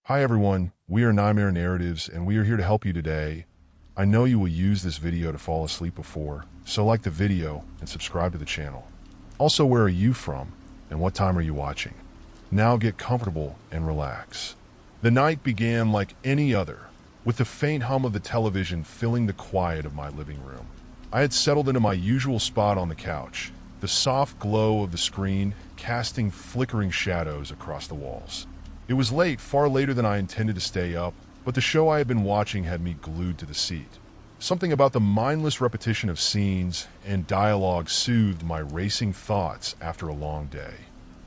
Hi everyone, we are Nightmare Narratives and we are here to help you today. I know you will use this video to fall asleep before, so like the video and subscribe to the channel. Also, where are you from and what time are you watching? Now get comfortable and relax. The night began like any other, with the faint hum of the television filling the quiet of my living room. I had settled into my usual spot on the couch, the soft glow of the screen casting flickering shadows across the walls. It was late, far later than I intended to stay up, but the show I had been watching had me glued to the seat. Something about the mindless repetition of scenes and dialogue soothed my racing thoughts after a long day.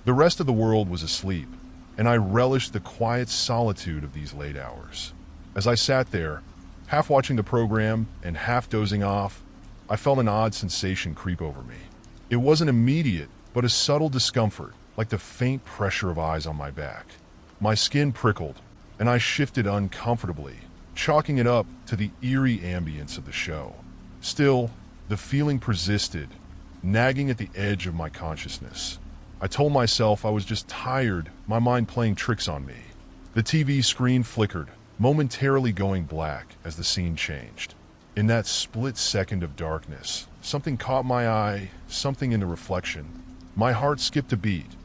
The rest of the world was asleep, and I relished the quiet solitude of these late hours. As I sat there, half watching the program and half dozing off, I felt an odd sensation creep over me. It wasn't immediate, but a subtle discomfort, like the faint pressure of eyes on my back. My skin prickled, and I shifted uncomfortably, chalking it up to the eerie ambience of the show. Still, the feeling persisted, nagging at the edge of my consciousness. I told myself I was just tired, my mind playing tricks on me. The TV screen flickered, momentarily going black as the scene changed. In that split second of darkness, something caught my eye, something in the reflection. My heart skipped a beat,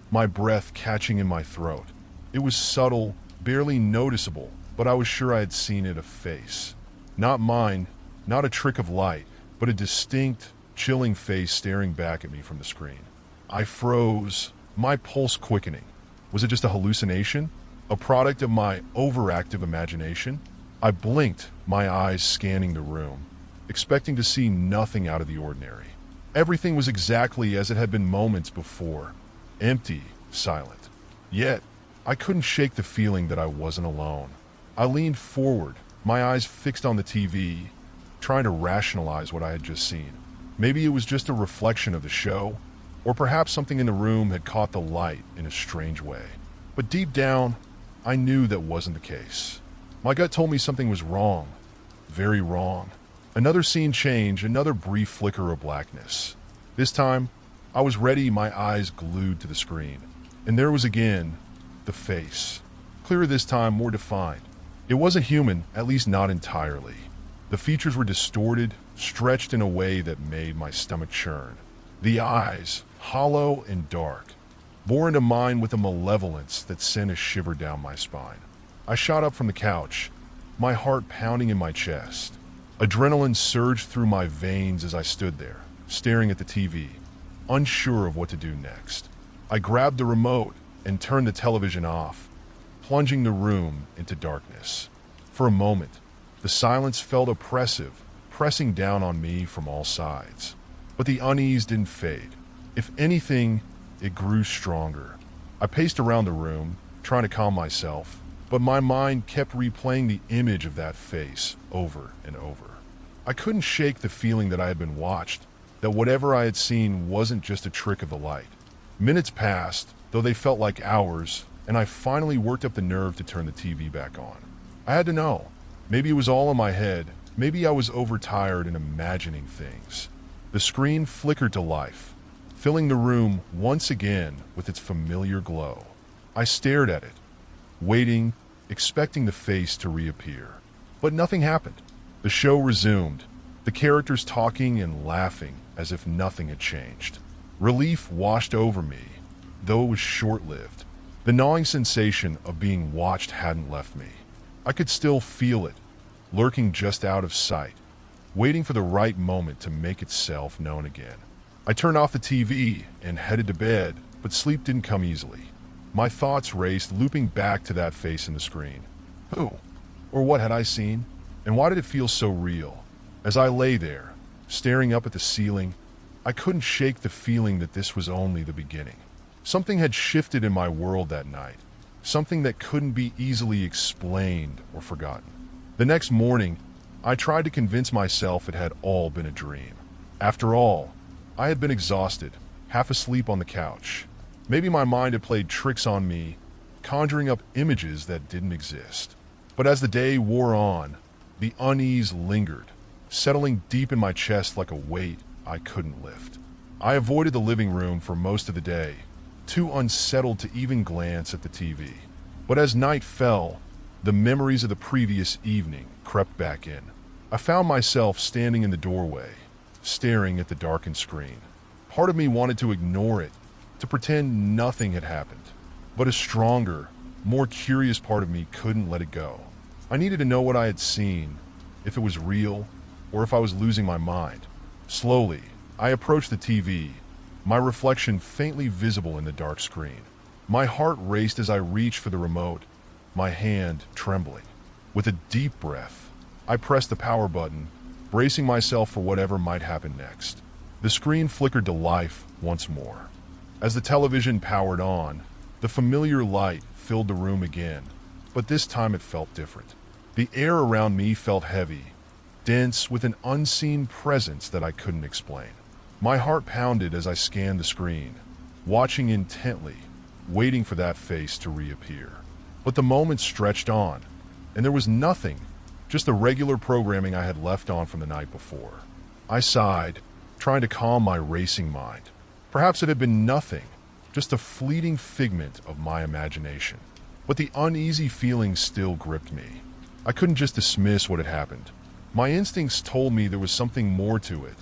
my breath catching in my throat. It was subtle, barely noticeable, but I was sure I had seen it, a face. Not mine, not a trick of light, but a distinct, chilling face staring back at me from the screen. I froze, my pulse quickening. Was it just a hallucination? A product of my overactive imagination? I blinked, my eyes scanning the room, expecting to see nothing out of the ordinary. Everything was exactly as it had been moments before. Empty, silent. Yet, I couldn't shake the feeling that I wasn't alone. I leaned forward, my eyes fixed on the TV, trying to rationalize what I had just seen. Maybe it was just a reflection of the show, or perhaps something in the room had caught the light in a strange way. But deep down, I knew that wasn't the case. My gut told me something was wrong, very wrong. Another scene change, another brief flicker of blackness. This time, I was ready, my eyes glued to the screen. And there was again, the face. Clearer this time, more defined. It wasn't human, at least not entirely. The features were distorted, stretched in a way that made my stomach churn. The eyes, hollow and dark, bore into mine with a malevolence that sent a shiver down my spine. I shot up from the couch, my heart pounding in my chest. Adrenaline surged through my veins as I stood there, staring at the TV, unsure of what to do next. I grabbed the remote and turned the television off, plunging the room into darkness. For a moment, the silence felt oppressive, pressing down on me from all sides. But the unease didn't fade. If anything, it grew stronger. I paced around the room, trying to calm myself, but my mind kept replaying the image of that face over and over. I couldn't shake the feeling that I had been watched, that whatever I had seen wasn't just a trick of the light. Minutes passed, though they felt like hours, and I finally worked up the nerve to turn the TV back on. I had to know. Maybe it was all in my head. Maybe I was overtired and imagining things. The screen flickered to life, filling the room once again with its familiar glow. I stared at it, waiting, expecting the face to reappear. But nothing happened. The show resumed, the characters talking and laughing as if nothing had changed. Relief washed over me, though it was short-lived. The gnawing sensation of being watched hadn't left me. I could still feel it, lurking just out of sight, waiting for the right moment to make itself known again. I turned off the TV and headed to bed, but sleep didn't come easily. My thoughts raced, looping back to that face in the screen. Who, or what had I seen? And why did it feel so real? As I lay there, staring up at the ceiling, I couldn't shake the feeling that this was only the beginning. Something had shifted in my world that night, something that couldn't be easily explained or forgotten. The next morning, I tried to convince myself it had all been a dream. After all, I had been exhausted, half asleep on the couch. Maybe my mind had played tricks on me, conjuring up images that didn't exist. But as the day wore on, the unease lingered, settling deep in my chest like a weight I couldn't lift. I avoided the living room for most of the day, too unsettled to even glance at the TV. But as night fell, the memories of the previous evening crept back in. I found myself standing in the doorway, staring at the darkened screen. Part of me wanted to ignore it, to pretend nothing had happened. But a stronger, more curious part of me couldn't let it go. I needed to know what I had seen, if it was real, or if I was losing my mind. Slowly, I approached the TV, my reflection faintly visible in the dark screen. My heart raced as I reached for the remote, my hand trembling. With a deep breath, I pressed the power button, bracing myself for whatever might happen next. The screen flickered to life once more. As the television powered on, the familiar light filled the room again, but this time it felt different. The air around me felt heavy, dense with an unseen presence that I couldn't explain. My heart pounded as I scanned the screen, watching intently, waiting for that face to reappear. But the moments stretched on, and there was nothing, just the regular programming I had left on from the night before. I sighed, trying to calm my racing mind. Perhaps it had been nothing, just a fleeting figment of my imagination. But the uneasy feeling still gripped me. I couldn't just dismiss what had happened. My instincts told me there was something more to it,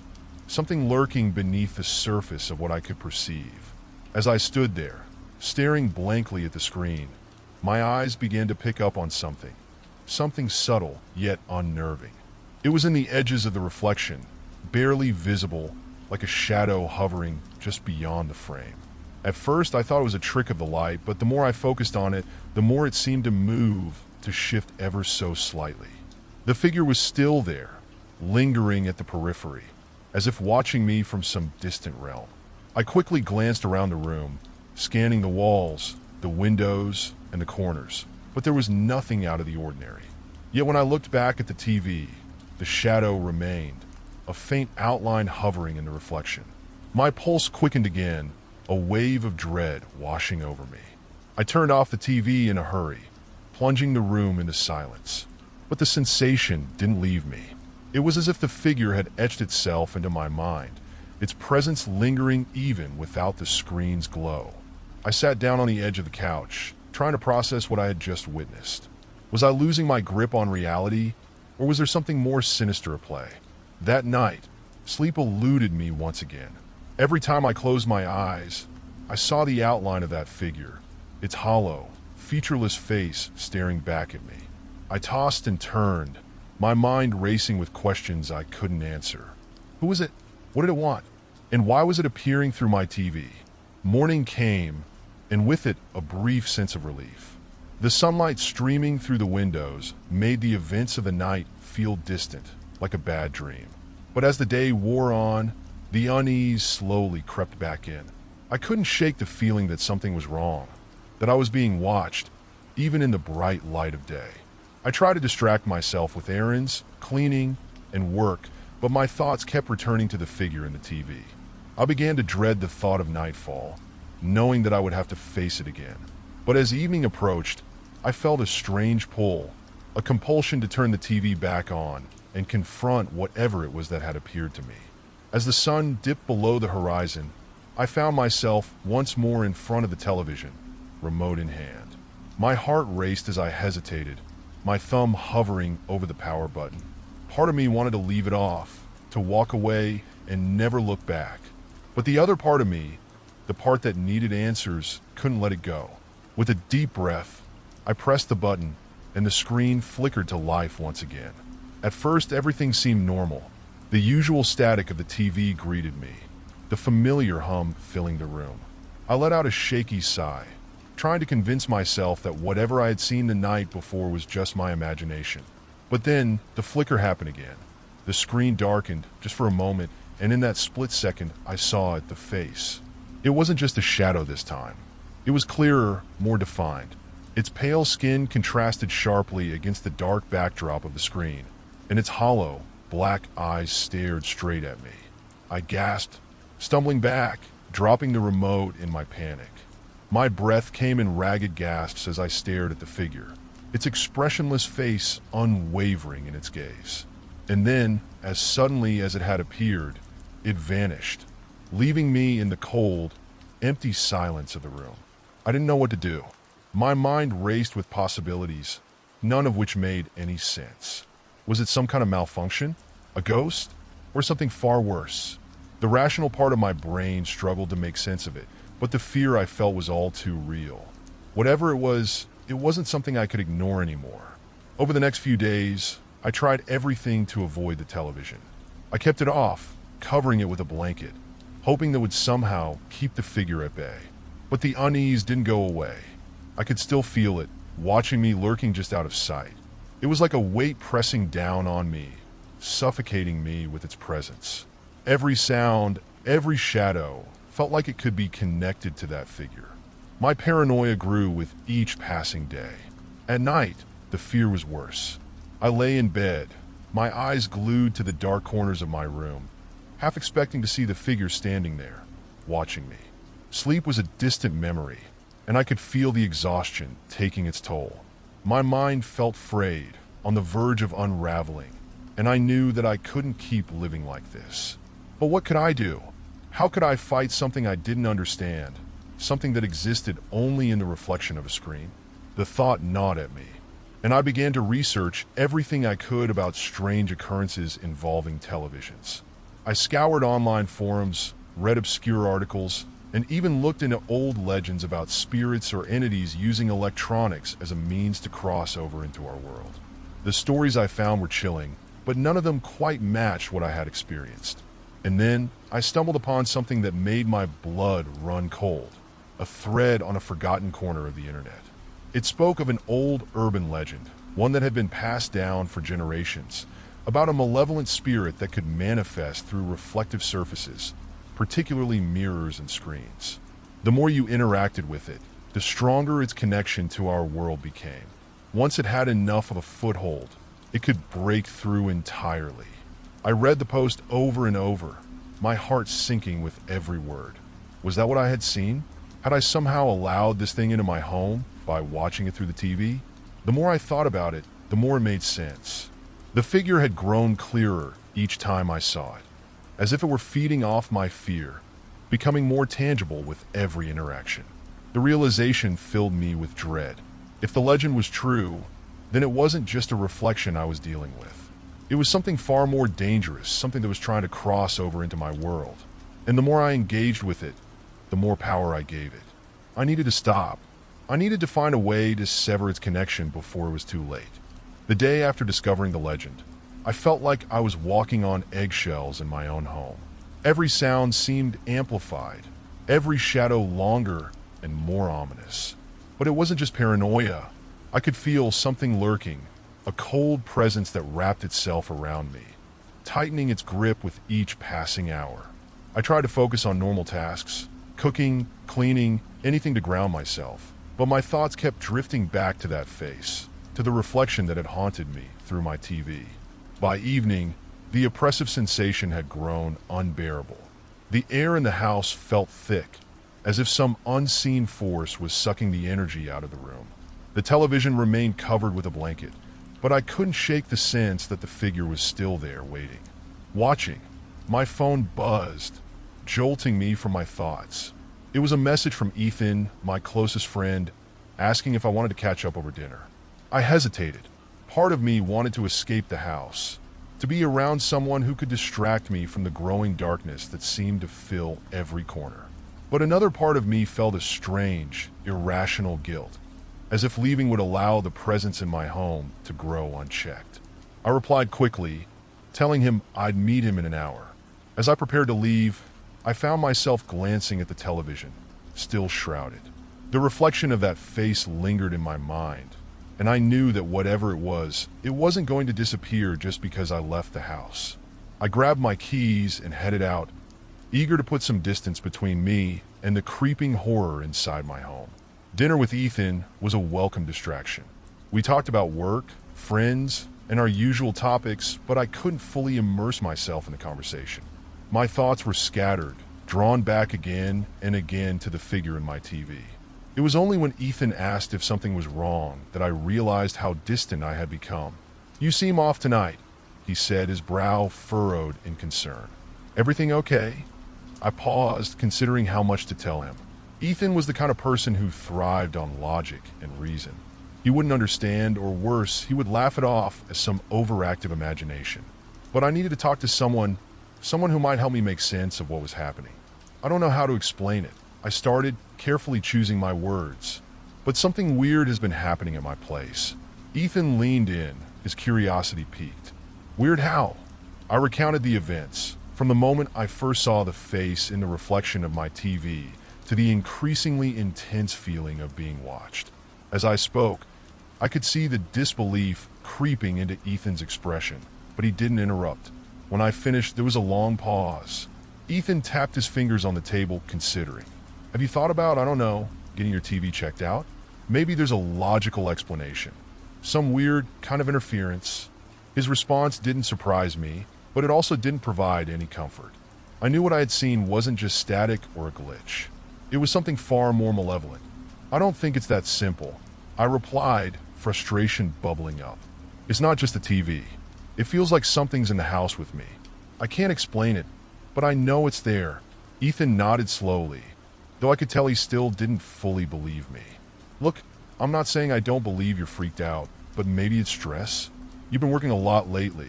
something lurking beneath the surface of what I could perceive. As I stood there, staring blankly at the screen, my eyes began to pick up on something subtle yet unnerving. It was in the edges of the reflection, barely visible, like a shadow hovering just beyond the frame. At first, I thought it was a trick of the light, but the more I focused on it, the more it seemed to move, to shift ever so slightly. The figure was still there, lingering at the periphery, as if watching me from some distant realm. I quickly glanced around the room, scanning the walls, the windows, and the corners, but there was nothing out of the ordinary. Yet when I looked back at the TV, the shadow remained, a faint outline hovering in the reflection. My pulse quickened again, a wave of dread washing over me. I turned off the TV in a hurry, plunging the room into silence. But the sensation didn't leave me. It was as if the figure had etched itself into my mind, its presence lingering even without the screen's glow. I sat down on the edge of the couch, trying to process what I had just witnessed. Was I losing my grip on reality, or was there something more sinister at play? That night, sleep eluded me once again. Every time I closed my eyes, I saw the outline of that figure, its hollow, featureless face staring back at me. I tossed and turned, my mind racing with questions I couldn't answer. Who was it? What did it want? And why was it appearing through my TV? Morning came, and with it a brief sense of relief. The sunlight streaming through the windows made the events of the night feel distant, like a bad dream. But as the day wore on, the unease slowly crept back in. I couldn't shake the feeling that something was wrong, that I was being watched, even in the bright light of day. I tried to distract myself with errands, cleaning, and work, but my thoughts kept returning to the figure in the TV. I began to dread the thought of nightfall, knowing that I would have to face it again. But as evening approached, I felt a strange pull, a compulsion to turn the TV back on and confront whatever it was that had appeared to me. As the sun dipped below the horizon, I found myself once more in front of the television, remote in hand. My heart raced as I hesitated, my thumb hovering over the power button. Part of me wanted to leave it off, to walk away and never look back. But the other part of me, the part that needed answers, couldn't let it go. With a deep breath, I pressed the button, and the screen flickered to life once again. At first, everything seemed normal. The usual static of the TV greeted me, the familiar hum filling the room. I let out a shaky sigh, trying to convince myself that whatever I had seen the night before was just my imagination. But then, the flicker happened again. The screen darkened, just for a moment, and in that split second, I saw it, the face. It wasn't just a shadow this time. It was clearer, more defined. Its pale skin contrasted sharply against the dark backdrop of the screen, and its hollow, black eyes stared straight at me. I gasped, stumbling back, dropping the remote in my panic. My breath came in ragged gasps as I stared at the figure, its expressionless face unwavering in its gaze. And then, as suddenly as it had appeared, it vanished, leaving me in the cold, empty silence of the room. I didn't know what to do. My mind raced with possibilities, none of which made any sense. Was it some kind of malfunction? A ghost? Or something far worse? The rational part of my brain struggled to make sense of it, but the fear I felt was all too real. Whatever it wasn't something I could ignore anymore. Over the next few days, I tried everything to avoid the television. I kept it off, covering it with a blanket, hoping that would somehow keep the figure at bay. But the unease didn't go away. I could still feel it, watching me lurking just out of sight. It was like a weight pressing down on me, suffocating me with its presence. Every sound, every shadow, felt like it could be connected to that figure. My paranoia grew with each passing day. At night, the fear was worse. I lay in bed, my eyes glued to the dark corners of my room, half expecting to see the figure standing there, watching me. Sleep was a distant memory, and I could feel the exhaustion taking its toll. My mind felt frayed, on the verge of unraveling, and I knew that I couldn't keep living like this. But what could I do? How could I fight something I didn't understand, something that existed only in the reflection of a screen? The thought gnawed at me, and I began to research everything I could about strange occurrences involving televisions. I scoured online forums, read obscure articles, and even looked into old legends about spirits or entities using electronics as a means to cross over into our world. The stories I found were chilling, but none of them quite matched what I had experienced. And then I stumbled upon something that made my blood run cold, a thread on a forgotten corner of the internet. It spoke of an old urban legend, one that had been passed down for generations, about a malevolent spirit that could manifest through reflective surfaces, particularly mirrors and screens. The more you interacted with it, the stronger its connection to our world became. Once it had enough of a foothold, it could break through entirely. I read the post over and over, my heart sinking with every word. Was that what I had seen? Had I somehow allowed this thing into my home by watching it through the TV? The more I thought about it, the more it made sense. The figure had grown clearer each time I saw it, as if it were feeding off my fear, becoming more tangible with every interaction. The realization filled me with dread. If the legend was true, then it wasn't just a reflection I was dealing with. It was something far more dangerous, something that was trying to cross over into my world. And the more I engaged with it, the more power I gave it. I needed to stop. I needed to find a way to sever its connection before it was too late. The day after discovering the legend, I felt like I was walking on eggshells in my own home. Every sound seemed amplified, every shadow longer and more ominous. But it wasn't just paranoia. I could feel something lurking, a cold presence that wrapped itself around me, tightening its grip with each passing hour. I tried to focus on normal tasks, cooking, cleaning, anything to ground myself, but my thoughts kept drifting back to that face, to the reflection that had haunted me through my TV. By evening, the oppressive sensation had grown unbearable. The air in the house felt thick, as if some unseen force was sucking the energy out of the room. The television remained covered with a blanket, but I couldn't shake the sense that the figure was still there waiting, watching. My phone buzzed, jolting me from my thoughts. It was a message from Ethan, my closest friend, asking if I wanted to catch up over dinner. I hesitated. Part of me wanted to escape the house, to be around someone who could distract me from the growing darkness that seemed to fill every corner. But another part of me felt a strange, irrational guilt, as if leaving would allow the presence in my home to grow unchecked. I replied quickly, telling him I'd meet him in an hour. As I prepared to leave, I found myself glancing at the television, still shrouded. The reflection of that face lingered in my mind, and I knew that whatever it wasn't going to disappear just because I left the house. I grabbed my keys and headed out, eager to put some distance between me and the creeping horror inside my home. Dinner with Ethan was a welcome distraction. We talked about work, friends, and our usual topics, but I couldn't fully immerse myself in the conversation. My thoughts were scattered, drawn back again and again to the figure in my TV. It was only when Ethan asked if something was wrong that I realized how distant I had become. "You seem off tonight," he said, his brow furrowed in concern. "Everything okay?" I paused, considering how much to tell him. Ethan was the kind of person who thrived on logic and reason. He wouldn't understand, or worse, he would laugh it off as some overactive imagination. But I needed to talk to someone who might help me make sense of what was happening. I don't know how to explain it. I started carefully choosing my words. But something weird has been happening at my place. Ethan leaned in, his curiosity piqued. Weird how? I recounted the events, from the moment I first saw the face in the reflection of my TV to the increasingly intense feeling of being watched. As I spoke, I could see the disbelief creeping into Ethan's expression, but he didn't interrupt. When I finished, there was a long pause. Ethan tapped his fingers on the table, considering. Have you thought about, I don't know, getting your TV checked out? Maybe there's a logical explanation. Some weird kind of interference. His response didn't surprise me, but it also didn't provide any comfort. I knew what I had seen wasn't just static or a glitch. It was something far more malevolent. I don't think it's that simple, I replied, frustration bubbling up. It's not just the TV. It feels like something's in the house with me. I can't explain it, but I know it's there. Ethan nodded slowly, though I could tell he still didn't fully believe me. Look, I'm not saying I don't believe you're freaked out, but maybe it's stress. You've been working a lot lately.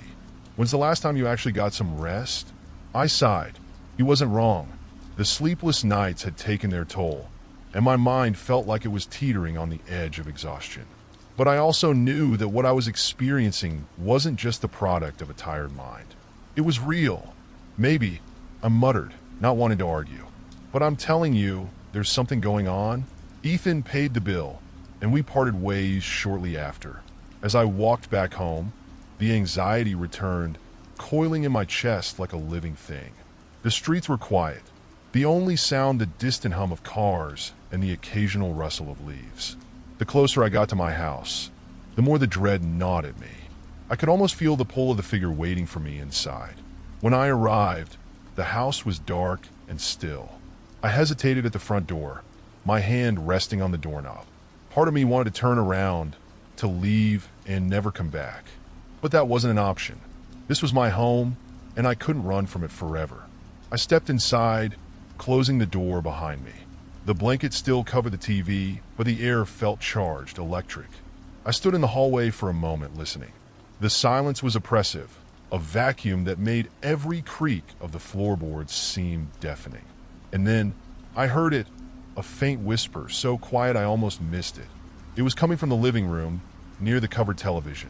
When's the last time you actually got some rest? I sighed. He wasn't wrong. The sleepless nights had taken their toll, and my mind felt like it was teetering on the edge of exhaustion. But I also knew that what I was experiencing wasn't just the product of a tired mind. It was real. Maybe, I muttered, not wanting to argue. But I'm telling you, there's something going on. Ethan paid the bill, and we parted ways shortly after. As I walked back home, the anxiety returned, coiling in my chest like a living thing. The streets were quiet. The only sound the distant hum of cars and the occasional rustle of leaves. The closer I got to my house, the more the dread gnawed at me. I could almost feel the pull of the figure waiting for me inside. When I arrived, the house was dark and still. I hesitated at the front door, my hand resting on the doorknob. Part of me wanted to turn around, to leave and never come back. But that wasn't an option. This was my home, and I couldn't run from it forever. I stepped inside, closing the door behind me. The blanket still covered the TV, but the air felt charged, electric. I stood in the hallway for a moment, listening. The silence was oppressive, a vacuum that made every creak of the floorboards seem deafening. And then, I heard it, a faint whisper, so quiet I almost missed it. It was coming from the living room, near the covered television.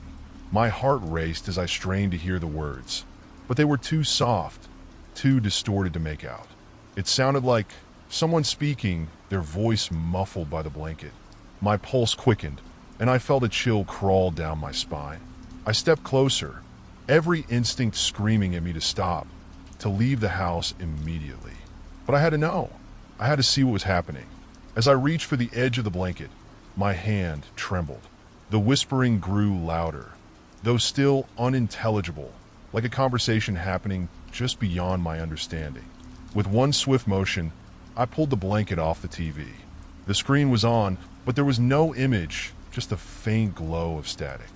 My heart raced as I strained to hear the words, but they were too soft, too distorted to make out. It sounded like someone speaking, their voice muffled by the blanket. My pulse quickened, and I felt a chill crawl down my spine. I stepped closer, every instinct screaming at me to stop, to leave the house immediately. But I had to know. I had to see what was happening. As I reached for the edge of the blanket, my hand trembled. The whispering grew louder, though still unintelligible, like a conversation happening just beyond my understanding. With one swift motion, I pulled the blanket off the TV. The screen was on, but there was no image, just a faint glow of static.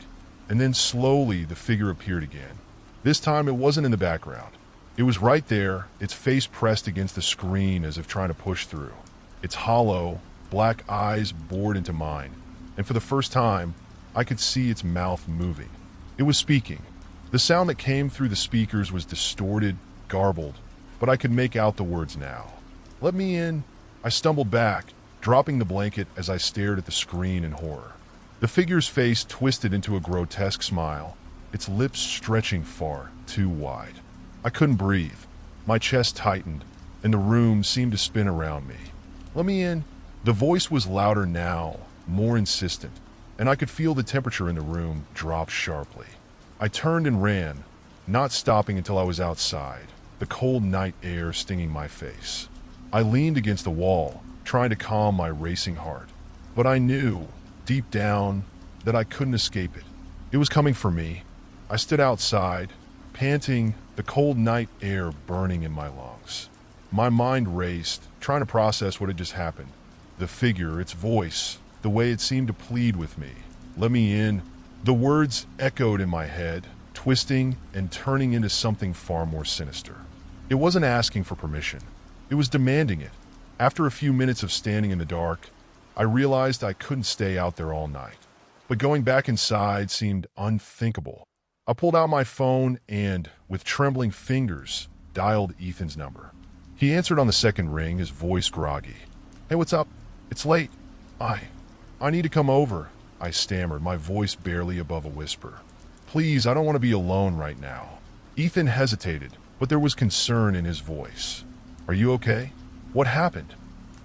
And then slowly the figure appeared again. This time it wasn't in the background. It was right there, its face pressed against the screen as if trying to push through. Its hollow, black eyes bored into mine, and for the first time, I could see its mouth moving. It was speaking. The sound that came through the speakers was distorted, garbled, but I could make out the words now. "Let me in." I stumbled back, dropping the blanket as I stared at the screen in horror. The figure's face twisted into a grotesque smile, its lips stretching far too wide. I couldn't breathe. My chest tightened, and the room seemed to spin around me. "Let me in." The voice was louder now, more insistent, and I could feel the temperature in the room drop sharply. I turned and ran, not stopping until I was outside, the cold night air stinging my face. I leaned against the wall, trying to calm my racing heart, but I knew, deep down, that I couldn't escape it. It was coming for me. I stood outside, panting, the cold night air burning in my lungs. My mind raced, trying to process what had just happened. The figure, its voice, the way it seemed to plead with me. "Let me in." The words echoed in my head, twisting and turning into something far more sinister. It wasn't asking for permission. It was demanding it. After a few minutes of standing in the dark, I realized I couldn't stay out there all night. But going back inside seemed unthinkable. I pulled out my phone and, with trembling fingers, dialed Ethan's number. He answered on the second ring, his voice groggy. "Hey, what's up? It's late. I need to come over," I stammered, my voice barely above a whisper. "Please, I don't want to be alone right now." Ethan hesitated, but there was concern in his voice. "Are you okay? What happened?"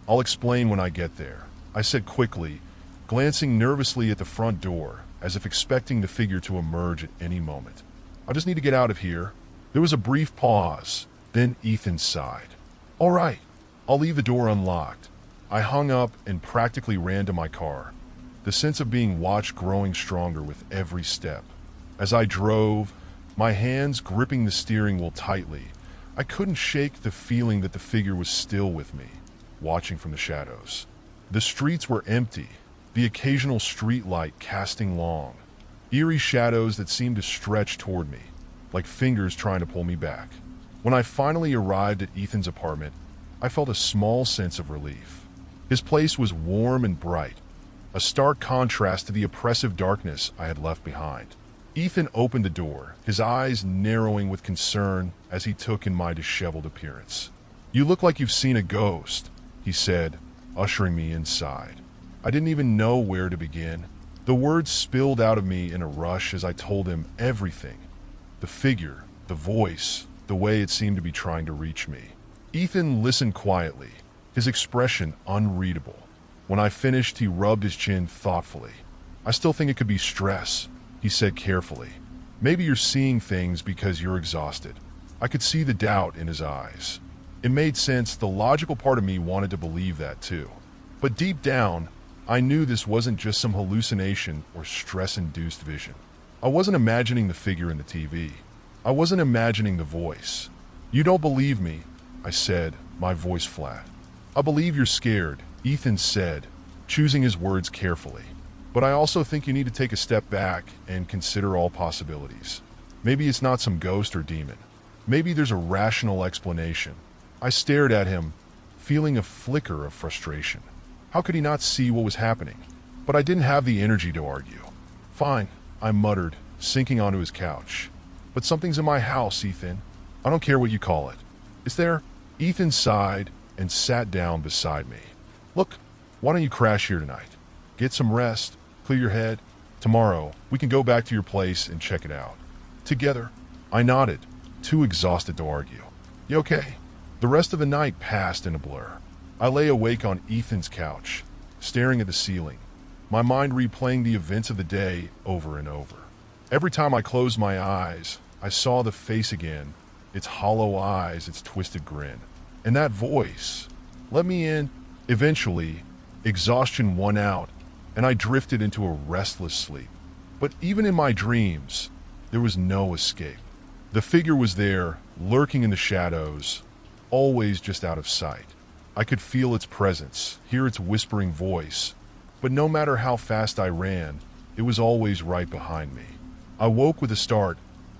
"I'll explain when I get there," I said quickly, glancing nervously at the front door, as if expecting the figure to emerge at any moment. "I just need to get out of here." There was a brief pause, then Ethan sighed. "All right, I'll leave the door unlocked." I hung up and practically ran to my car, the sense of being watched growing stronger with every step. As I drove, my hands gripping the steering wheel tightly, I couldn't shake the feeling that the figure was still with me, watching from the shadows. The streets were empty, the occasional street light casting long, eerie shadows that seemed to stretch toward me, like fingers trying to pull me back. When I finally arrived at Ethan's apartment, I felt a small sense of relief. His place was warm and bright, a stark contrast to the oppressive darkness I had left behind. Ethan opened the door, his eyes narrowing with concern as he took in my disheveled appearance. "You look like you've seen a ghost," he said, ushering me inside. I didn't even know where to begin. The words spilled out of me in a rush as I told him everything. The figure, the voice, the way it seemed to be trying to reach me. Ethan listened quietly, his expression unreadable. When I finished, he rubbed his chin thoughtfully. "I still think it could be stress," he said carefully. "Maybe you're seeing things because you're exhausted." I could see the doubt in his eyes. It made sense. The logical part of me wanted to believe that too. But deep down, I knew this wasn't just some hallucination or stress-induced vision. I wasn't imagining the figure in the TV. I wasn't imagining the voice. "You don't believe me," I said, my voice flat. "I believe you're scared," Ethan said, choosing his words carefully. "But I also think you need to take a step back and consider all possibilities. Maybe it's not some ghost or demon. Maybe there's a rational explanation." I stared at him, feeling a flicker of frustration. How could he not see what was happening? But I didn't have the energy to argue. "Fine," I muttered, sinking onto his couch. "But something's in my house, Ethan. I don't care what you call it." "Is there?" Ethan sighed and sat down beside me. "Look, why don't you crash here tonight? Get some rest, clear your head. Tomorrow, we can go back to your place and check it out. Together." I nodded, too exhausted to argue. "You okay?" The rest of the night passed in a blur. I lay awake on Ethan's couch, staring at the ceiling, my mind replaying the events of the day over and over. Every time I closed my eyes, I saw the face again, its hollow eyes, its twisted grin. And that voice. "Let me in." Eventually, exhaustion won out, and I drifted into a restless sleep. But even in my dreams, there was no escape. The figure was there, lurking in the shadows, always just out of sight. I could feel its presence, hear its whispering voice, but no matter how fast I ran, it was always right behind me. I woke with a start,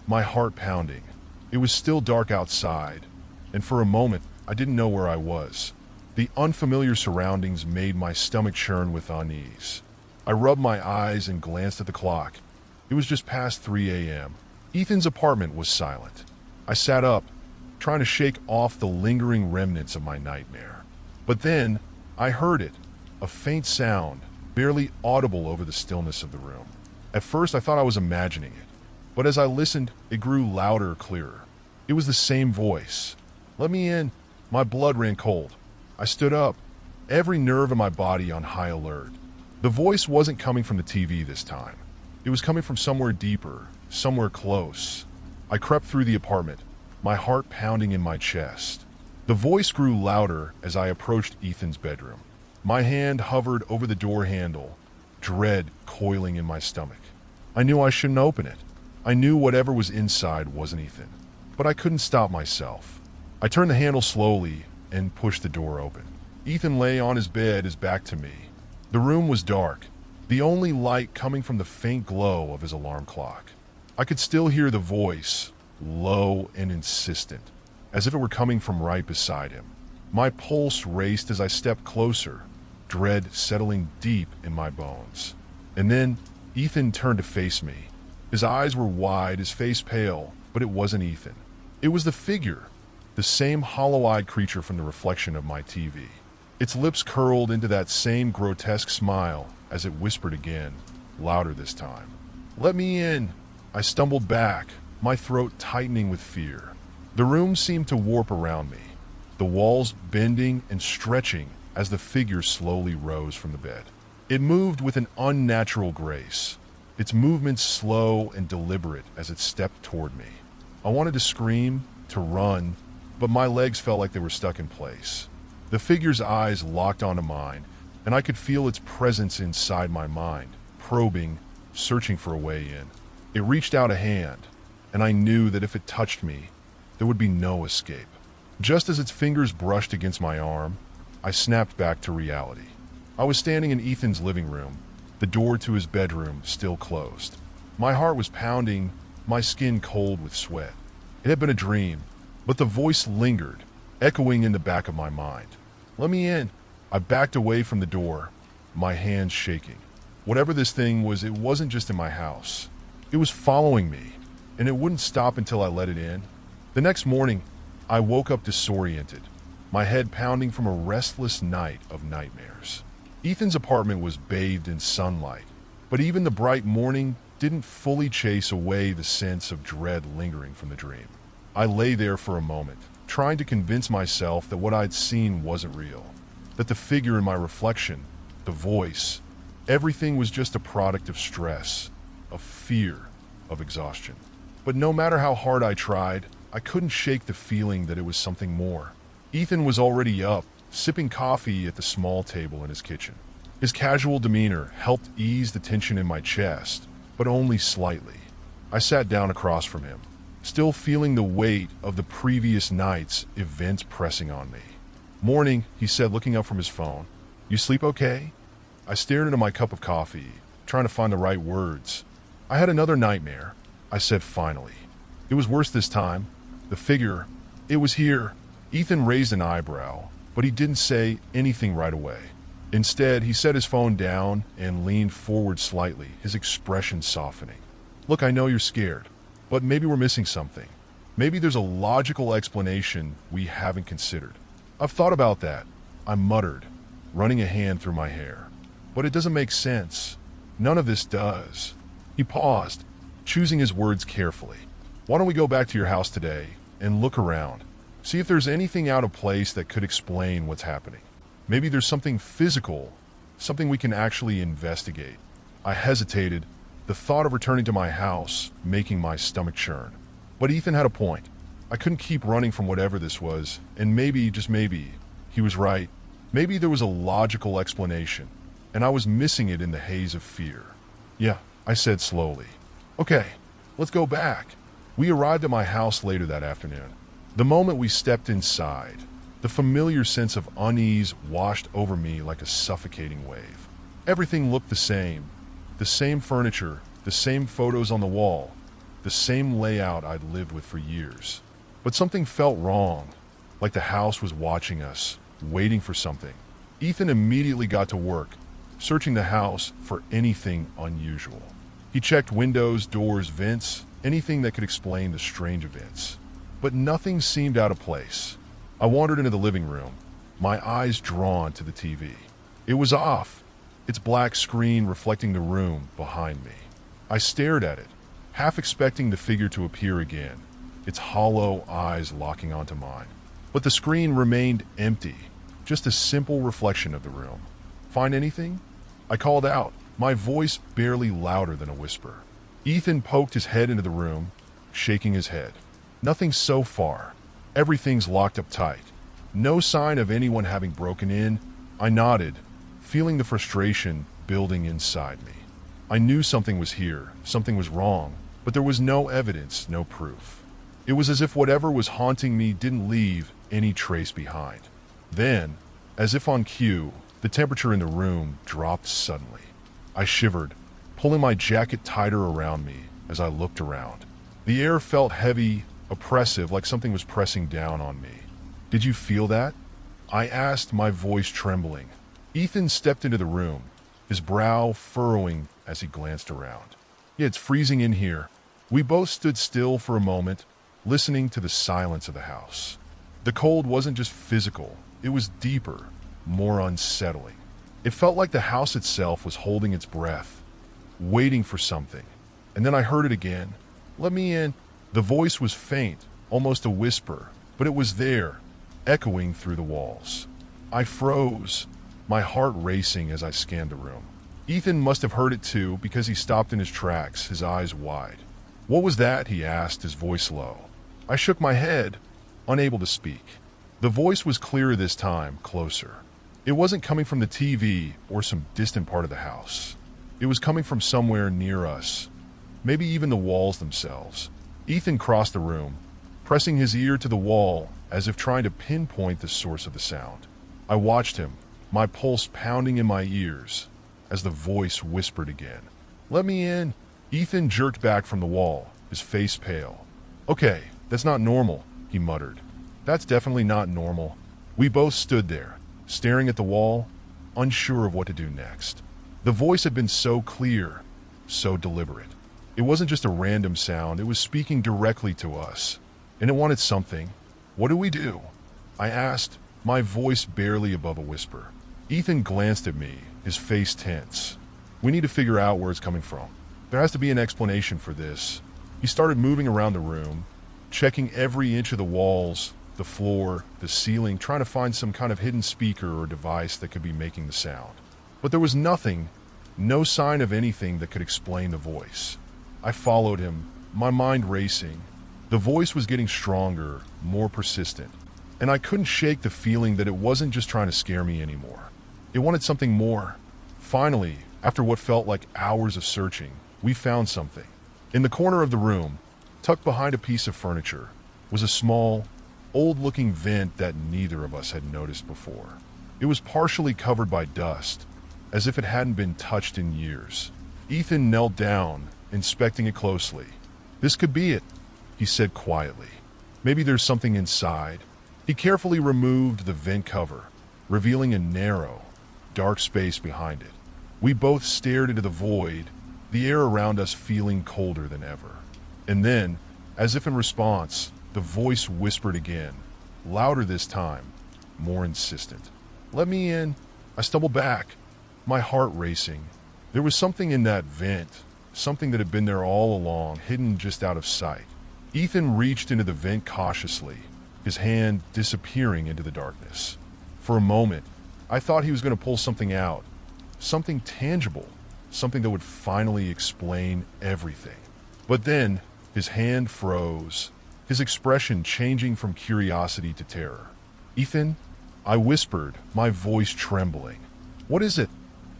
my heart pounding. It was still dark outside, and for a moment, I didn't know where I was. The unfamiliar surroundings made my stomach churn with unease. I rubbed my eyes and glanced at the clock. It was just past 3 a.m. Ethan's apartment was silent. I sat up, trying to shake off the lingering remnants of my nightmare. But then, I heard it, a faint sound, barely audible over the stillness of the room. At first, I thought I was imagining it, but as I listened, it grew louder, clearer. It was the same voice. "Let me in." My blood ran cold. I stood up, every nerve in my body on high alert. The voice wasn't coming from the TV this time. It was coming from somewhere deeper, somewhere close. I crept through the apartment, my heart pounding in my chest. The voice grew louder as I approached Ethan's bedroom. My hand hovered over the door handle, dread coiling in my stomach. I knew I shouldn't open it. I knew whatever was inside wasn't Ethan, but I couldn't stop myself. I turned the handle slowly and pushed the door open. Ethan lay on his bed, his back to me. The room was dark, the only light coming from the faint glow of his alarm clock. I could still hear the voice, low and insistent, as if it were coming from right beside him. My pulse raced as I stepped closer, dread settling deep in my bones. And then Ethan turned to face me. His eyes were wide, his face pale, but it wasn't Ethan. It was the figure, the same hollow-eyed creature from the reflection of my TV. Its lips curled into that same grotesque smile as it whispered again, louder this time. "Let me in!" I stumbled back, my throat tightening with fear. The room seemed to warp around me, the walls bending and stretching as the figure slowly rose from the bed. It moved with an unnatural grace, its movements slow and deliberate as it stepped toward me. I wanted to scream, to run, but my legs felt like they were stuck in place. The figure's eyes locked onto mine, and I could feel its presence inside my mind, probing, searching for a way in. It reached out a hand, and I knew that if it touched me, there would be no escape. Just as its fingers brushed against my arm, I snapped back to reality. I was standing in Ethan's living room, the door to his bedroom still closed. My heart was pounding, my skin cold with sweat. It had been a dream, but the voice lingered, echoing in the back of my mind. "Let me in." I backed away from the door, my hands shaking. Whatever this thing was, it wasn't just in my house. It was following me, and it wouldn't stop until I let it in. The next morning, I woke up disoriented, my head pounding from a restless night of nightmares. Ethan's apartment was bathed in sunlight, but even the bright morning didn't fully chase away the sense of dread lingering from the dream. I lay there for a moment, trying to convince myself that what I'd seen wasn't real, that the figure in my reflection, the voice, everything was just a product of stress, of fear, of exhaustion. But no matter how hard I tried, I couldn't shake the feeling that it was something more. Ethan was already up, sipping coffee at the small table in his kitchen. His casual demeanor helped ease the tension in my chest, but only slightly. I sat down across from him, still feeling the weight of the previous night's events pressing on me. "Morning," he said, looking up from his phone. "You sleep okay?" I stared into my cup of coffee, trying to find the right words. "I had another nightmare," I said finally. "It was worse this time. The figure, it was here." Ethan raised an eyebrow, but he didn't say anything right away. Instead, he set his phone down and leaned forward slightly, his expression softening. "Look, I know you're scared, but maybe we're missing something. Maybe there's a logical explanation we haven't considered." "I've thought about that," I muttered, running a hand through my hair. "But it doesn't make sense. None of this does." He paused, choosing his words carefully. "Why don't we go back to your house today and look around? See if there's anything out of place that could explain what's happening. Maybe there's something physical, something we can actually investigate." I hesitated, the thought of returning to my house making my stomach churn. But Ethan had a point. I couldn't keep running from whatever this was, and maybe, just maybe, he was right. Maybe there was a logical explanation, and I was missing it in the haze of fear. "Yeah," I said slowly. "Okay, let's go back." We arrived at my house later that afternoon. The moment we stepped inside, the familiar sense of unease washed over me like a suffocating wave. Everything looked the same furniture, the same photos on the wall, the same layout I'd lived with for years. But something felt wrong, like the house was watching us, waiting for something. Ethan immediately got to work, searching the house for anything unusual. He checked windows, doors, vents, anything that could explain the strange events. But nothing seemed out of place. I wandered into the living room, my eyes drawn to the TV. It was off, its black screen reflecting the room behind me. I stared at it, half expecting the figure to appear again, its hollow eyes locking onto mine. But the screen remained empty, just a simple reflection of the room. "Find anything?" I called out, my voice barely louder than a whisper. Ethan poked his head into the room, shaking his head. "Nothing so far. Everything's locked up tight. No sign of anyone having broken in." I nodded, feeling the frustration building inside me. I knew something was here, something was wrong, but there was no evidence, no proof. It was as if whatever was haunting me didn't leave any trace behind. Then, as if on cue, the temperature in the room dropped suddenly. I shivered, pulling my jacket tighter around me as I looked around. The air felt heavy, oppressive, like something was pressing down on me. "Did you feel that?" I asked, my voice trembling. Ethan stepped into the room, his brow furrowing as he glanced around. Yeah, it's freezing in here. We both stood still for a moment, listening to the silence of the house. The cold wasn't just physical, it was deeper, more unsettling. It felt like the house itself was holding its breath, waiting for something. And then I heard it again. Let me in. The voice was faint, almost a whisper, but it was there, echoing through the walls. I froze, my heart racing as I scanned the room. Ethan must have heard it too, because he stopped in his tracks, his eyes wide. What was that? He asked, his voice low. I shook my head, unable to speak. The voice was clearer this time, closer. It wasn't coming from the TV or some distant part of the house. It was coming from somewhere near us, maybe even the walls themselves. Ethan crossed the room, pressing his ear to the wall as if trying to pinpoint the source of the sound. I watched him, my pulse pounding in my ears, as the voice whispered again. Let me in. Ethan jerked back from the wall, his face pale. Okay, that's not normal, he muttered. That's definitely not normal. We both stood there, staring at the wall, unsure of what to do next. The voice had been so clear, so deliberate. It wasn't just a random sound, it was speaking directly to us. And it wanted something. What do we do? I asked, my voice barely above a whisper. Ethan glanced at me, his face tense. We need to figure out where it's coming from. There has to be an explanation for this. He started moving around the room, checking every inch of the walls, the floor, the ceiling, trying to find some kind of hidden speaker or device that could be making the sound. But there was nothing, no sign of anything that could explain the voice. I followed him, my mind racing. The voice was getting stronger, more persistent, and I couldn't shake the feeling that it wasn't just trying to scare me anymore. It wanted something more. Finally, after what felt like hours of searching, we found something. In the corner of the room, tucked behind a piece of furniture, was a small, old-looking vent that neither of us had noticed before. It was partially covered by dust, as if it hadn't been touched in years. Ethan knelt down, inspecting it closely. This could be it, he said quietly. Maybe there's something inside. He carefully removed the vent cover, revealing a narrow, dark space behind it. We both stared into the void, the air around us feeling colder than ever. And then, as if in response, the voice whispered again, louder this time, more insistent. Let me in. I stumbled back, my heart racing. There was something in that vent, something that had been there all along, hidden just out of sight. Ethan reached into the vent cautiously, his hand disappearing into the darkness. For a moment, I thought he was going to pull something out, something tangible, something that would finally explain everything. But then, his hand froze, his expression changing from curiosity to terror. Ethan, I whispered, my voice trembling. What is it?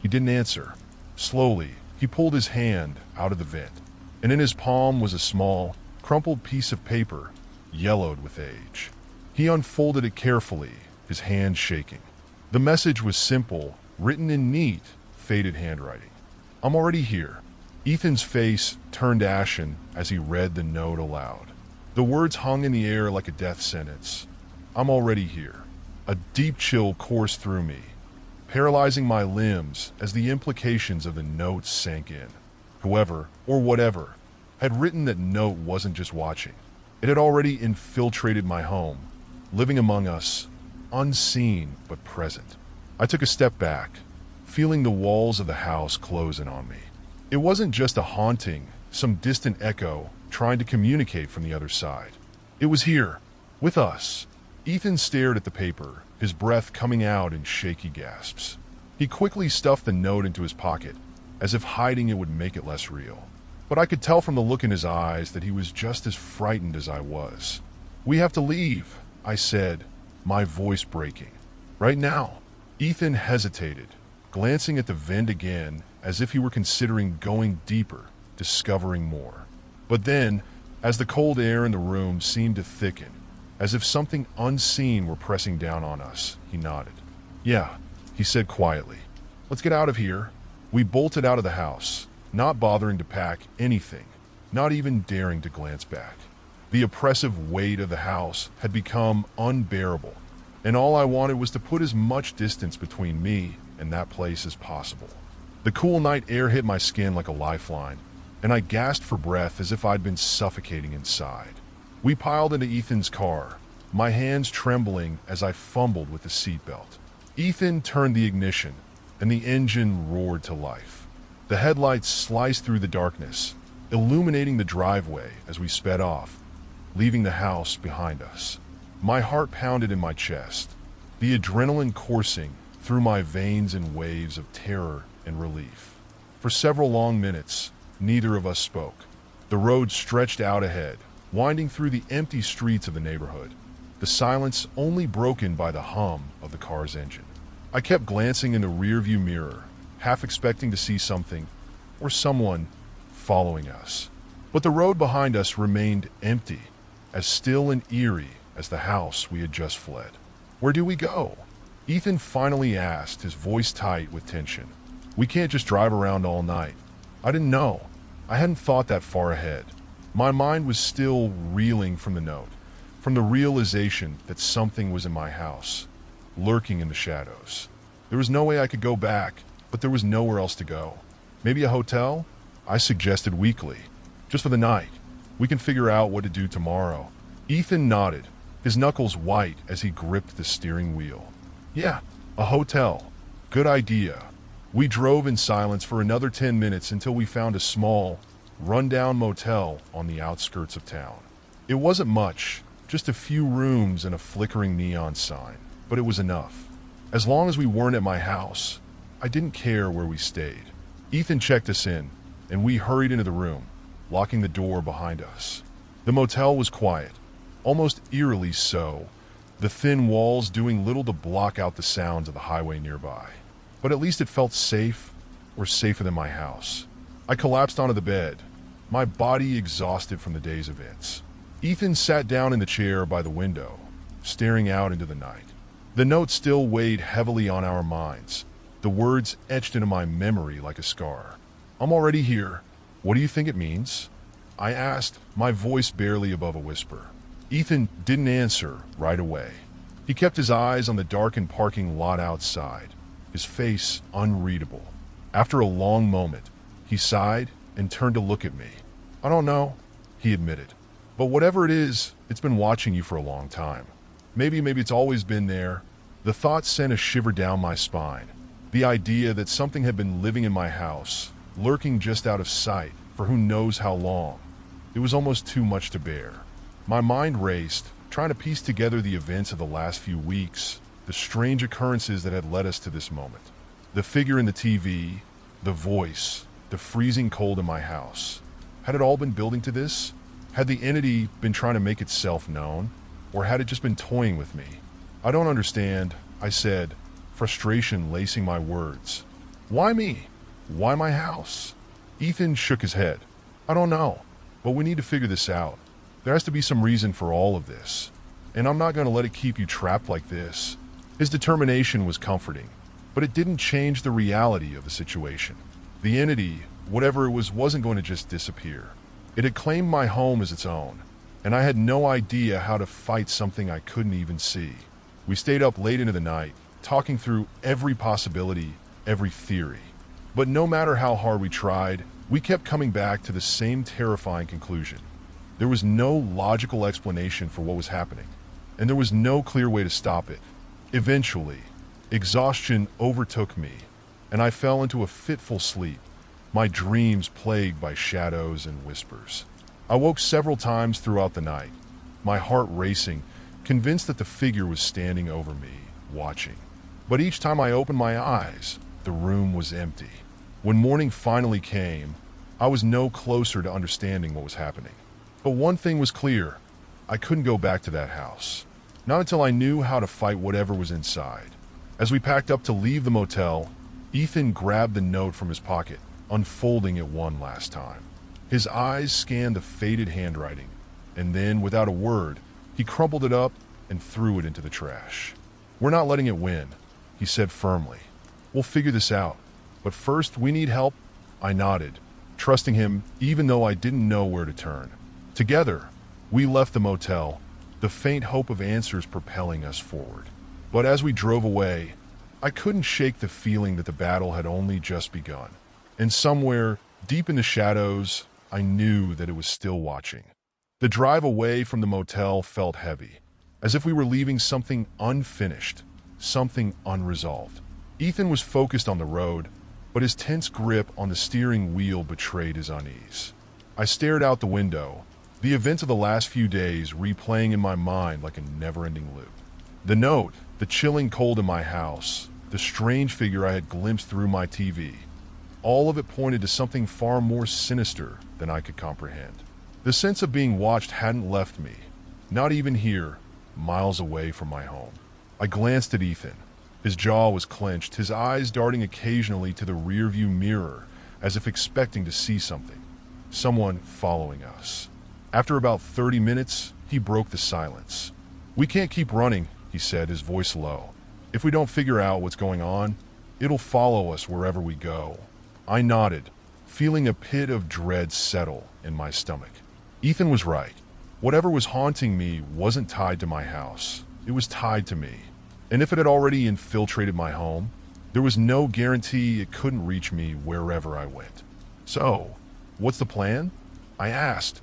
He didn't answer. Slowly, he pulled his hand out of the vent, and in his palm was a small, crumpled piece of paper, yellowed with age. He unfolded it carefully, his hand shaking. The message was simple, written in neat, faded handwriting. I'm already here. Ethan's face turned ashen as he read the note aloud. The words hung in the air like a death sentence. I'm already here. A deep chill coursed through me, paralyzing my limbs as the implications of the note sank in. Whoever, or whatever, had written that note wasn't just watching. It had already infiltrated my home, living among us, unseen but present. I took a step back, feeling the walls of the house close in on me. It wasn't just a haunting, some distant echo trying to communicate from the other side. It was here, with us. Ethan stared at the paper, his breath coming out in shaky gasps. He quickly stuffed the note into his pocket, as if hiding it would make it less real. But I could tell from the look in his eyes that he was just as frightened as I was. We have to leave, I said, my voice breaking. Right now. Ethan hesitated, glancing at the vent again as if he were considering going deeper, discovering more. But then, as the cold air in the room seemed to thicken, as if something unseen were pressing down on us, he nodded. Yeah, he said quietly. Let's get out of here. We bolted out of the house, not bothering to pack anything, not even daring to glance back. The oppressive weight of the house had become unbearable, and all I wanted was to put as much distance between me and that place as possible. The cool night air hit my skin like a lifeline, and I gasped for breath as if I'd been suffocating inside. We piled into Ethan's car, my hands trembling as I fumbled with the seatbelt. Ethan turned the ignition, and the engine roared to life. The headlights sliced through the darkness, illuminating the driveway as we sped off, leaving the house behind us. My heart pounded in my chest, the adrenaline coursing through my veins in waves of terror and relief. For several long minutes, neither of us spoke. The road stretched out ahead, winding through the empty streets of the neighborhood, the silence only broken by the hum of the car's engine. I kept glancing in the rearview mirror, half expecting to see something or someone following us. But the road behind us remained empty, as still and eerie as the house we had just fled. "Where do we go?" Ethan finally asked, his voice tight with tension. "We can't just drive around all night." I didn't know. I hadn't thought that far ahead. My mind was still reeling from the note, from the realization that something was in my house, lurking in the shadows. There was no way I could go back, but there was nowhere else to go. Maybe a hotel? I suggested weakly. "Just for the night. We can figure out what to do tomorrow." Ethan nodded, his knuckles white as he gripped the steering wheel. "Yeah, a hotel. Good idea." We drove in silence for another 10 minutes until we found a small, run-down motel on the outskirts of town. It wasn't much, just a few rooms and a flickering neon sign, but it was enough. As long as we weren't at my house, I didn't care where we stayed. Ethan checked us in, and we hurried into the room, locking the door behind us. The motel was quiet, almost eerily so, the thin walls doing little to block out the sounds of the highway nearby. But at least it felt safe, or safer than my house. I collapsed onto the bed, my body exhausted from the day's events. Ethan sat down in the chair by the window, staring out into the night. The note still weighed heavily on our minds, the words etched into my memory like a scar. "I'm already here. What do you think it means?" I asked, my voice barely above a whisper. Ethan didn't answer right away. He kept his eyes on the darkened parking lot outside, his face unreadable. After a long moment, he sighed and turned to look at me. "I don't know," he admitted. "But whatever it is, it's been watching you for a long time. Maybe it's always been there." The thought sent a shiver down my spine. The idea that something had been living in my house, lurking just out of sight for who knows how long. It was almost too much to bear. My mind raced, trying to piece together the events of the last few weeks, the strange occurrences that had led us to this moment. The figure in the TV, the voice, the freezing cold in my house. Had it all been building to this? Had the entity been trying to make itself known? Or had it just been toying with me? "I don't understand," I said, frustration lacing my words. "Why me? Why my house?" Ethan shook his head. "I don't know, but we need to figure this out. There has to be some reason for all of this, and I'm not going to let it keep you trapped like this." His determination was comforting, but it didn't change the reality of the situation. The entity, whatever it was, wasn't going to just disappear. It had claimed my home as its own, and I had no idea how to fight something I couldn't even see. We stayed up late into the night, talking through every possibility, every theory. But no matter how hard we tried, we kept coming back to the same terrifying conclusion. There was no logical explanation for what was happening, and there was no clear way to stop it. Eventually, exhaustion overtook me, and I fell into a fitful sleep, my dreams plagued by shadows and whispers. I woke several times throughout the night, my heart racing, convinced that the figure was standing over me, watching. But each time I opened my eyes, the room was empty. When morning finally came, I was no closer to understanding what was happening. But one thing was clear: I couldn't go back to that house. Not until I knew how to fight whatever was inside. As we packed up to leave the motel, Ethan grabbed the note from his pocket, unfolding it one last time. His eyes scanned the faded handwriting, and then, without a word, he crumpled it up and threw it into the trash. "We're not letting it win," he said firmly. "We'll figure this out. But first, we need help." I nodded, trusting him even though I didn't know where to turn. Together, we left the motel, the faint hope of answers propelling us forward. But as we drove away, I couldn't shake the feeling that the battle had only just begun. And somewhere, deep in the shadows, I knew that it was still watching. The drive away from the motel felt heavy, as if we were leaving something unfinished, something unresolved. Ethan was focused on the road, but his tense grip on the steering wheel betrayed his unease. I stared out the window, the events of the last few days replaying in my mind like a never-ending loop. The note, the chilling cold in my house, the strange figure I had glimpsed through my TV, all of it pointed to something far more sinister than I could comprehend. The sense of being watched hadn't left me, not even here, miles away from my home. I glanced at Ethan. His jaw was clenched, his eyes darting occasionally to the rearview mirror as if expecting to see something. Someone following us. After about 30 minutes, he broke the silence. "We can't keep running," he said, his voice low. "If we don't figure out what's going on, it'll follow us wherever we go." I nodded, feeling a pit of dread settle in my stomach. Ethan was right. Whatever was haunting me wasn't tied to my house. It was tied to me. And if it had already infiltrated my home, there was no guarantee it couldn't reach me wherever I went. "So, what's the plan?" I asked,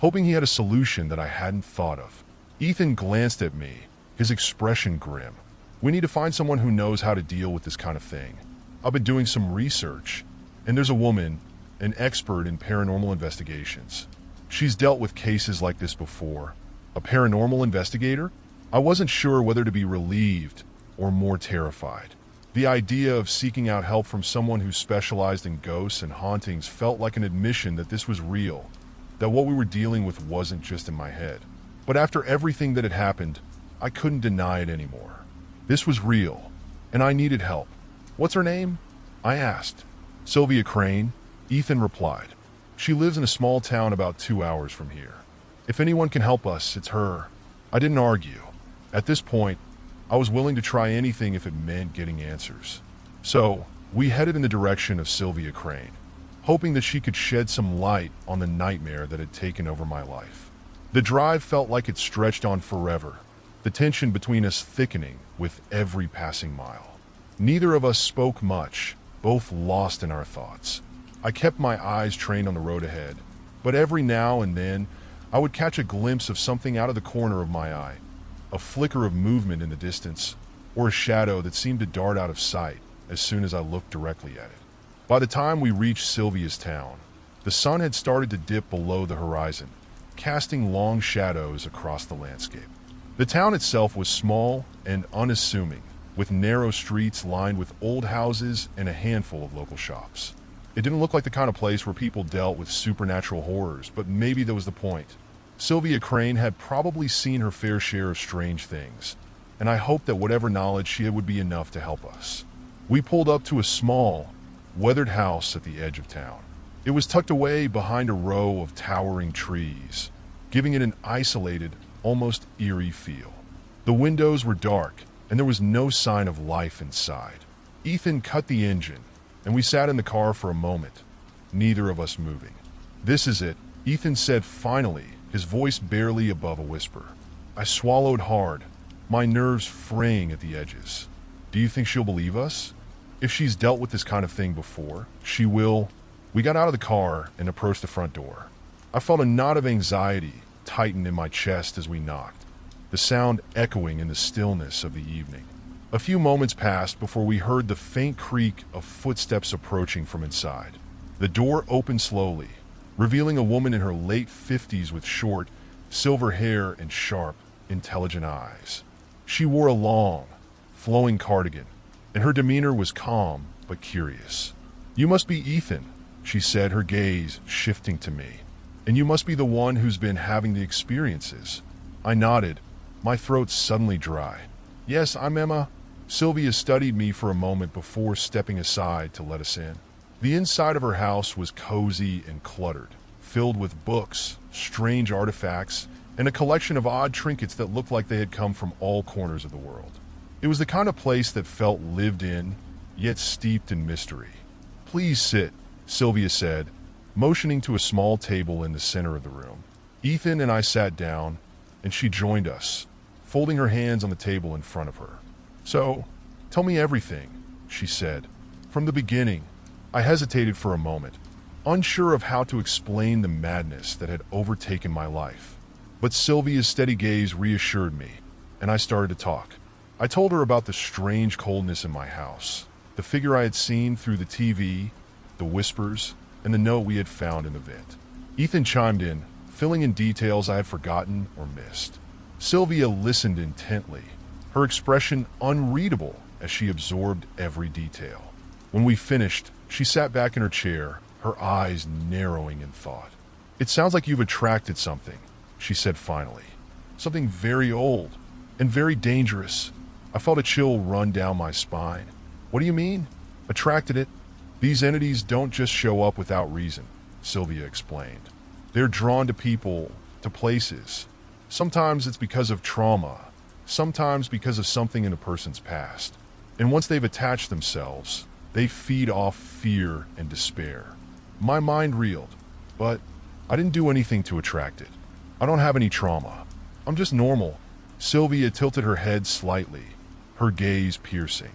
hoping he had a solution that I hadn't thought of. Ethan glanced at me, his expression grim. "We need to find someone who knows how to deal with this kind of thing. I've been doing some research, and there's a woman, an expert in paranormal investigations. She's dealt with cases like this before." A paranormal investigator? I wasn't sure whether to be relieved or more terrified. The idea of seeking out help from someone who specialized in ghosts and hauntings felt like an admission that this was real, that what we were dealing with wasn't just in my head. But after everything that had happened, I couldn't deny it anymore. This was real, and I needed help. "What's her name?" I asked. "Sylvia Crane," Ethan replied. "She lives in a small town about 2 hours from here. If anyone can help us, it's her." I didn't argue. At this point, I was willing to try anything if it meant getting answers. So, we headed in the direction of Sylvia Crane, hoping that she could shed some light on the nightmare that had taken over my life. The drive felt like it stretched on forever, the tension between us thickening with every passing mile. Neither of us spoke much, both lost in our thoughts. I kept my eyes trained on the road ahead, but every now and then I would catch a glimpse of something out of the corner of my eye, a flicker of movement in the distance, or a shadow that seemed to dart out of sight as soon as I looked directly at it. By the time we reached Sylvia's town, the sun had started to dip below the horizon, casting long shadows across the landscape. The town itself was small and unassuming, with narrow streets lined with old houses and a handful of local shops. It didn't look like the kind of place where people dealt with supernatural horrors, but maybe that was the point. Sylvia Crane had probably seen her fair share of strange things, and I hoped that whatever knowledge she had would be enough to help us. We pulled up to a small, weathered house at the edge of town. It was tucked away behind a row of towering trees, giving it an isolated, almost eerie feel. The windows were dark, and there was no sign of life inside. Ethan cut the engine, and we sat in the car for a moment, neither of us moving. "This is it," Ethan said finally, his voice barely above a whisper. I swallowed hard, my nerves fraying at the edges. "Do you think she'll believe us? If she's dealt with this kind of thing before, she will." We got out of the car and approached the front door. I felt a knot of anxiety tighten in my chest as we knocked, the sound echoing in the stillness of the evening. A few moments passed before we heard the faint creak of footsteps approaching from inside. The door opened slowly, revealing a woman in her late 50s with short, silver hair and sharp, intelligent eyes. She wore a long, flowing cardigan, and her demeanor was calm but curious. "You must be Ethan," she said, her gaze shifting to me. "And you must be the one who's been having the experiences." I nodded, my throat suddenly dry. "Yes, I'm Emma." Sylvia studied me for a moment before stepping aside to let us in. The inside of her house was cozy and cluttered, filled with books, strange artifacts, and a collection of odd trinkets that looked like they had come from all corners of the world. It was the kind of place that felt lived in, yet steeped in mystery. "Please sit," Sylvia said, motioning to a small table in the center of the room. Ethan and I sat down, and she joined us, folding her hands on the table in front of her. "So, tell me everything," she said. From the beginning, I hesitated for a moment, unsure of how to explain the madness that had overtaken my life. But Sylvia's steady gaze reassured me, and I started to talk. I told her about the strange coldness in my house, the figure I had seen through the TV, the whispers, and the note we had found in the vent. Ethan chimed in, filling in details I had forgotten or missed. Sylvia listened intently, her expression unreadable as she absorbed every detail. When we finished, she sat back in her chair, her eyes narrowing in thought. "It sounds like you've attracted something," she said finally. "Something very old and very dangerous." I felt a chill run down my spine. "What do you mean?" "Attracted it. These entities don't just show up without reason," Sylvia explained. "They're drawn to people, to places. Sometimes it's because of trauma, sometimes because of something in a person's past. And once they've attached themselves, they feed off fear and despair." My mind reeled, but I didn't do anything to attract it. "I don't have any trauma. I'm just normal." Sylvia tilted her head slightly, her gaze piercing.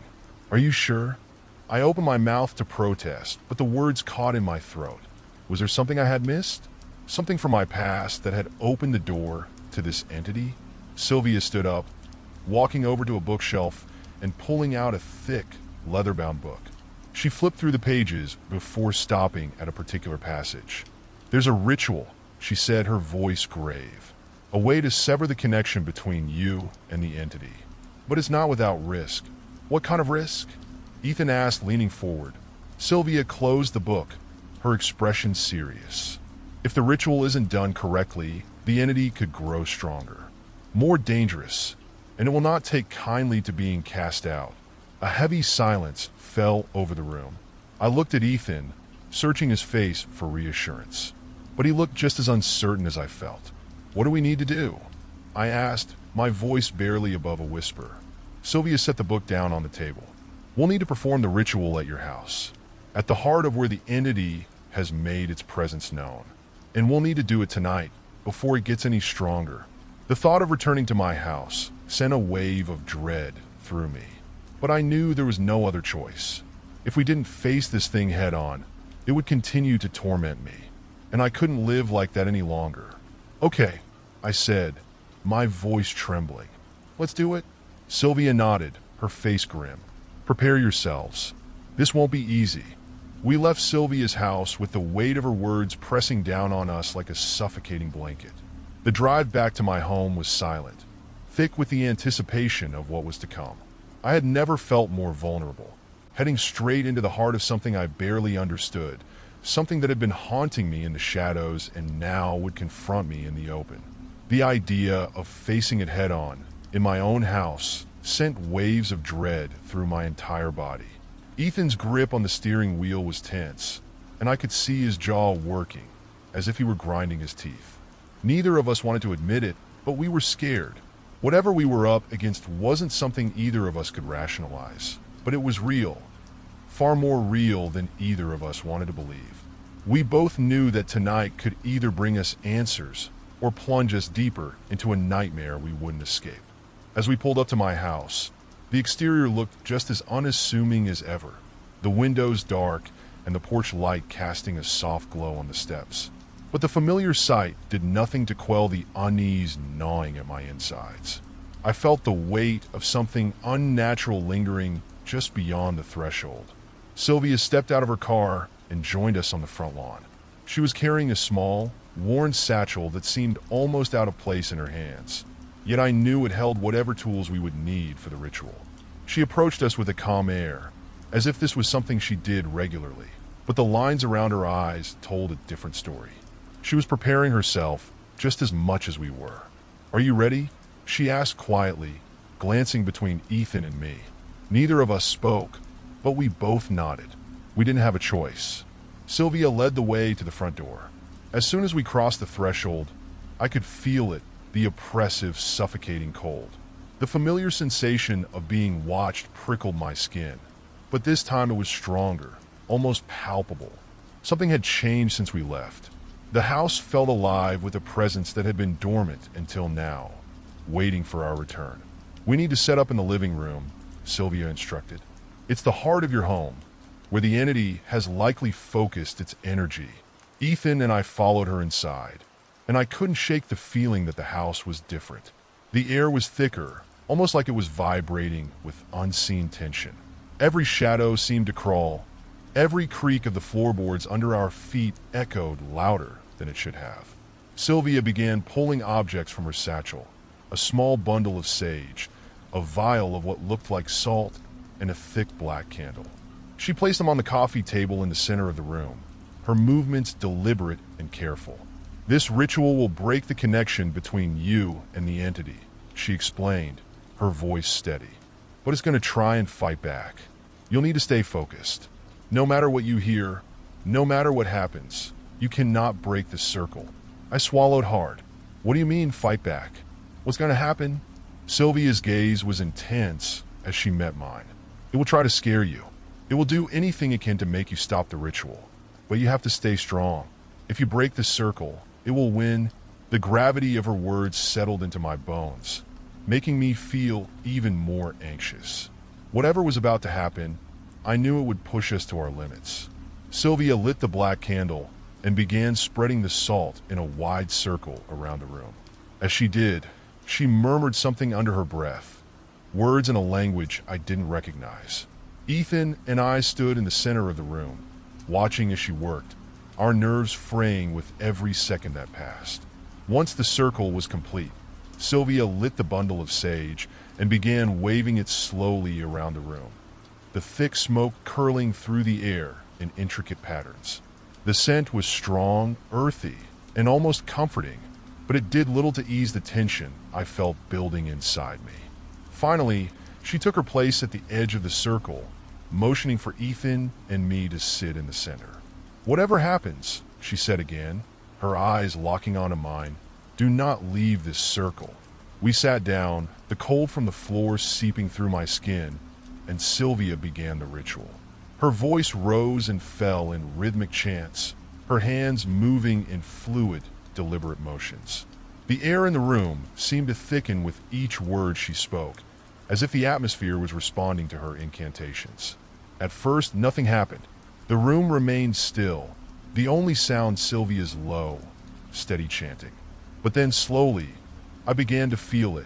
"Are you sure?" I opened my mouth to protest, but the words caught in my throat. Was there something I had missed? Something from my past that had opened the door to this entity? Sylvia stood up, walking over to a bookshelf and pulling out a thick, leather-bound book. She flipped through the pages before stopping at a particular passage. "There's a ritual," she said, her voice grave. "A way to sever the connection between you and the entity. But it's not without risk." "What kind of risk?" Ethan asked, leaning forward. Sylvia closed the book, her expression serious. "If the ritual isn't done correctly, the entity could grow stronger, more dangerous, and it will not take kindly to being cast out." A heavy silence fell over the room. I looked at Ethan, searching his face for reassurance. But he looked just as uncertain as I felt. "What do we need to do?" I asked, my voice barely above a whisper. Sylvia set the book down on the table. "We'll need to perform the ritual at your house, at the heart of where the entity has made its presence known. And we'll need to do it tonight, before it gets any stronger." The thought of returning to my house sent a wave of dread through me. But I knew there was no other choice. If we didn't face this thing head on, it would continue to torment me, and I couldn't live like that any longer. "Okay," I said, my voice trembling. "Let's do it." Sylvia nodded, her face grim. "Prepare yourselves. This won't be easy." We left Sylvia's house with the weight of her words pressing down on us like a suffocating blanket. The drive back to my home was silent, thick with the anticipation of what was to come. I had never felt more vulnerable, heading straight into the heart of something I barely understood, something that had been haunting me in the shadows and now would confront me in the open. The idea of facing it head on, in my own house, sent waves of dread through my entire body. Ethan's grip on the steering wheel was tense, and I could see his jaw working, as if he were grinding his teeth. Neither of us wanted to admit it, but we were scared. Whatever we were up against wasn't something either of us could rationalize, but it was real, far more real than either of us wanted to believe. We both knew that tonight could either bring us answers or plunge us deeper into a nightmare we wouldn't escape. As we pulled up to my house, the exterior looked just as unassuming as ever, the windows dark and the porch light casting a soft glow on the steps. But the familiar sight did nothing to quell the unease gnawing at my insides. I felt the weight of something unnatural lingering just beyond the threshold. Sylvia stepped out of her car and joined us on the front lawn. She was carrying a small, worn satchel that seemed almost out of place in her hands. Yet I knew it held whatever tools we would need for the ritual. She approached us with a calm air, as if this was something she did regularly. But the lines around her eyes told a different story. She was preparing herself just as much as we were. "Are you ready?" she asked quietly, glancing between Ethan and me. Neither of us spoke, but we both nodded. We didn't have a choice. Sylvia led the way to the front door. As soon as we crossed the threshold, I could feel it, the oppressive, suffocating cold. The familiar sensation of being watched prickled my skin, but this time it was stronger, almost palpable. Something had changed since we left. The house felt alive with a presence that had been dormant until now, waiting for our return. "We need to set up in the living room," Sylvia instructed. It's the heart of your home, where the entity has likely focused its energy. Ethan and I followed her inside, and I couldn't shake the feeling that the house was different. The air was thicker, almost like it was vibrating with unseen tension. Every shadow seemed to crawl. Every creak of the floorboards under our feet echoed louder than it should have. Sylvia began pulling objects from her satchel, a small bundle of sage, a vial of what looked like salt, and a thick black candle. She placed them on the coffee table in the center of the room, her movements deliberate and careful. This ritual will break the connection between you and the entity, she explained, her voice steady. But it's going to try and fight back. You'll need to stay focused. No matter what you hear, no matter what happens, you cannot break the circle. I swallowed hard. What do you mean, fight back? What's going to happen? Sylvia's gaze was intense as she met mine. It will try to scare you. It will do anything it can to make you stop the ritual. But you have to stay strong. If you break the circle, it will win. The gravity of her words settled into my bones, making me feel even more anxious. Whatever was about to happen, I knew it would push us to our limits. Sylvia lit the black candle and began spreading the salt in a wide circle around the room. As she did, she murmured something under her breath, words in a language I didn't recognize. Ethan and I stood in the center of the room, watching as she worked, our nerves fraying with every second that passed. Once the circle was complete, Sylvia lit the bundle of sage and began waving it slowly around the room, the thick smoke curling through the air in intricate patterns. The scent was strong, earthy, and almost comforting, but it did little to ease the tension I felt building inside me. Finally, she took her place at the edge of the circle, motioning for Ethan and me to sit in the center. Whatever happens, she said again, her eyes locking onto mine, do not leave this circle. We sat down, the cold from the floor seeping through my skin, and Sylvia began the ritual. Her voice rose and fell in rhythmic chants, her hands moving in fluid, deliberate motions. The air in the room seemed to thicken with each word she spoke, as if the atmosphere was responding to her incantations. At first, nothing happened. The room remained still, the only sound Sylvia's low, steady chanting. But then slowly, I began to feel it,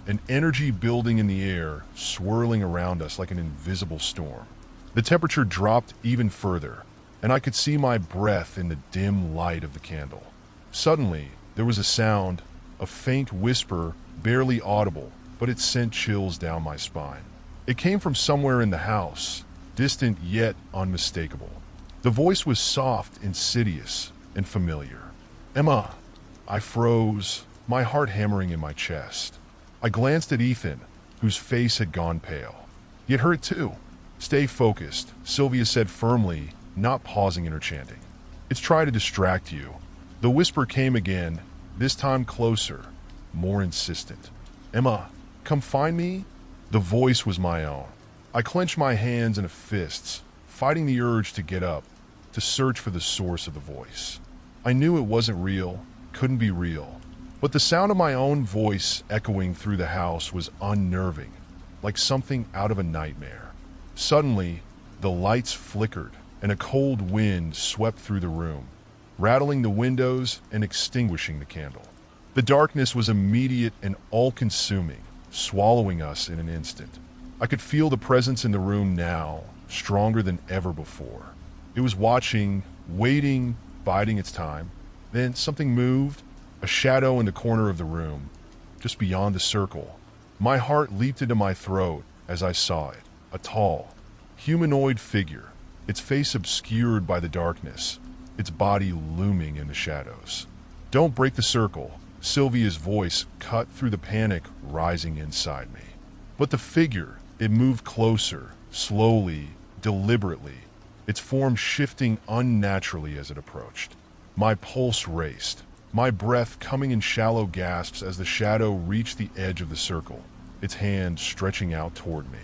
an energy building in the air, swirling around us like an invisible storm. The temperature dropped even further, and I could see my breath in the dim light of the candle. Suddenly, there was a sound, a faint whisper, barely audible, but it sent chills down my spine. It came from somewhere in the house, distant yet unmistakable. The voice was soft, insidious, and familiar. Emma! I froze, my heart hammering in my chest. I glanced at Ethan, whose face had gone pale. It hurt too. Stay focused, Sylvia said firmly, not pausing in her chanting. It's trying to distract you. The whisper came again, this time closer, more insistent. Emma, come find me? The voice was my own. I clenched my hands into fists, fighting the urge to get up, to search for the source of the voice. I knew it wasn't real, couldn't be real, but the sound of my own voice echoing through the house was unnerving, like something out of a nightmare. Suddenly, the lights flickered, and a cold wind swept through the room, rattling the windows and extinguishing the candle. The darkness was immediate and all-consuming, swallowing us in an instant. I could feel the presence in the room now, stronger than ever before. It was watching, waiting, biding its time. Then something moved, a shadow in the corner of the room, just beyond the circle. My heart leaped into my throat as I saw it, a tall, humanoid figure, its face obscured by the darkness, its body looming in the shadows. Don't break the circle, Sylvia's voice cut through the panic rising inside me. But the figure, it moved closer, slowly, deliberately, its form shifting unnaturally as it approached. My pulse raced, my breath coming in shallow gasps as the shadow reached the edge of the circle, its hand stretching out toward me.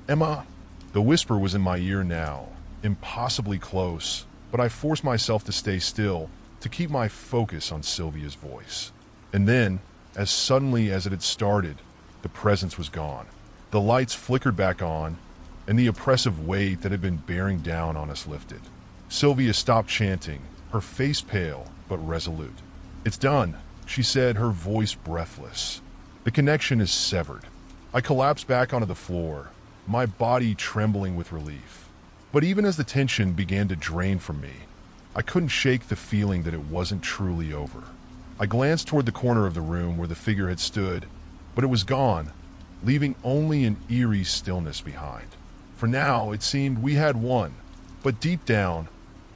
Emma! The whisper was in my ear now, impossibly close, but I forced myself to stay still, to keep my focus on Sylvia's voice. And then, as suddenly as it had started, the presence was gone. The The lights flickered back on, and the oppressive weight that had been bearing down on us lifted. Sylvia stopped chanting, her face pale but resolute. "It's done," she said, her voice breathless. "The connection is severed." I collapsed back onto the floor, my body trembling with relief. But even as the tension began to drain from me, I couldn't shake the feeling that it wasn't truly over. I glanced toward the corner of the room where the figure had stood, but it was gone, leaving only an eerie stillness behind. For now, it seemed we had won, but deep down,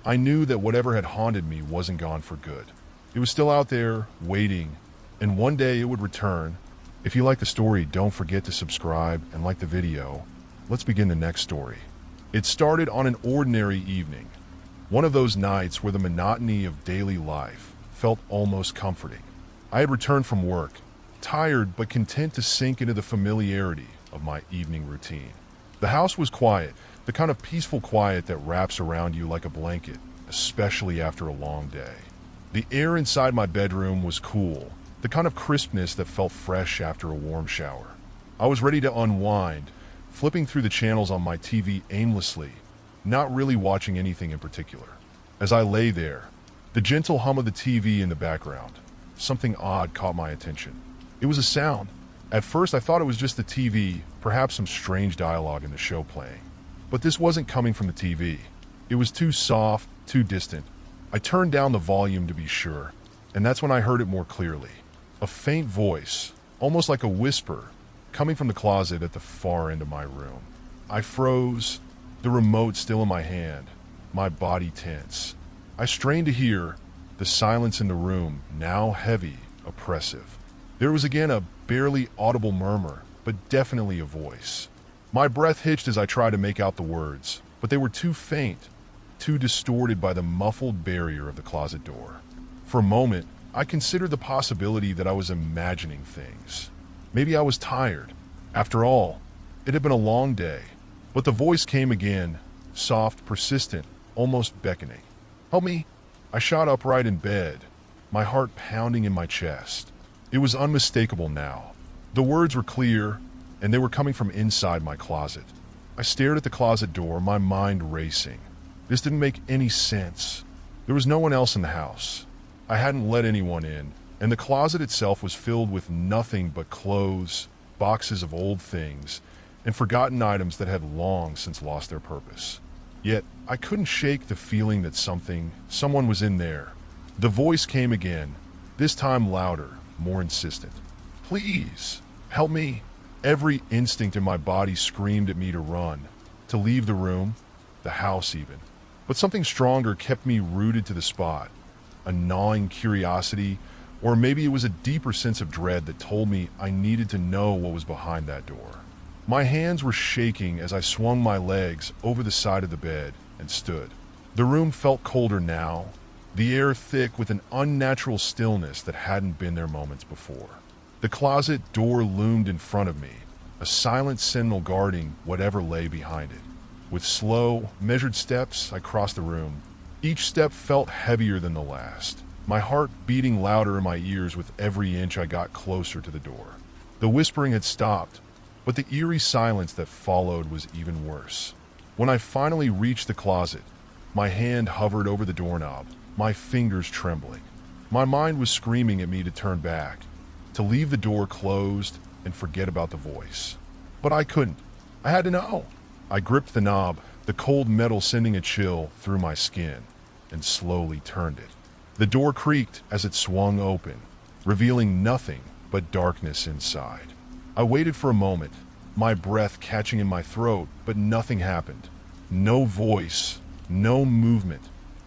I knew that whatever had haunted me wasn't gone for good. It was still out there, waiting, and one day it would return. If you like the story, don't forget to subscribe and like the video. Let's begin the next story. It started on an ordinary evening, one of those nights where the monotony of daily life felt almost comforting. I had returned from work, tired but content to sink into the familiarity of my evening routine. The house was quiet, the kind of peaceful quiet that wraps around you like a blanket, especially after a long day. The air inside my bedroom was cool, the kind of crispness that felt fresh after a warm shower. I was ready to unwind, flipping through the channels on my TV aimlessly, not really watching anything in particular. As I lay there, the gentle hum of the TV in the background, something odd caught my attention. It was a sound. At first I thought it was just the TV, perhaps some strange dialogue in the show playing. But this wasn't coming from the TV. It was too soft, too distant. I turned down the volume to be sure, and that's when I heard it more clearly. A faint voice, almost like a whisper, coming from the closet at the far end of my room. I froze, the remote still in my hand, my body tense. I strained to hear, the silence in the room now heavy, oppressive. There was again a barely audible murmur, but definitely a voice. My breath hitched as I tried to make out the words, but they were too faint, too distorted by the muffled barrier of the closet door. For a moment, I considered the possibility that I was imagining things. Maybe I was tired. After all, it had been a long day. But the voice came again, soft, persistent, almost beckoning. "Help me!" I shot upright in bed, my heart pounding in my chest. It was unmistakable now. The words were clear, and they were coming from inside my closet. I stared at the closet door, my mind racing. This didn't make any sense. There was no one else in the house. I hadn't let anyone in, and the closet itself was filled with nothing but clothes, boxes of old things, and forgotten items that had long since lost their purpose. Yet, I couldn't shake the feeling that someone was in there. The voice came again, this time louder, more insistent. "Please, help me." Every instinct in my body screamed at me to run, to leave the room, the house even. But something stronger kept me rooted to the spot. A gnawing curiosity, or maybe it was a deeper sense of dread that told me I needed to know what was behind that door. My hands were shaking as I swung my legs over the side of the bed and stood. The room felt colder now, the air thick with an unnatural stillness that hadn't been there moments before. The closet door loomed in front of me, a silent sentinel guarding whatever lay behind it. With slow, measured steps, I crossed the room. Each step felt heavier than the last, my heart beating louder in my ears with every inch I got closer to the door. The whispering had stopped, but the eerie silence that followed was even worse. When I finally reached the closet, my hand hovered over the doorknob, my fingers trembling. My mind was screaming at me to turn back, to leave the door closed and forget about the voice. But I couldn't. I had to know. I gripped the knob, the cold metal sending a chill through my skin, and slowly turned it. The door creaked as it swung open, revealing nothing but darkness inside. I waited for a moment, my breath catching in my throat, but nothing happened. No voice, no movement,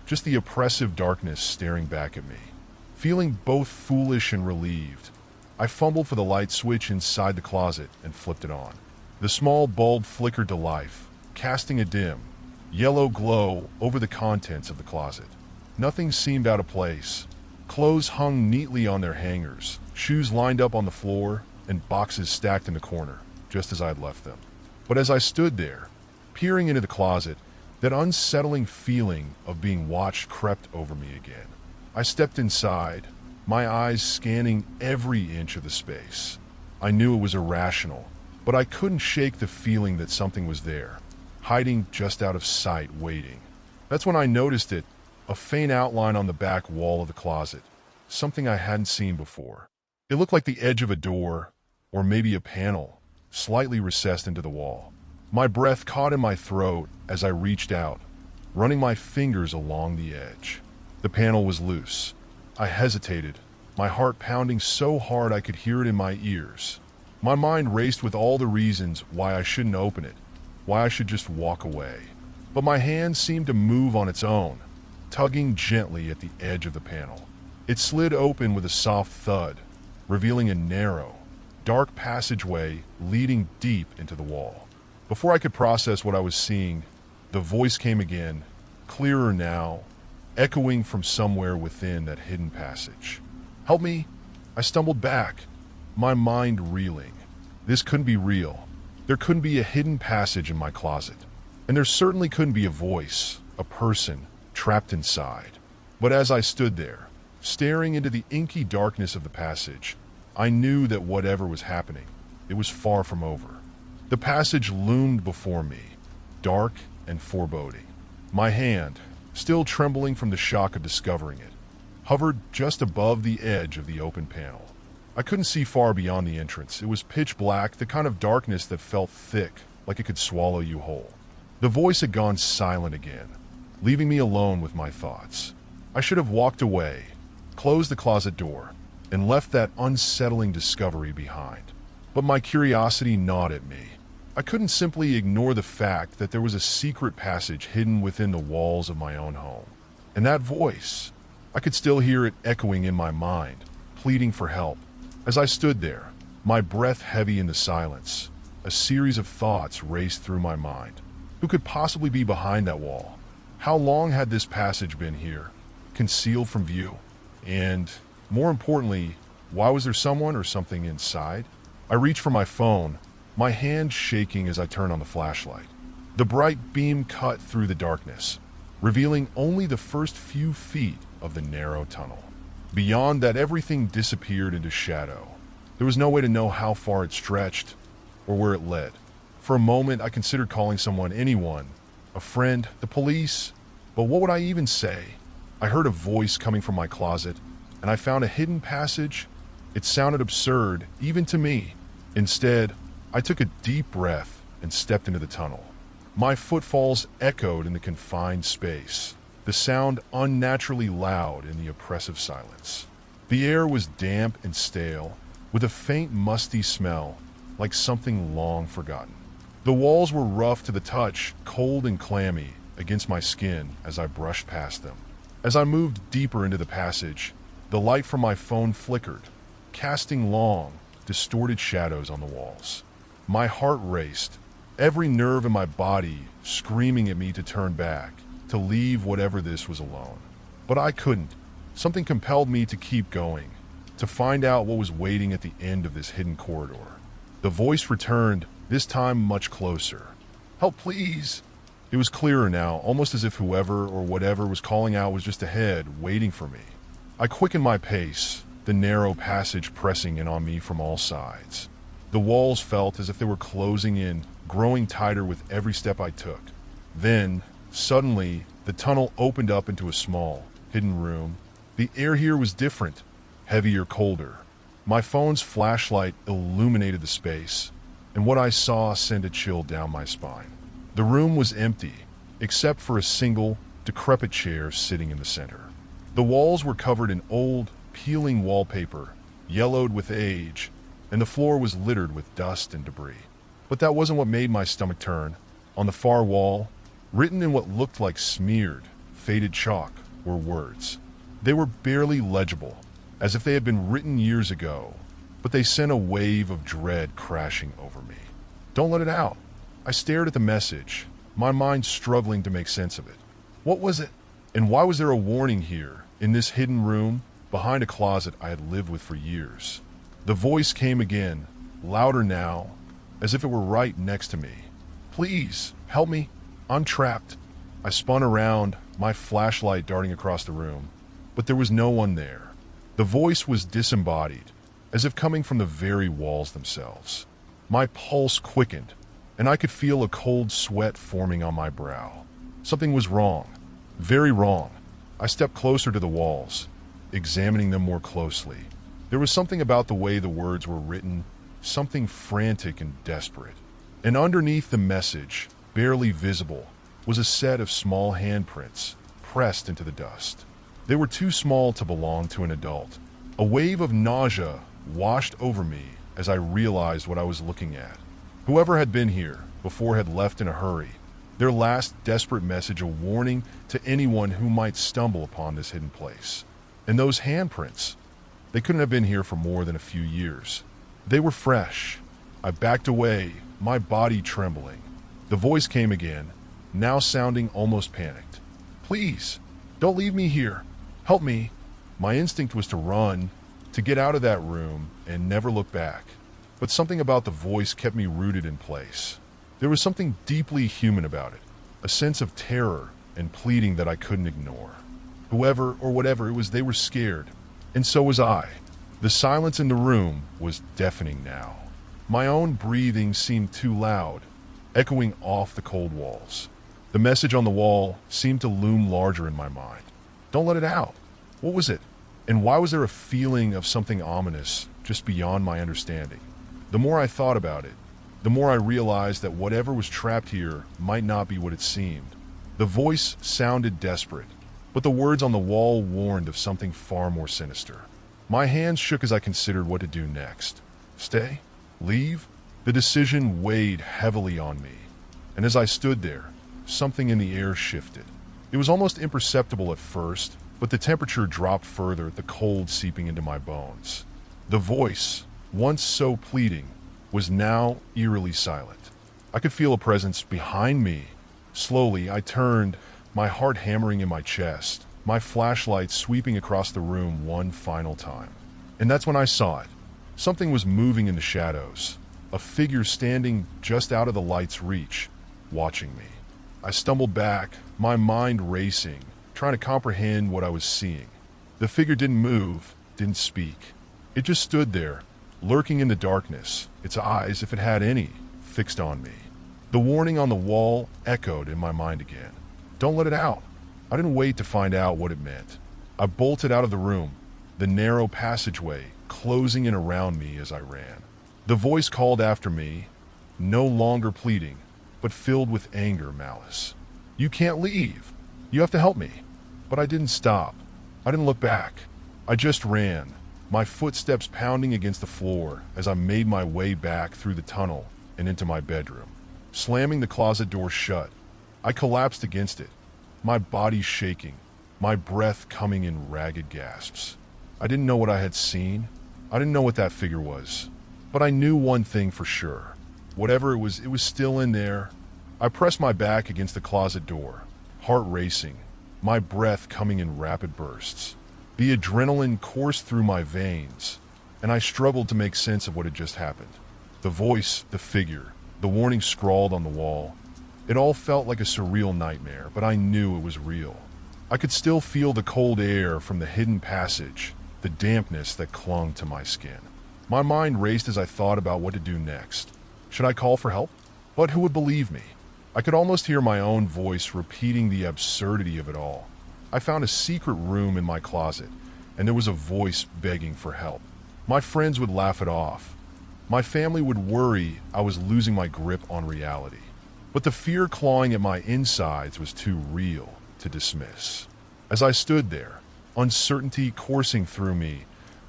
just the oppressive darkness staring back at me. Feeling both foolish and relieved, I fumbled for the light switch inside the closet and flipped it on. The small bulb flickered to life, casting a dim, yellow glow over the contents of the closet. Nothing seemed out of place. Clothes hung neatly on their hangers, shoes lined up on the floor, and boxes stacked in the corner, just as I had left them. But as I stood there, peering into the closet, that unsettling feeling of being watched crept over me again. I stepped inside, my eyes scanning every inch of the space. I knew it was irrational, but I couldn't shake the feeling that something was there, hiding just out of sight, waiting. That's when I noticed it, a faint outline on the back wall of the closet, something I hadn't seen before. It looked like the edge of a door, or maybe a panel, slightly recessed into the wall. My breath caught in my throat as I reached out, running my fingers along the edge. The panel was loose. I hesitated, my heart pounding so hard I could hear it in my ears. My mind raced with all the reasons why I shouldn't open it, why I should just walk away. But my hand seemed to move on its own, tugging gently at the edge of the panel. It slid open with a soft thud, revealing a narrow, dark passageway leading deep into the wall. Before I could process what I was seeing, the voice came again, clearer now, echoing from somewhere within that hidden passage. "Help me!" I stumbled back, my mind reeling. This couldn't be real. There couldn't be a hidden passage in my closet. And there certainly couldn't be a voice, a person, trapped inside. But as I stood there, staring into the inky darkness of the passage, I knew that whatever was happening, it was far from over. The passage loomed before me, dark and foreboding. My hand, still trembling from the shock of discovering it, hovered just above the edge of the open panel. I couldn't see far beyond the entrance. It was pitch black, the kind of darkness that felt thick, like it could swallow you whole. The voice had gone silent again, leaving me alone with my thoughts. I should have walked away, closed the closet door, and left that unsettling discovery behind. But my curiosity gnawed at me. I couldn't simply ignore the fact that there was a secret passage hidden within the walls of my own home. And that voice, I could still hear it echoing in my mind, pleading for help. As I stood there, my breath heavy in the silence, a series of thoughts raced through my mind. Who could possibly be behind that wall? How long had this passage been here, concealed from view? And, more importantly, why was there someone or something inside? I reached for my phone, my hand shaking as I turned on the flashlight. The bright beam cut through the darkness, revealing only the first few feet of the narrow tunnel. Beyond that, everything disappeared into shadow. There was no way to know how far it stretched or where it led. For a moment, I considered calling someone, anyone, a friend, the police, but what would I even say? I heard a voice coming from my closet, and I found a hidden passage. It sounded absurd, even to me. Instead, I took a deep breath and stepped into the tunnel. My footfalls echoed in the confined space, the sound unnaturally loud in the oppressive silence. The air was damp and stale, with a faint musty smell, like something long forgotten. The walls were rough to the touch, cold and clammy against my skin as I brushed past them. As I moved deeper into the passage, the light from my phone flickered, casting long, distorted shadows on the walls. My heart raced, every nerve in my body screaming at me to turn back, to leave whatever this was alone. But I couldn't. Something compelled me to keep going, to find out what was waiting at the end of this hidden corridor. The voice returned, this time much closer. "Help, please!" It was clearer now, almost as if whoever or whatever was calling out was just ahead, waiting for me. I quickened my pace, the narrow passage pressing in on me from all sides. The walls felt as if they were closing in, growing tighter with every step I took. Then, suddenly, the tunnel opened up into a small, hidden room. The air here was different, heavier, colder. My phone's flashlight illuminated the space, and what I saw sent a chill down my spine. The room was empty, except for a single, decrepit chair sitting in the center. The walls were covered in old, peeling wallpaper, yellowed with age, and the floor was littered with dust and debris. But that wasn't what made my stomach turn. On the far wall, written in what looked like smeared, faded chalk, were words. They were barely legible, as if they had been written years ago, but they sent a wave of dread crashing over me. "Don't let it out." I stared at the message, my mind struggling to make sense of it. What was it? And why was there a warning here, in this hidden room, behind a closet I had lived with for years? The voice came again, louder now, as if it were right next to me. "Please, help me. I'm trapped." I spun around, my flashlight darting across the room, but there was no one there. The voice was disembodied, as if coming from the very walls themselves. My pulse quickened, and I could feel a cold sweat forming on my brow. Something was wrong. Very wrong. I stepped closer to the walls, examining them more closely. There was something about the way the words were written, something frantic and desperate. And underneath the message, barely visible, was a set of small handprints pressed into the dust. They were too small to belong to an adult. A wave of nausea washed over me as I realized what I was looking at. Whoever had been here before had left in a hurry, their last desperate message a warning to anyone who might stumble upon this hidden place. And those handprints, they couldn't have been here for more than a few years. They were fresh. I backed away, my body trembling. The voice came again, now sounding almost panicked. "Please, don't leave me here. Help me." My instinct was to run, to get out of that room and never look back. But something about the voice kept me rooted in place. There was something deeply human about it, a sense of terror and pleading that I couldn't ignore. Whoever or whatever it was, they were scared, and so was I. The silence in the room was deafening now. My own breathing seemed too loud, echoing off the cold walls. The message on the wall seemed to loom larger in my mind. Don't let it out. What was it? And why was there a feeling of something ominous just beyond my understanding? The more I thought about it, the more I realized that whatever was trapped here might not be what it seemed. The voice sounded desperate, but the words on the wall warned of something far more sinister. My hands shook as I considered what to do next. Stay? Leave? The decision weighed heavily on me, and as I stood there, something in the air shifted. It was almost imperceptible at first, but the temperature dropped further, the cold seeping into my bones. The voice, once so pleading, was now eerily silent. I could feel a presence behind me. Slowly, I turned, my heart hammering in my chest, my flashlight sweeping across the room one final time. And that's when I saw it. Something was moving in the shadows, a figure standing just out of the light's reach, watching me. I stumbled back, my mind racing, trying to comprehend what I was seeing. The figure didn't move, didn't speak. It just stood there, lurking in the darkness, its eyes, if it had any, fixed on me. The warning on the wall echoed in my mind again. Don't let it out. I didn't wait to find out what it meant. I bolted out of the room, the narrow passageway closing in around me as I ran. The voice called after me, no longer pleading, but filled with anger, malice. "You can't leave. You have to help me." But I didn't stop. I didn't look back. I just ran, my footsteps pounding against the floor as I made my way back through the tunnel and into my bedroom. Slamming the closet door shut, I collapsed against it, my body shaking, my breath coming in ragged gasps. I didn't know what I had seen. I didn't know what that figure was. But I knew one thing for sure. Whatever it was still in there. I pressed my back against the closet door, heart racing, my breath coming in rapid bursts. The adrenaline coursed through my veins, and I struggled to make sense of what had just happened. The voice, the figure, the warning scrawled on the wall. It all felt like a surreal nightmare, but I knew it was real. I could still feel the cold air from the hidden passage, the dampness that clung to my skin. My mind raced as I thought about what to do next. Should I call for help? But who would believe me? I could almost hear my own voice repeating the absurdity of it all. I found a secret room in my closet, and there was a voice begging for help. My friends would laugh it off. My family would worry I was losing my grip on reality. But the fear clawing at my insides was too real to dismiss. As I stood there, uncertainty coursing through me,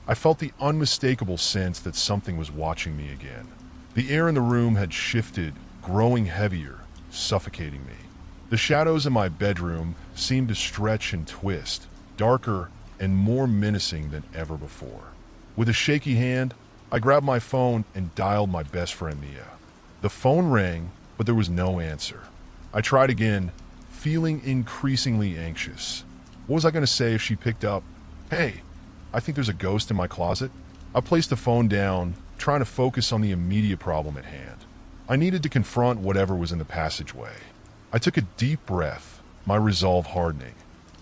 I felt the unmistakable sense that something was watching me again. The air in the room had shifted, growing heavier, suffocating me. The shadows in my bedroom seemed to stretch and twist, darker and more menacing than ever before. With a shaky hand, I grabbed my phone and dialed my best friend Mia. The phone rang, but there was no answer. I tried again, feeling increasingly anxious. What was I going to say if she picked up? "Hey, I think there's a ghost in my closet." I placed the phone down, trying to focus on the immediate problem at hand. I needed to confront whatever was in the passageway. I took a deep breath, my resolve hardening.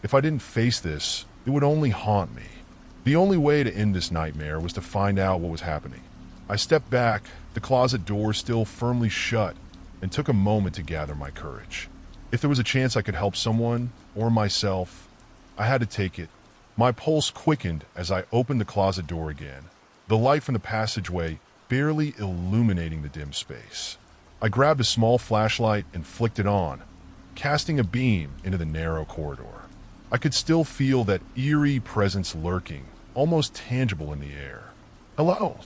If I didn't face this, it would only haunt me. The only way to end this nightmare was to find out what was happening. I stepped back, the closet door still firmly shut, and took a moment to gather my courage. If there was a chance I could help someone, or myself, I had to take it. My pulse quickened as I opened the closet door again, the light from the passageway barely illuminating the dim space. I grabbed a small flashlight and flicked it on, casting a beam into the narrow corridor. I could still feel that eerie presence lurking, almost tangible in the air. "Hello,"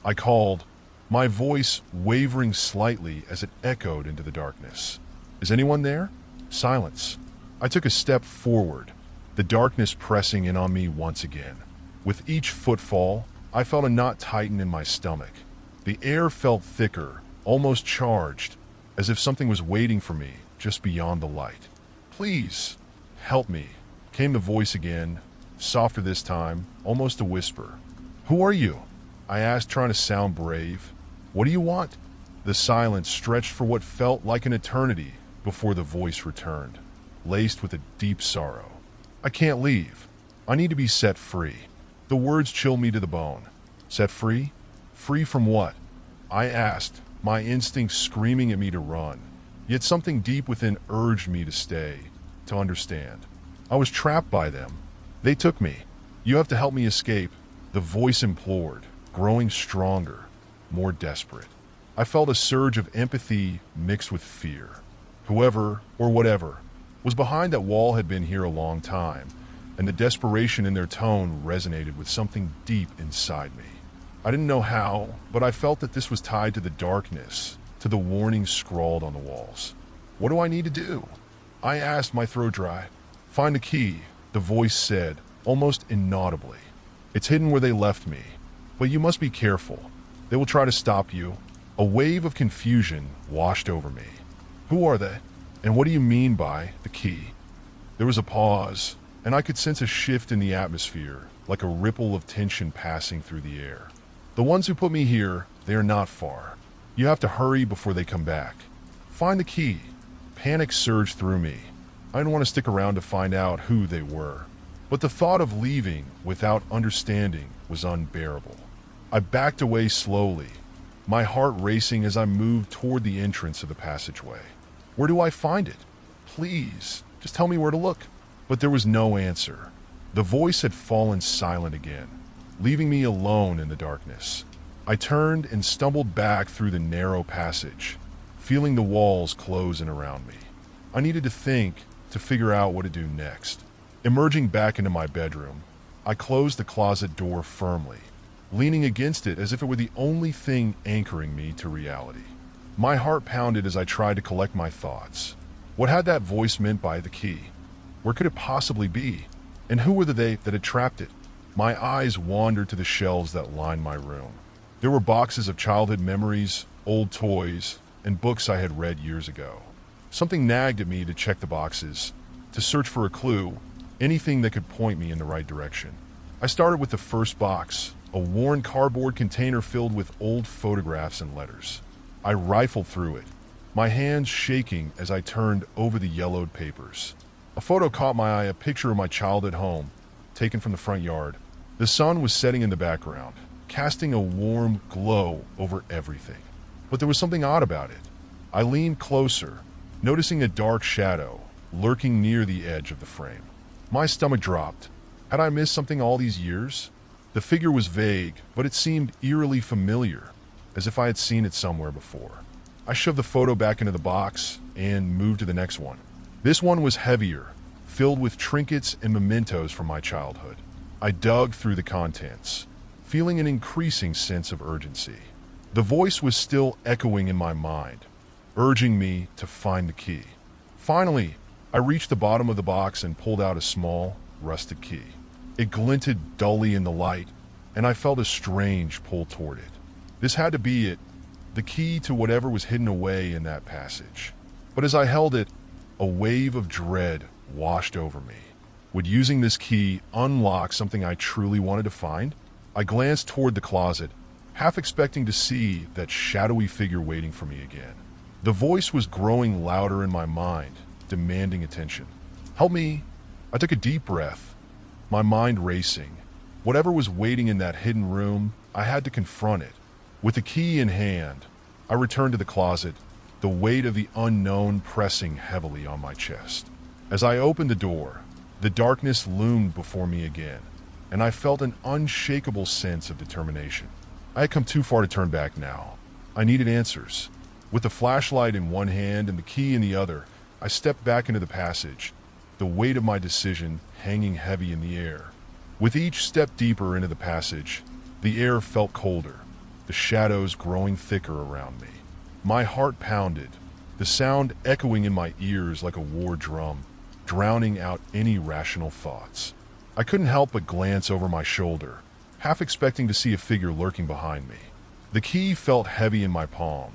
I called, my voice wavering slightly as it echoed into the darkness. "Is anyone there?" Silence. I took a step forward, the darkness pressing in on me once again. With each footfall, I felt a knot tighten in my stomach. The air felt thicker, almost charged, as if something was waiting for me just beyond the light. "Please, help me," came the voice again, softer this time, almost a whisper. "Who are you?" I asked, trying to sound brave. "What do you want?" The silence stretched for what felt like an eternity before the voice returned, laced with a deep sorrow. "I can't leave. I need to be set free." The words chilled me to the bone. Set free? Free from what? I asked, my instincts screaming at me to run. Yet something deep within urged me to stay, to understand. I was trapped by them. They took me. "You have to help me escape," the voice implored, growing stronger, more desperate. I felt a surge of empathy mixed with fear. Whoever, or whatever, was behind that wall had been here a long time, and the desperation in their tone resonated with something deep inside me. I didn't know how, but I felt that this was tied to the darkness, to the warnings scrawled on the walls. "What do I need to do?" I asked, my throat dry. "Find the key," the voice said, almost inaudibly. "It's hidden where they left me. But you must be careful. They will try to stop you." A wave of confusion washed over me. "Who are they? And what do you mean by the key?" There was a pause, and I could sense a shift in the atmosphere, like a ripple of tension passing through the air. "The ones who put me here, they are not far. You have to hurry before they come back. Find the key." Panic surged through me. I didn't want to stick around to find out who they were. But the thought of leaving without understanding was unbearable. I backed away slowly, my heart racing as I moved toward the entrance of the passageway. "Where do I find it? Please, just tell me where to look." But there was no answer. The voice had fallen silent again, leaving me alone in the darkness. I turned and stumbled back through the narrow passage, feeling the walls close in around me. I needed to think, to figure out what to do next. Emerging back into my bedroom, I closed the closet door firmly, leaning against it as if it were the only thing anchoring me to reality. My heart pounded as I tried to collect my thoughts. What had that voice meant by the key? Where could it possibly be? And who were they that had trapped it? My eyes wandered to the shelves that lined my room. There were boxes of childhood memories, old toys, and books I had read years ago. Something nagged at me to check the boxes, to search for a clue, anything that could point me in the right direction. I started with the first box, a worn cardboard container filled with old photographs and letters. I rifled through it, my hands shaking as I turned over the yellowed papers. A photo caught my eye, a picture of my childhood home, taken from the front yard. The sun was setting in the background, casting a warm glow over everything. But there was something odd about it. I leaned closer, noticing a dark shadow lurking near the edge of the frame. My stomach dropped. Had I missed something all these years? The figure was vague, but it seemed eerily familiar, as if I had seen it somewhere before. I shoved the photo back into the box and moved to the next one. This one was heavier, filled with trinkets and mementos from my childhood. I dug through the contents, feeling an increasing sense of urgency. The voice was still echoing in my mind, urging me to find the key. Finally, I reached the bottom of the box and pulled out a small, rusted key. It glinted dully in the light, and I felt a strange pull toward it. This had to be it, the key to whatever was hidden away in that passage. But as I held it, a wave of dread washed over me. Would using this key unlock something I truly wanted to find? I glanced toward the closet, half expecting to see that shadowy figure waiting for me again. The voice was growing louder in my mind, demanding attention. "Help me!" I took a deep breath, my mind racing. Whatever was waiting in that hidden room, I had to confront it. With the key in hand, I returned to the closet, the weight of the unknown pressing heavily on my chest. As I opened the door, the darkness loomed before me again, and I felt an unshakable sense of determination. I had come too far to turn back now. I needed answers. With the flashlight in one hand and the key in the other, I stepped back into the passage, the weight of my decision hanging heavy in the air. With each step deeper into the passage, the air felt colder, the shadows growing thicker around me. My heart pounded, the sound echoing in my ears like a war drum, drowning out any rational thoughts. I couldn't help but glance over my shoulder, half expecting to see a figure lurking behind me. The key felt heavy in my palm,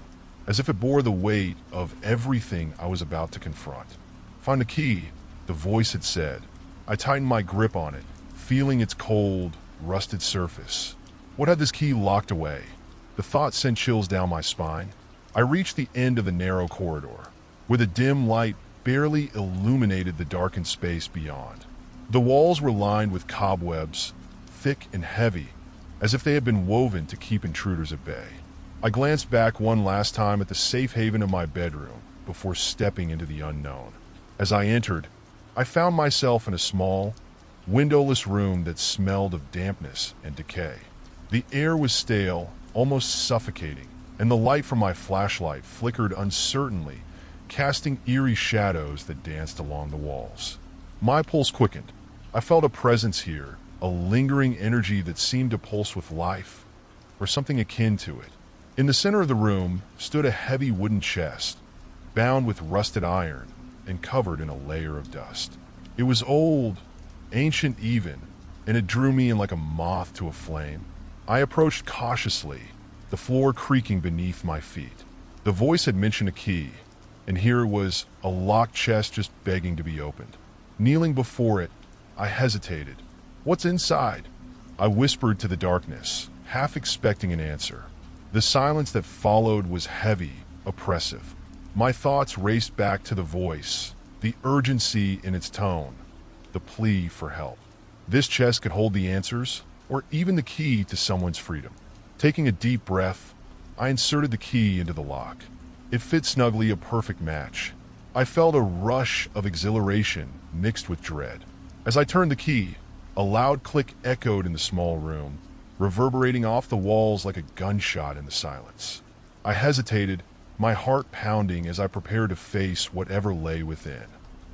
as if it bore the weight of everything I was about to confront. "Find the key," the voice had said. I tightened my grip on it, feeling its cold, rusted surface. What had this key locked away? The thought sent chills down my spine. I reached the end of the narrow corridor, where the dim light barely illuminated the darkened space beyond. The walls were lined with cobwebs, thick and heavy, as if they had been woven to keep intruders at bay. I glanced back one last time at the safe haven of my bedroom before stepping into the unknown. As I entered, I found myself in a small, windowless room that smelled of dampness and decay. The air was stale, almost suffocating, and the light from my flashlight flickered uncertainly, casting eerie shadows that danced along the walls. My pulse quickened. I felt a presence here, a lingering energy that seemed to pulse with life, or something akin to it. In the center of the room stood a heavy wooden chest, bound with rusted iron and covered in a layer of dust. It was old, ancient even, and it drew me in like a moth to a flame. I approached cautiously, the floor creaking beneath my feet. The voice had mentioned a key, and here it was, a locked chest just begging to be opened. Kneeling before it, I hesitated. "What's inside?" I whispered to the darkness, half expecting an answer. The silence that followed was heavy, oppressive. My thoughts raced back to the voice, the urgency in its tone, the plea for help. This chest could hold the answers, or even the key to someone's freedom. Taking a deep breath, I inserted the key into the lock. It fit snugly, a perfect match. I felt a rush of exhilaration mixed with dread. As I turned the key, a loud click echoed in the small room, reverberating off the walls like a gunshot in the silence. I hesitated, my heart pounding as I prepared to face whatever lay within.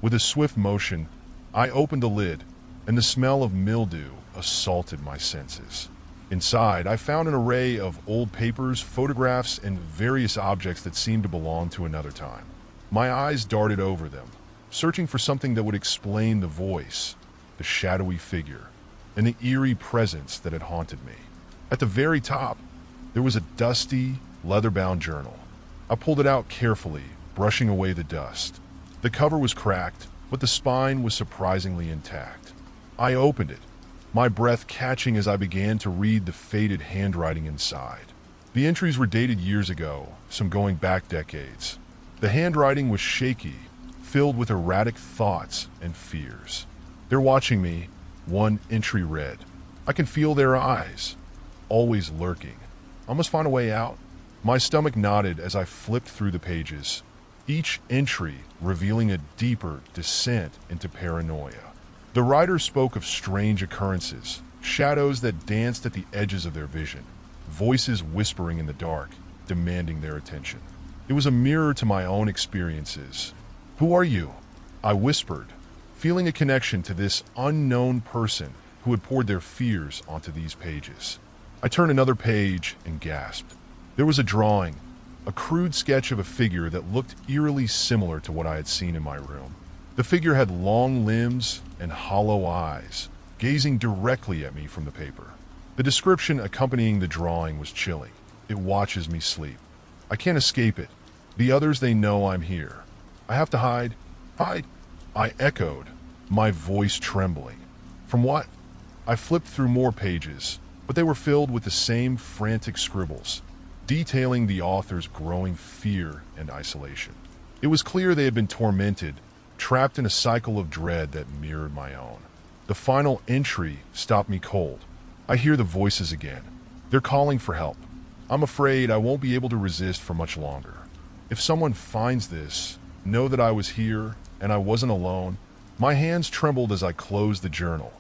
With a swift motion, I opened the lid, and the smell of mildew assaulted my senses. Inside, I found an array of old papers, photographs, and various objects that seemed to belong to another time. My eyes darted over them, searching for something that would explain the voice, the shadowy figure, and the eerie presence that had haunted me. At the very top, there was a dusty, leather-bound journal. I pulled it out carefully, brushing away the dust. The cover was cracked, but the spine was surprisingly intact. I opened it, my breath catching as I began to read the faded handwriting inside. The entries were dated years ago, some going back decades. The handwriting was shaky, filled with erratic thoughts and fears. "They're watching me," one entry read. "I can feel their eyes, always lurking. I must find a way out." My stomach knotted as I flipped through the pages, each entry revealing a deeper descent into paranoia. The writer spoke of strange occurrences, shadows that danced at the edges of their vision, voices whispering in the dark, demanding their attention. It was a mirror to my own experiences. "Who are you?" I whispered, feeling a connection to this unknown person who had poured their fears onto these pages. I turned another page and gasped. There was a drawing, a crude sketch of a figure that looked eerily similar to what I had seen in my room. The figure had long limbs and hollow eyes, gazing directly at me from the paper. The description accompanying the drawing was chilling. "It watches me sleep. I can't escape it. The others, they know I'm here. I have to hide." "Hide?" I echoed, my voice trembling. "From what?" I flipped through more pages, but they were filled with the same frantic scribbles, detailing the author's growing fear and isolation. It was clear they had been tormented, trapped in a cycle of dread that mirrored my own. The final entry stopped me cold. I hear the voices again. They're calling for help. I'm afraid I won't be able to resist for much longer. If someone finds this, know that I was here and I wasn't alone. My hands trembled as I closed the journal,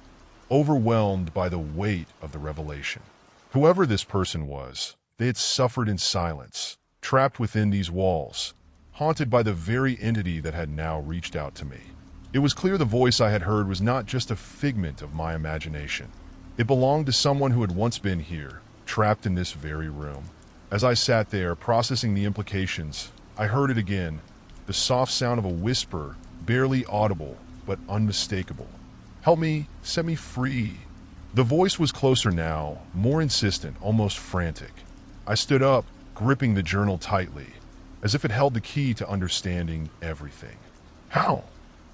overwhelmed by the weight of the revelation. Whoever this person was, they had suffered in silence, trapped within these walls, haunted by the very entity that had now reached out to me. It was clear the voice I had heard was not just a figment of my imagination. It belonged to someone who had once been here, trapped in this very room. As I sat there, processing the implications, I heard it again, the soft sound of a whisper, barely audible, but unmistakable. "Help me, set me free." The voice was closer now, more insistent, almost frantic. I stood up, gripping the journal tightly, as if it held the key to understanding everything. "How?"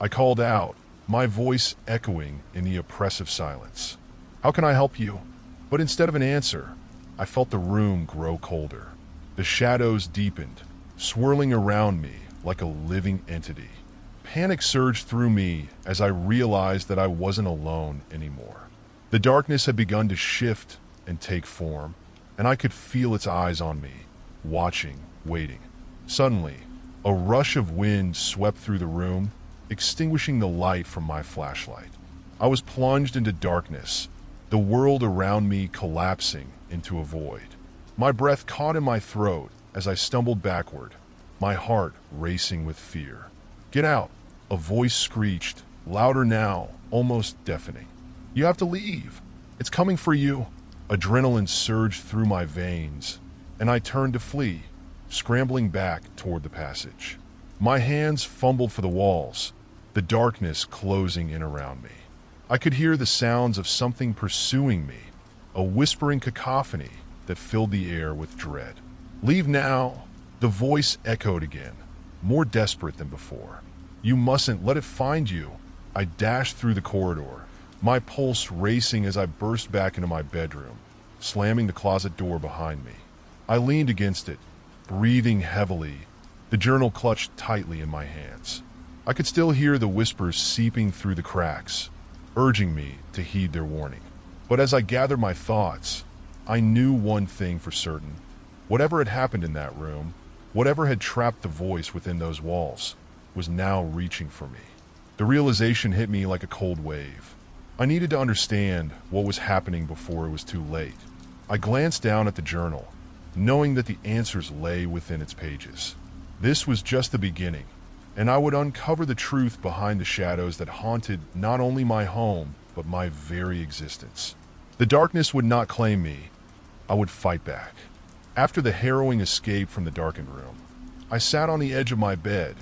I called out, my voice echoing in the oppressive silence. "How can I help you?" But instead of an answer, I felt the room grow colder. The shadows deepened, swirling around me like a living entity. Panic surged through me as I realized that I wasn't alone anymore. The darkness had begun to shift and take form, and I could feel its eyes on me, watching, waiting. Suddenly, a rush of wind swept through the room, extinguishing the light from my flashlight. I was plunged into darkness, the world around me collapsing into a void. My breath caught in my throat as I stumbled backward, my heart racing with fear. "Get out!" A voice screeched, louder now, almost deafening. "You have to leave. It's coming for you." Adrenaline surged through my veins, and I turned to flee, scrambling back toward the passage. My hands fumbled for the walls, the darkness closing in around me. I could hear the sounds of something pursuing me, a whispering cacophony that filled the air with dread. "Leave now!" The voice echoed again, more desperate than before. "You mustn't let it find you." I dashed through the corridor, my pulse racing as I burst back into my bedroom, slamming the closet door behind me. I leaned against it, breathing heavily, the journal clutched tightly in my hands. I could still hear the whispers seeping through the cracks, urging me to heed their warning. But as I gathered my thoughts, I knew one thing for certain. Whatever had happened in that room, whatever had trapped the voice within those walls, was now reaching for me. The realization hit me like a cold wave. I needed to understand what was happening before it was too late. I glanced down at the journal, knowing that the answers lay within its pages. This was just the beginning, and I would uncover the truth behind the shadows that haunted not only my home, but my very existence. The darkness would not claim me. I would fight back. After the harrowing escape from the darkened room, I sat on the edge of my bed,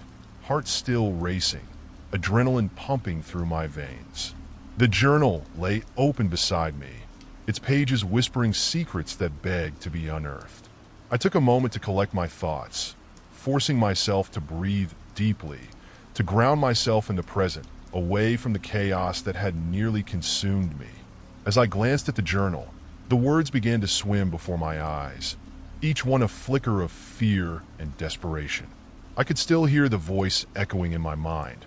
heart still racing, adrenaline pumping through my veins. The journal lay open beside me, its pages whispering secrets that begged to be unearthed. I took a moment to collect my thoughts, forcing myself to breathe deeply, to ground myself in the present, away from the chaos that had nearly consumed me. As I glanced at the journal, the words began to swim before my eyes, each one a flicker of fear and desperation. I could still hear the voice echoing in my mind,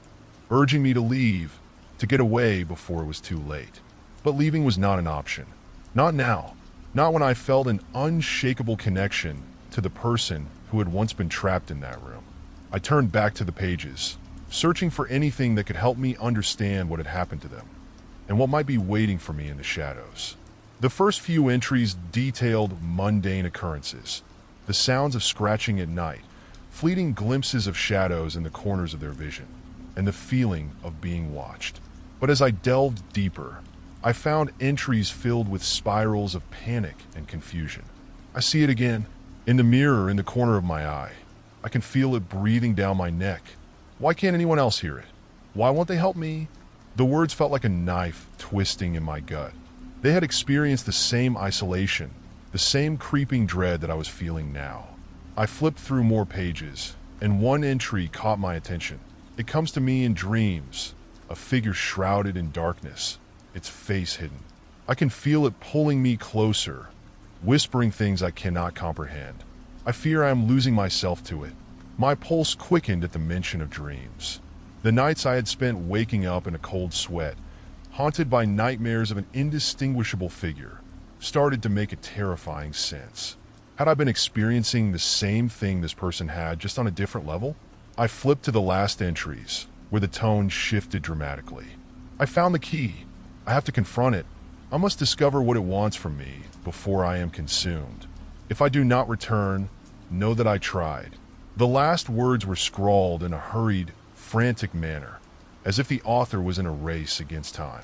urging me to leave, to get away before it was too late. But leaving was not an option. Not now. Not when I felt an unshakable connection to the person who had once been trapped in that room. I turned back to the pages, searching for anything that could help me understand what had happened to them, and what might be waiting for me in the shadows. The first few entries detailed mundane occurrences, the sounds of scratching at night, fleeting glimpses of shadows in the corners of their vision, and the feeling of being watched. But as I delved deeper, I found entries filled with spirals of panic and confusion. I see it again, in the mirror in the corner of my eye. I can feel it breathing down my neck. Why can't anyone else hear it? Why won't they help me? The words felt like a knife twisting in my gut. They had experienced the same isolation, the same creeping dread that I was feeling now. I flipped through more pages, and one entry caught my attention. It comes to me in dreams, a figure shrouded in darkness, its face hidden. I can feel it pulling me closer, whispering things I cannot comprehend. I fear I am losing myself to it. My pulse quickened at the mention of dreams. The nights I had spent waking up in a cold sweat, haunted by nightmares of an indistinguishable figure, started to make a terrifying sense. Had I been experiencing the same thing this person had, just on a different level? I flipped to the last entries, where the tone shifted dramatically. I found the key. I have to confront it. I must discover what it wants from me before I am consumed. If I do not return, know that I tried. The last words were scrawled in a hurried, frantic manner, as if the author was in a race against time.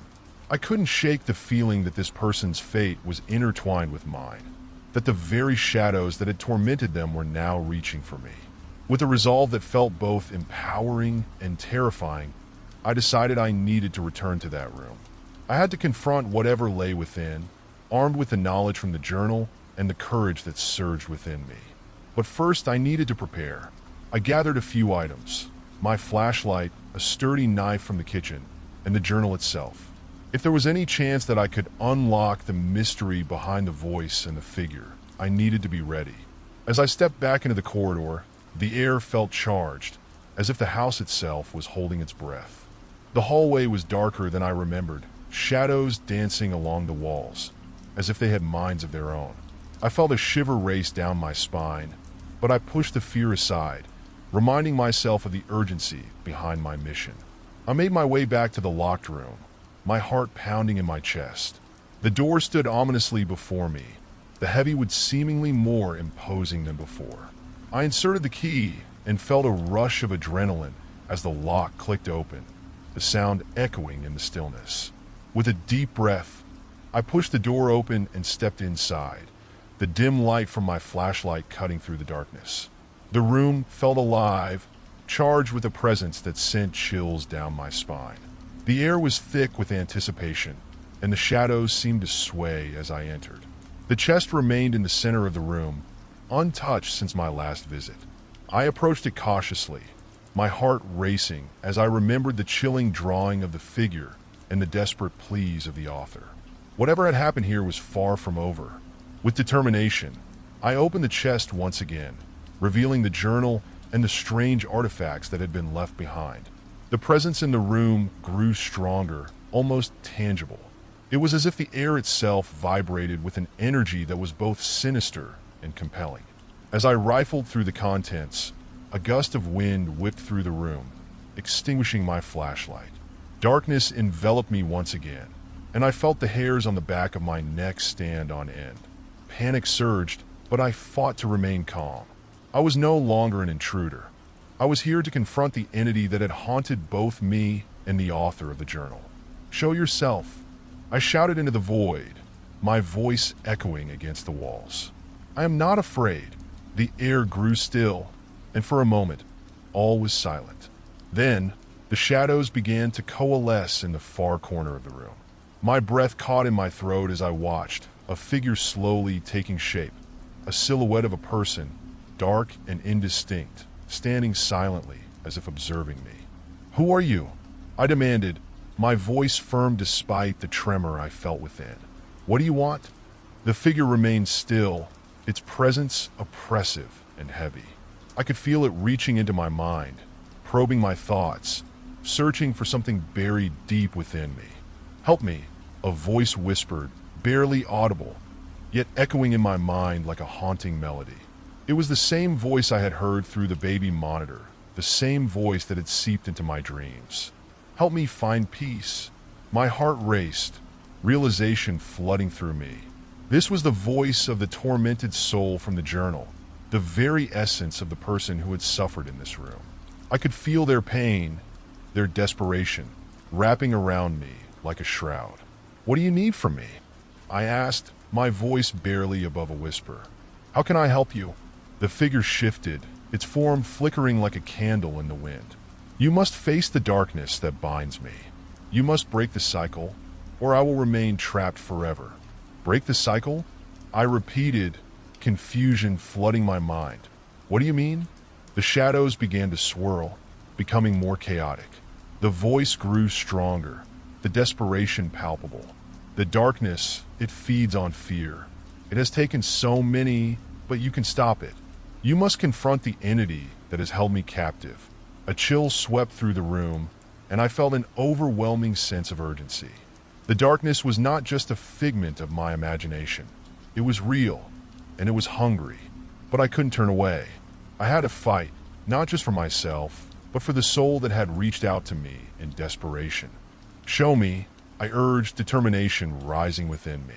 I couldn't shake the feeling that this person's fate was intertwined with mine, that the very shadows that had tormented them were now reaching for me. With a resolve that felt both empowering and terrifying, I decided I needed to return to that room. I had to confront whatever lay within, armed with the knowledge from the journal and the courage that surged within me. But first, I needed to prepare. I gathered a few items: my flashlight, a sturdy knife from the kitchen, and the journal itself. If there was any chance that I could unlock the mystery behind the voice and the figure, I needed to be ready. As I stepped back into the corridor, the air felt charged, as if the house itself was holding its breath. The hallway was darker than I remembered, shadows dancing along the walls, as if they had minds of their own. I felt a shiver race down my spine, but I pushed the fear aside, reminding myself of the urgency behind my mission. I made my way back to the locked room, my heart pounding in my chest. The door stood ominously before me, the heavy wood seemingly more imposing than before. I inserted the key and felt a rush of adrenaline as the lock clicked open, the sound echoing in the stillness. With a deep breath, I pushed the door open and stepped inside, the dim light from my flashlight cutting through the darkness. The room felt alive, charged with a presence that sent chills down my spine. The air was thick with anticipation, and the shadows seemed to sway as I entered. The chest remained in the center of the room, untouched since my last visit. I approached it cautiously, my heart racing as I remembered the chilling drawing of the figure and the desperate pleas of the author. Whatever had happened here was far from over. With determination, I opened the chest once again, revealing the journal and the strange artifacts that had been left behind. The presence in the room grew stronger, almost tangible. It was as if the air itself vibrated with an energy that was both sinister and compelling. As I rifled through the contents, a gust of wind whipped through the room, extinguishing my flashlight. Darkness enveloped me once again, and I felt the hairs on the back of my neck stand on end. Panic surged, but I fought to remain calm. I was no longer an intruder. I was here to confront the entity that had haunted both me and the author of the journal. "Show yourself," I shouted into the void, my voice echoing against the walls. "I am not afraid." The air grew still, and for a moment, all was silent. Then, the shadows began to coalesce in the far corner of the room. My breath caught in my throat as I watched, a figure slowly taking shape, a silhouette of a person, dark and indistinct, standing silently as if observing me. "Who are you?" I demanded, my voice firm despite the tremor I felt within. "What do you want?" The figure remained still, its presence oppressive and heavy. I could feel it reaching into my mind, probing my thoughts, searching for something buried deep within me. "Help me," a voice whispered, barely audible, yet echoing in my mind like a haunting melody. It was the same voice I had heard through the baby monitor, the same voice that had seeped into my dreams. "Help me find peace." My heart raced, realization flooding through me. This was the voice of the tormented soul from the journal, the very essence of the person who had suffered in this room. I could feel their pain, their desperation, wrapping around me like a shroud. "What do you need from me?" I asked, my voice barely above a whisper. "How can I help you?" The figure shifted, its form flickering like a candle in the wind. "You must face the darkness that binds me. You must break the cycle, or I will remain trapped forever." "Break the cycle?" I repeated, confusion flooding my mind. "What do you mean?" The shadows began to swirl, becoming more chaotic. The voice grew stronger, the desperation palpable. "The darkness, it feeds on fear. It has taken so many, but you can stop it. You must confront the entity that has held me captive." A chill swept through the room, and I felt an overwhelming sense of urgency. The darkness was not just a figment of my imagination. It was real, and it was hungry, but I couldn't turn away. I had to fight, not just for myself, but for the soul that had reached out to me in desperation. Show me, I urged, determination rising within me.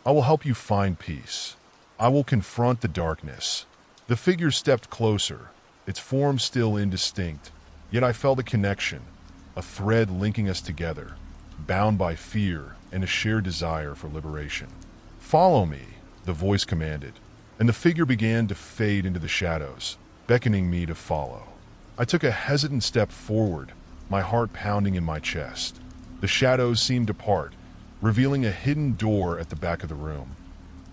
I will help you find peace. I will confront the darkness. The figure stepped closer, its form still indistinct, yet I felt a connection, a thread linking us together, bound by fear and a shared desire for liberation. Follow me, the voice commanded, and the figure began to fade into the shadows, beckoning me to follow. I took a hesitant step forward, my heart pounding in my chest. The shadows seemed to part, revealing a hidden door at the back of the room,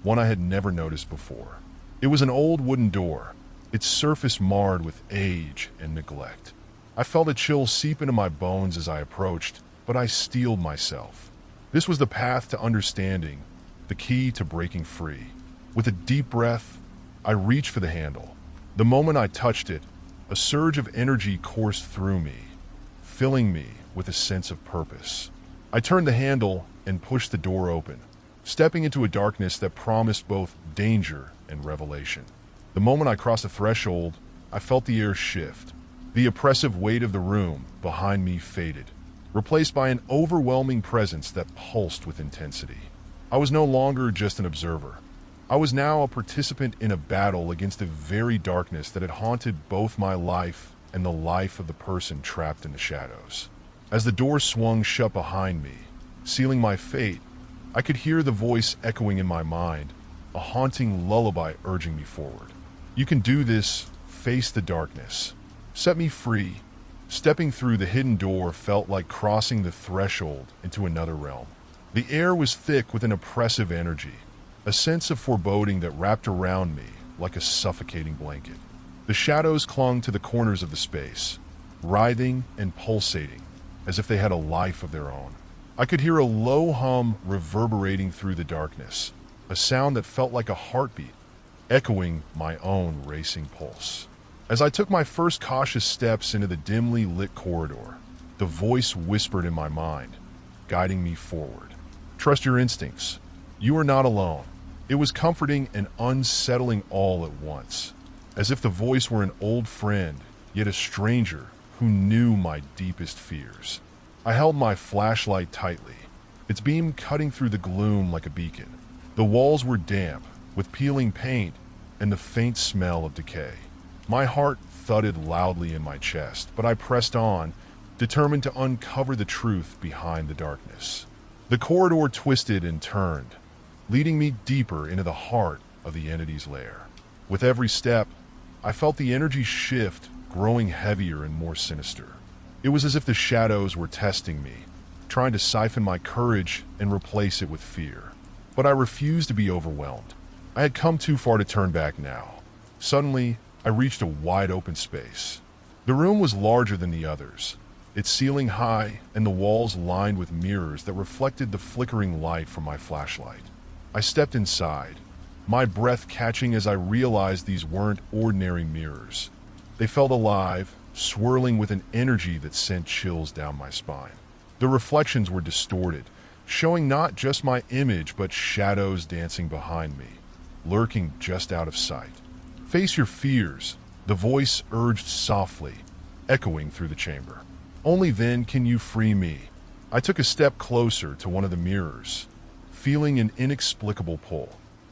one I had never noticed before. It was an old wooden door, its surface marred with age and neglect. I felt a chill seep into my bones as I approached, but I steeled myself. This was the path to understanding, the key to breaking free. With a deep breath, I reached for the handle. The moment I touched it, a surge of energy coursed through me, filling me with a sense of purpose. I turned the handle and pushed the door open, stepping into a darkness that promised both danger and revelation. The moment I crossed the threshold, I felt the air shift. The oppressive weight of the room behind me faded, replaced by an overwhelming presence that pulsed with intensity. I was no longer just an observer. I was now a participant in a battle against the very darkness that had haunted both my life and the life of the person trapped in the shadows. As the door swung shut behind me, sealing my fate, I could hear the voice echoing in my mind, a haunting lullaby urging me forward. You can do this, face the darkness. Set me free. Stepping through the hidden door felt like crossing the threshold into another realm. The air was thick with an oppressive energy, a sense of foreboding that wrapped around me like a suffocating blanket. The shadows clung to the corners of the space, writhing and pulsating as if they had a life of their own. I could hear a low hum reverberating through the darkness, a sound that felt like a heartbeat, echoing my own racing pulse. As I took my first cautious steps into the dimly lit corridor, the voice whispered in my mind, guiding me forward. Trust your instincts. You are not alone. It was comforting and unsettling all at once, as if the voice were an old friend, yet a stranger who knew my deepest fears. I held my flashlight tightly, its beam cutting through the gloom like a beacon. The walls were damp, with peeling paint and the faint smell of decay. My heart thudded loudly in my chest, but I pressed on, determined to uncover the truth behind the darkness. The corridor twisted and turned, leading me deeper into the heart of the entity's lair. With every step, I felt the energy shift, growing heavier and more sinister. It was as if the shadows were testing me, trying to siphon my courage and replace it with fear. But I refused to be overwhelmed. I had come too far to turn back now. Suddenly, I reached a wide open space. The room was larger than the others, its ceiling high and the walls lined with mirrors that reflected the flickering light from my flashlight. I stepped inside, my breath catching as I realized these weren't ordinary mirrors. They felt alive, swirling with an energy that sent chills down my spine. The reflections were distorted, showing not just my image but shadows dancing behind me, lurking just out of sight. Face your fears, the voice urged softly, echoing through the chamber. Only then can you free me. I took a step closer to one of the mirrors, feeling an inexplicable pull.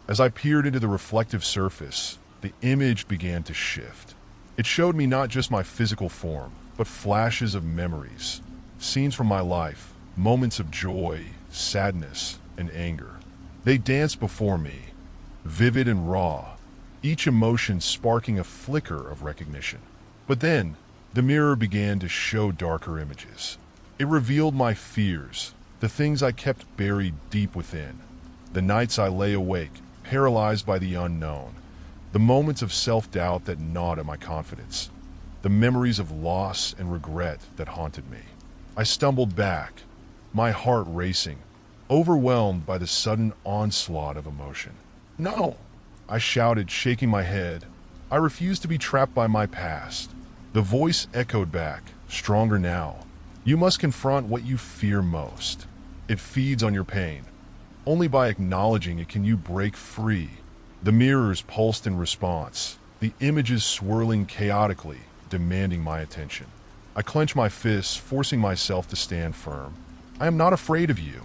As I peered into the reflective surface, the image began to shift. It showed me not just my physical form, but flashes of memories, scenes from my life, moments of joy, sadness, and anger. They danced before me, vivid and raw, each emotion sparking a flicker of recognition. But then, the mirror began to show darker images. It revealed my fears, the things I kept buried deep within, the nights I lay awake, paralyzed by the unknown, the moments of self-doubt that gnawed at my confidence, the memories of loss and regret that haunted me. I stumbled back, my heart racing, overwhelmed by the sudden onslaught of emotion. "No!" I shouted, shaking my head. I refused to be trapped by my past. The voice echoed back, stronger now. "You must confront what you fear most. It feeds on your pain. Only by acknowledging it can you break free." The mirrors pulsed in response, the images swirling chaotically, demanding my attention. I clenched my fists, forcing myself to stand firm. "I am not afraid of you,"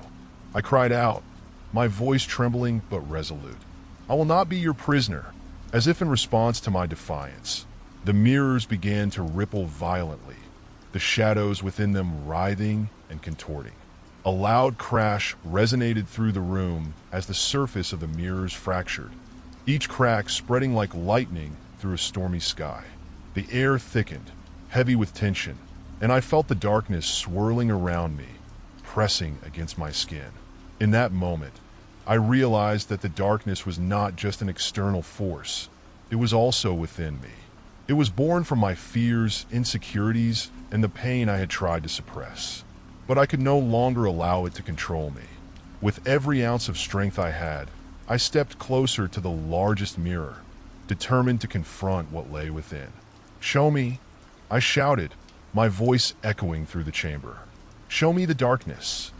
I cried out, my voice trembling but resolute. "I will not be your prisoner." As if in response to my defiance, the mirrors began to ripple violently, the shadows within them writhing and contorting. A loud crash resonated through the room as the surface of the mirrors fractured, each crack spreading like lightning through a stormy sky. The air thickened, heavy with tension, and I felt the darkness swirling around me, pressing against my skin. In that moment, I realized that the darkness was not just an external force, it was also within me. It was born from my fears, insecurities, and the pain I had tried to suppress. But I could no longer allow it to control me. With every ounce of strength I had, I stepped closer to the largest mirror, determined to confront what lay within. "Show me," I shouted, my voice echoing through the chamber. "Show me the darkness."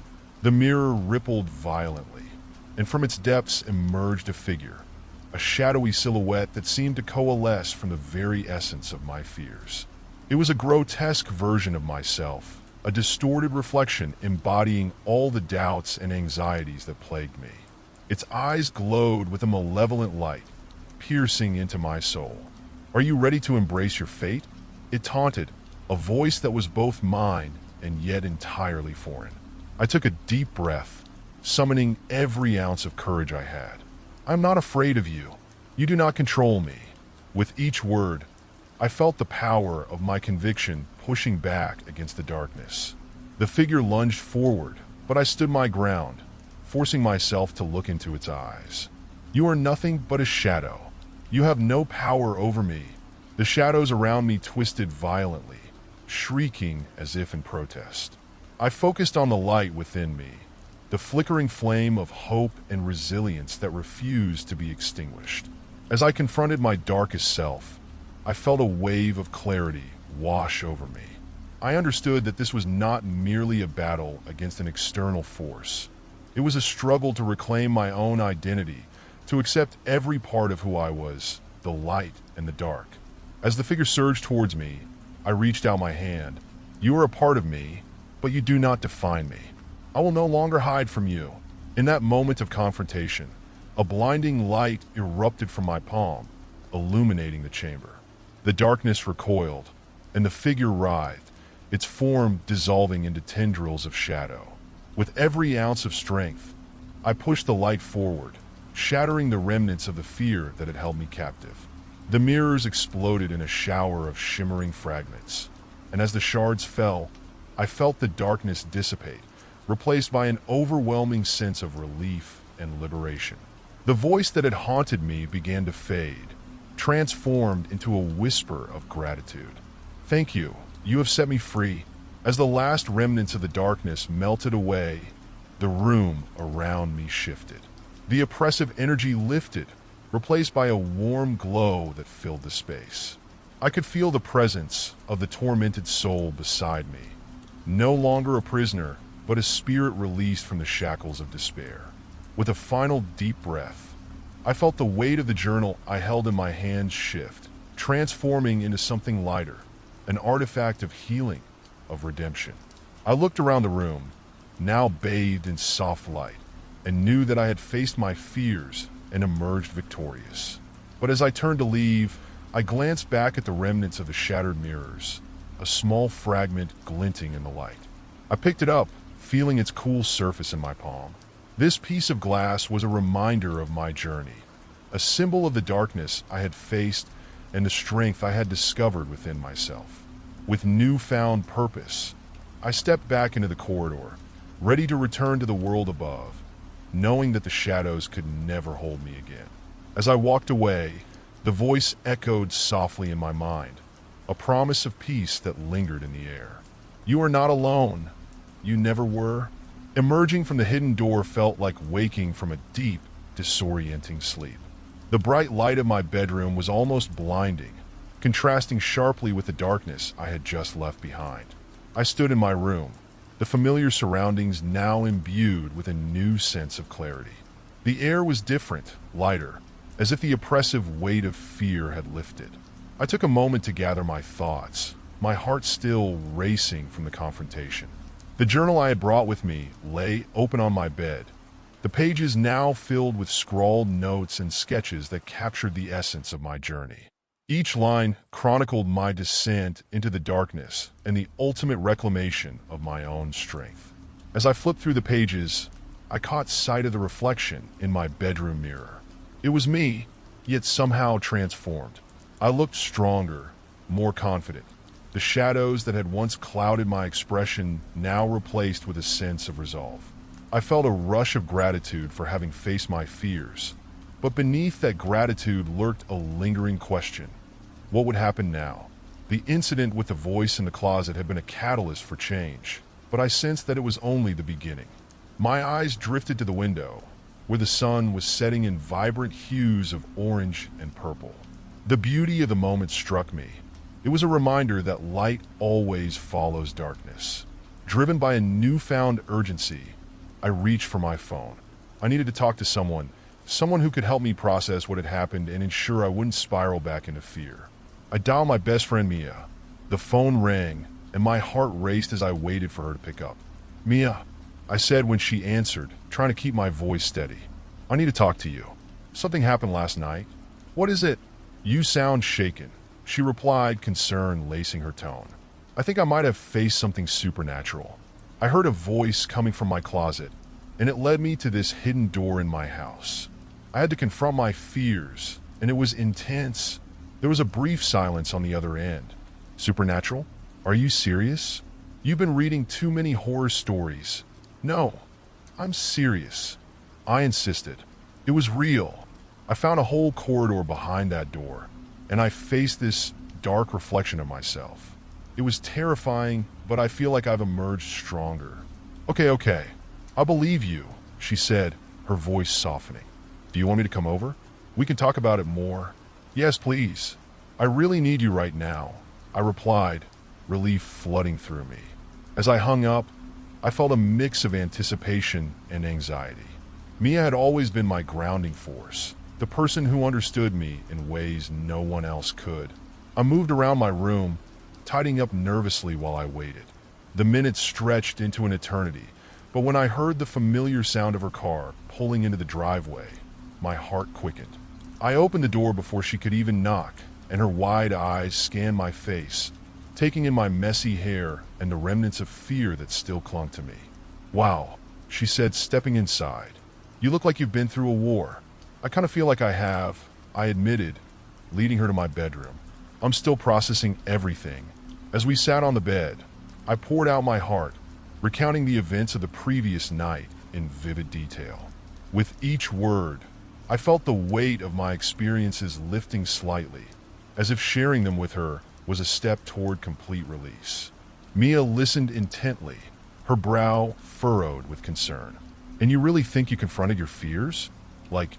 The mirror rippled violently, and from its depths emerged a figure, a shadowy silhouette that seemed to coalesce from the very essence of my fears. It was a grotesque version of myself, a distorted reflection embodying all the doubts and anxieties that plagued me. Its eyes glowed with a malevolent light, piercing into my soul. "Are you ready to embrace your fate?" it taunted, a voice that was both mine and yet entirely foreign. I took a deep breath, summoning every ounce of courage I had. "I am not afraid of you. You do not control me." With each word, I felt the power of my conviction pushing back against the darkness. The figure lunged forward, but I stood my ground, forcing myself to look into its eyes. "You are nothing but a shadow. You have no power over me." The shadows around me twisted violently, shrieking as if in protest. I focused on the light within me, the flickering flame of hope and resilience that refused to be extinguished. As I confronted my darkest self, I felt a wave of clarity wash over me. I understood that this was not merely a battle against an external force. It was a struggle to reclaim my own identity, to accept every part of who I was, the light and the dark. As the figure surged towards me, I reached out my hand. "You are a part of me, but you do not define me. I will no longer hide from you." In that moment of confrontation, a blinding light erupted from my palm, illuminating the chamber. The darkness recoiled, and the figure writhed, its form dissolving into tendrils of shadow. With every ounce of strength, I pushed the light forward, shattering the remnants of the fear that had held me captive. The mirrors exploded in a shower of shimmering fragments, and as the shards fell, I felt the darkness dissipate, replaced by an overwhelming sense of relief and liberation. The voice that had haunted me began to fade, transformed into a whisper of gratitude. "Thank you. You have set me free." As the last remnants of the darkness melted away, the room around me shifted. The oppressive energy lifted, replaced by a warm glow that filled the space. I could feel the presence of the tormented soul beside me, no longer a prisoner, but a spirit released from the shackles of despair. With a final deep breath, I felt the weight of the journal I held in my hands shift, transforming into something lighter, an artifact of healing, of redemption. I looked around the room, now bathed in soft light, and knew that I had faced my fears and emerged victorious. But as I turned to leave, I glanced back at the remnants of the shattered mirrors, a small fragment glinting in the light. I picked it up, feeling its cool surface in my palm. This piece of glass was a reminder of my journey, a symbol of the darkness I had faced and the strength I had discovered within myself. With newfound purpose, I stepped back into the corridor, ready to return to the world above, knowing that the shadows could never hold me again. As I walked away, the voice echoed softly in my mind, a promise of peace that lingered in the air. "You are not alone. You never were." Emerging from the hidden door felt like waking from a deep, disorienting sleep. The bright light of my bedroom was almost blinding, contrasting sharply with the darkness I had just left behind. I stood in my room, the familiar surroundings now imbued with a new sense of clarity. The air was different, lighter, as if the oppressive weight of fear had lifted. I took a moment to gather my thoughts, my heart still racing from the confrontation. The journal I had brought with me lay open on my bed, the pages now filled with scrawled notes and sketches that captured the essence of my journey. Each line chronicled my descent into the darkness and the ultimate reclamation of my own strength. As I flipped through the pages, I caught sight of the reflection in my bedroom mirror. It was me, yet somehow transformed. I looked stronger, more confident. The shadows that had once clouded my expression now replaced with a sense of resolve. I felt a rush of gratitude for having faced my fears, but beneath that gratitude lurked a lingering question. What would happen now? The incident with the voice in the closet had been a catalyst for change, but I sensed that it was only the beginning. My eyes drifted to the window, where the sun was setting in vibrant hues of orange and purple. The beauty of the moment struck me. It was a reminder that light always follows darkness. Driven by a newfound urgency, I reached for my phone. I needed to talk to someone who could help me process what had happened and ensure I wouldn't spiral back into fear. I dialed my best friend Mia. The phone rang, and my heart raced as I waited for her to pick up. "Mia," I said when she answered, trying to keep my voice steady. "I need to talk to you. Something happened last night." "What is it?" "You sound shaken," she replied, concern lacing her tone. "I think I might have faced something supernatural. I heard a voice coming from my closet, and it led me to this hidden door in my house. I had to confront my fears, and it was intense." There was a brief silence on the other end. "Supernatural? Are you serious? You've been reading too many horror stories." "No, I'm serious," I insisted. "It was real. I found a whole corridor behind that door, and I faced this dark reflection of myself. It was terrifying, but I feel like I've emerged stronger." Okay, I believe you," she said, her voice softening. "Do you want me to come over? We can talk about it more." "Yes, please. I really need you right now," I replied, relief flooding through me. As I hung up, I felt a mix of anticipation and anxiety. Mia had always been my grounding force, the person who understood me in ways no one else could. I moved around my room, tidying up nervously while I waited. The minutes stretched into an eternity, but when I heard the familiar sound of her car pulling into the driveway, my heart quickened. I opened the door before she could even knock, and her wide eyes scanned my face, taking in my messy hair and the remnants of fear that still clung to me. "Wow," she said, stepping inside. "You look like you've been through a war." "I kind of feel like I have," I admitted, leading her to my bedroom. "I'm still processing everything." As we sat on the bed, I poured out my heart, recounting the events of the previous night in vivid detail. With each word, I felt the weight of my experiences lifting slightly, as if sharing them with her was a step toward complete release. Mia listened intently, her brow furrowed with concern. "And you really think you confronted your fears? Like,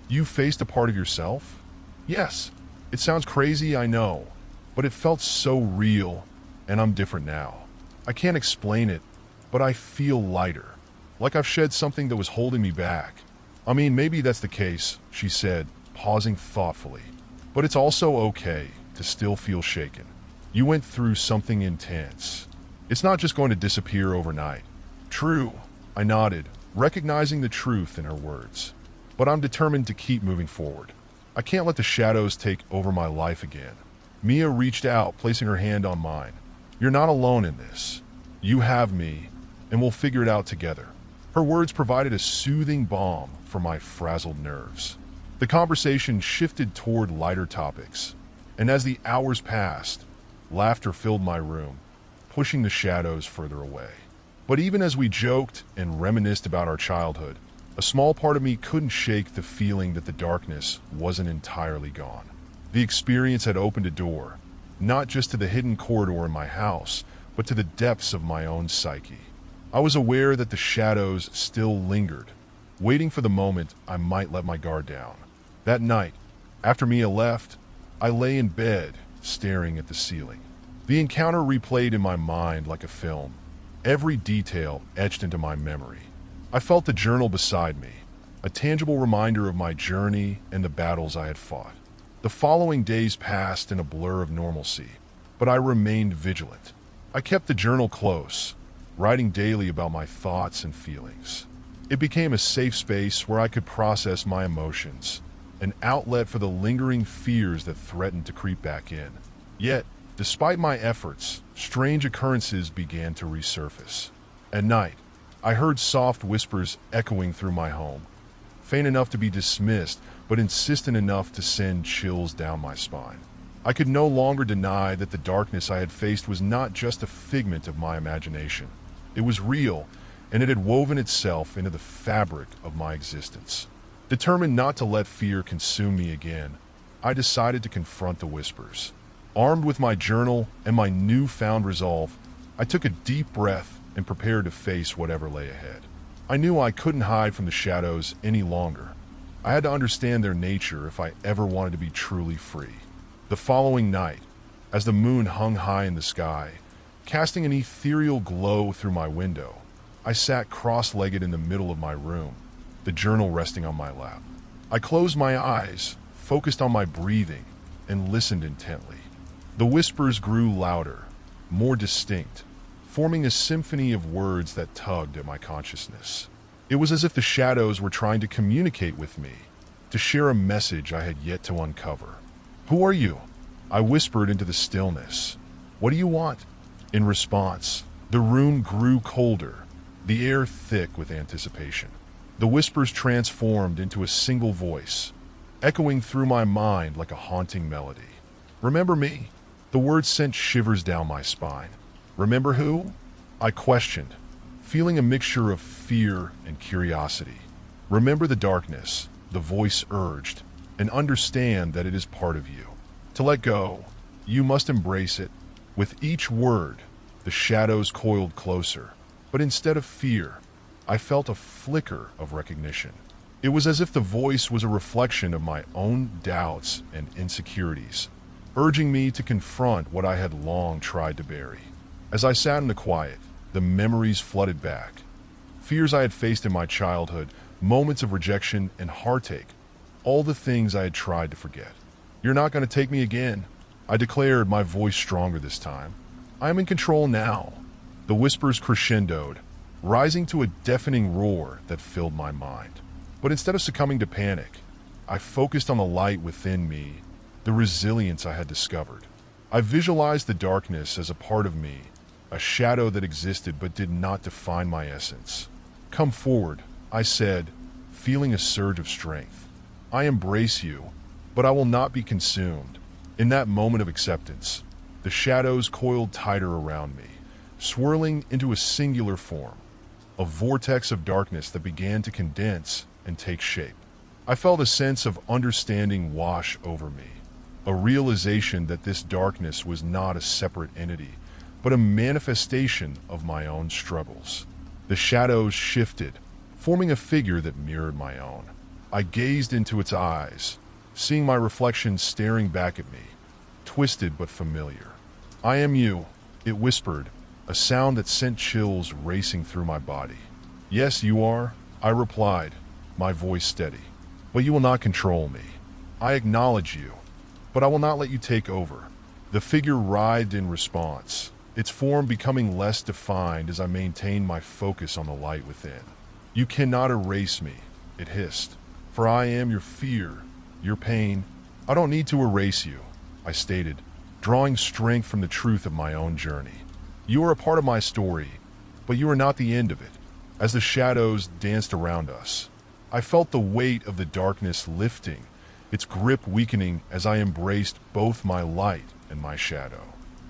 you faced a part of yourself?" "Yes. It sounds crazy, I know, but it felt so real, and I'm different now. I can't explain it, but I feel lighter, like I've shed something that was holding me back." "I mean, maybe that's the case," she said, pausing thoughtfully. "But it's also okay to still feel shaken. You went through something intense. It's not just going to disappear overnight." "True," I nodded, recognizing the truth in her words. "But I'm determined to keep moving forward. I can't let the shadows take over my life again." Mia reached out, placing her hand on mine. "You're not alone in this. You have me, and we'll figure it out together." Her words provided a soothing balm for my frazzled nerves. The conversation shifted toward lighter topics, and as the hours passed, laughter filled my room, pushing the shadows further away. But even as we joked and reminisced about our childhood, a small part of me couldn't shake the feeling that the darkness wasn't entirely gone. The experience had opened a door, not just to the hidden corridor in my house, but to the depths of my own psyche. I was aware that the shadows still lingered, waiting for the moment I might let my guard down. That night, after Mia left, I lay in bed, staring at the ceiling. The encounter replayed in my mind like a film, every detail etched into my memory. I felt the journal beside me, a tangible reminder of my journey and the battles I had fought. The following days passed in a blur of normalcy, but I remained vigilant. I kept the journal close, writing daily about my thoughts and feelings. It became a safe space where I could process my emotions, an outlet for the lingering fears that threatened to creep back in. Yet, despite my efforts, strange occurrences began to resurface. At night, I heard soft whispers echoing through my home, faint enough to be dismissed, but insistent enough to send chills down my spine. I could no longer deny that the darkness I had faced was not just a figment of my imagination. It was real, and it had woven itself into the fabric of my existence. Determined not to let fear consume me again, I decided to confront the whispers. Armed with my journal and my newfound resolve, I took a deep breath and prepared to face whatever lay ahead. I knew I couldn't hide from the shadows any longer. I had to understand their nature if I ever wanted to be truly free. The following night, as the moon hung high in the sky, casting an ethereal glow through my window, I sat cross-legged in the middle of my room, the journal resting on my lap. I closed my eyes, focused on my breathing, and listened intently. The whispers grew louder, more distinct, forming a symphony of words that tugged at my consciousness. It was as if the shadows were trying to communicate with me, to share a message I had yet to uncover. "Who are you?" I whispered into the stillness. "What do you want?" In response, the room grew colder, the air thick with anticipation. The whispers transformed into a single voice, echoing through my mind like a haunting melody. "Remember me?" The words sent shivers down my spine. "Remember who?" I questioned, feeling a mixture of fear and curiosity. "Remember the darkness," the voice urged, "and understand that it is part of you. To let go, you must embrace it." With each word, the shadows coiled closer, but instead of fear, I felt a flicker of recognition. It was as if the voice was a reflection of my own doubts and insecurities, urging me to confront what I had long tried to bury. As I sat in the quiet, the memories flooded back. Fears I had faced in my childhood, moments of rejection and heartache, all the things I had tried to forget. "You're not going to take me again," I declared, my voice stronger this time. "I am in control now." The whispers crescendoed, rising to a deafening roar that filled my mind. But instead of succumbing to panic, I focused on the light within me, the resilience I had discovered. I visualized the darkness as a part of me, a shadow that existed but did not define my essence. "Come forward," I said, feeling a surge of strength. "I embrace you, but I will not be consumed." In that moment of acceptance, the shadows coiled tighter around me, swirling into a singular form, a vortex of darkness that began to condense and take shape. I felt a sense of understanding wash over me, a realization that this darkness was not a separate entity, but a manifestation of my own struggles. The shadows shifted, forming a figure that mirrored my own. I gazed into its eyes, seeing my reflection staring back at me, twisted but familiar. "I am you," it whispered, a sound that sent chills racing through my body. "Yes, you are," I replied, my voice steady. "But you will not control me. I acknowledge you, but I will not let you take over." The figure writhed in response, its form becoming less defined as I maintained my focus on the light within. "You cannot erase me," it hissed, "for I am your fear, your pain." "I don't need to erase you," I stated, drawing strength from the truth of my own journey. "You are a part of my story, but you are not the end of it." As the shadows danced around us, I felt the weight of the darkness lifting, its grip weakening as I embraced both my light and my shadow.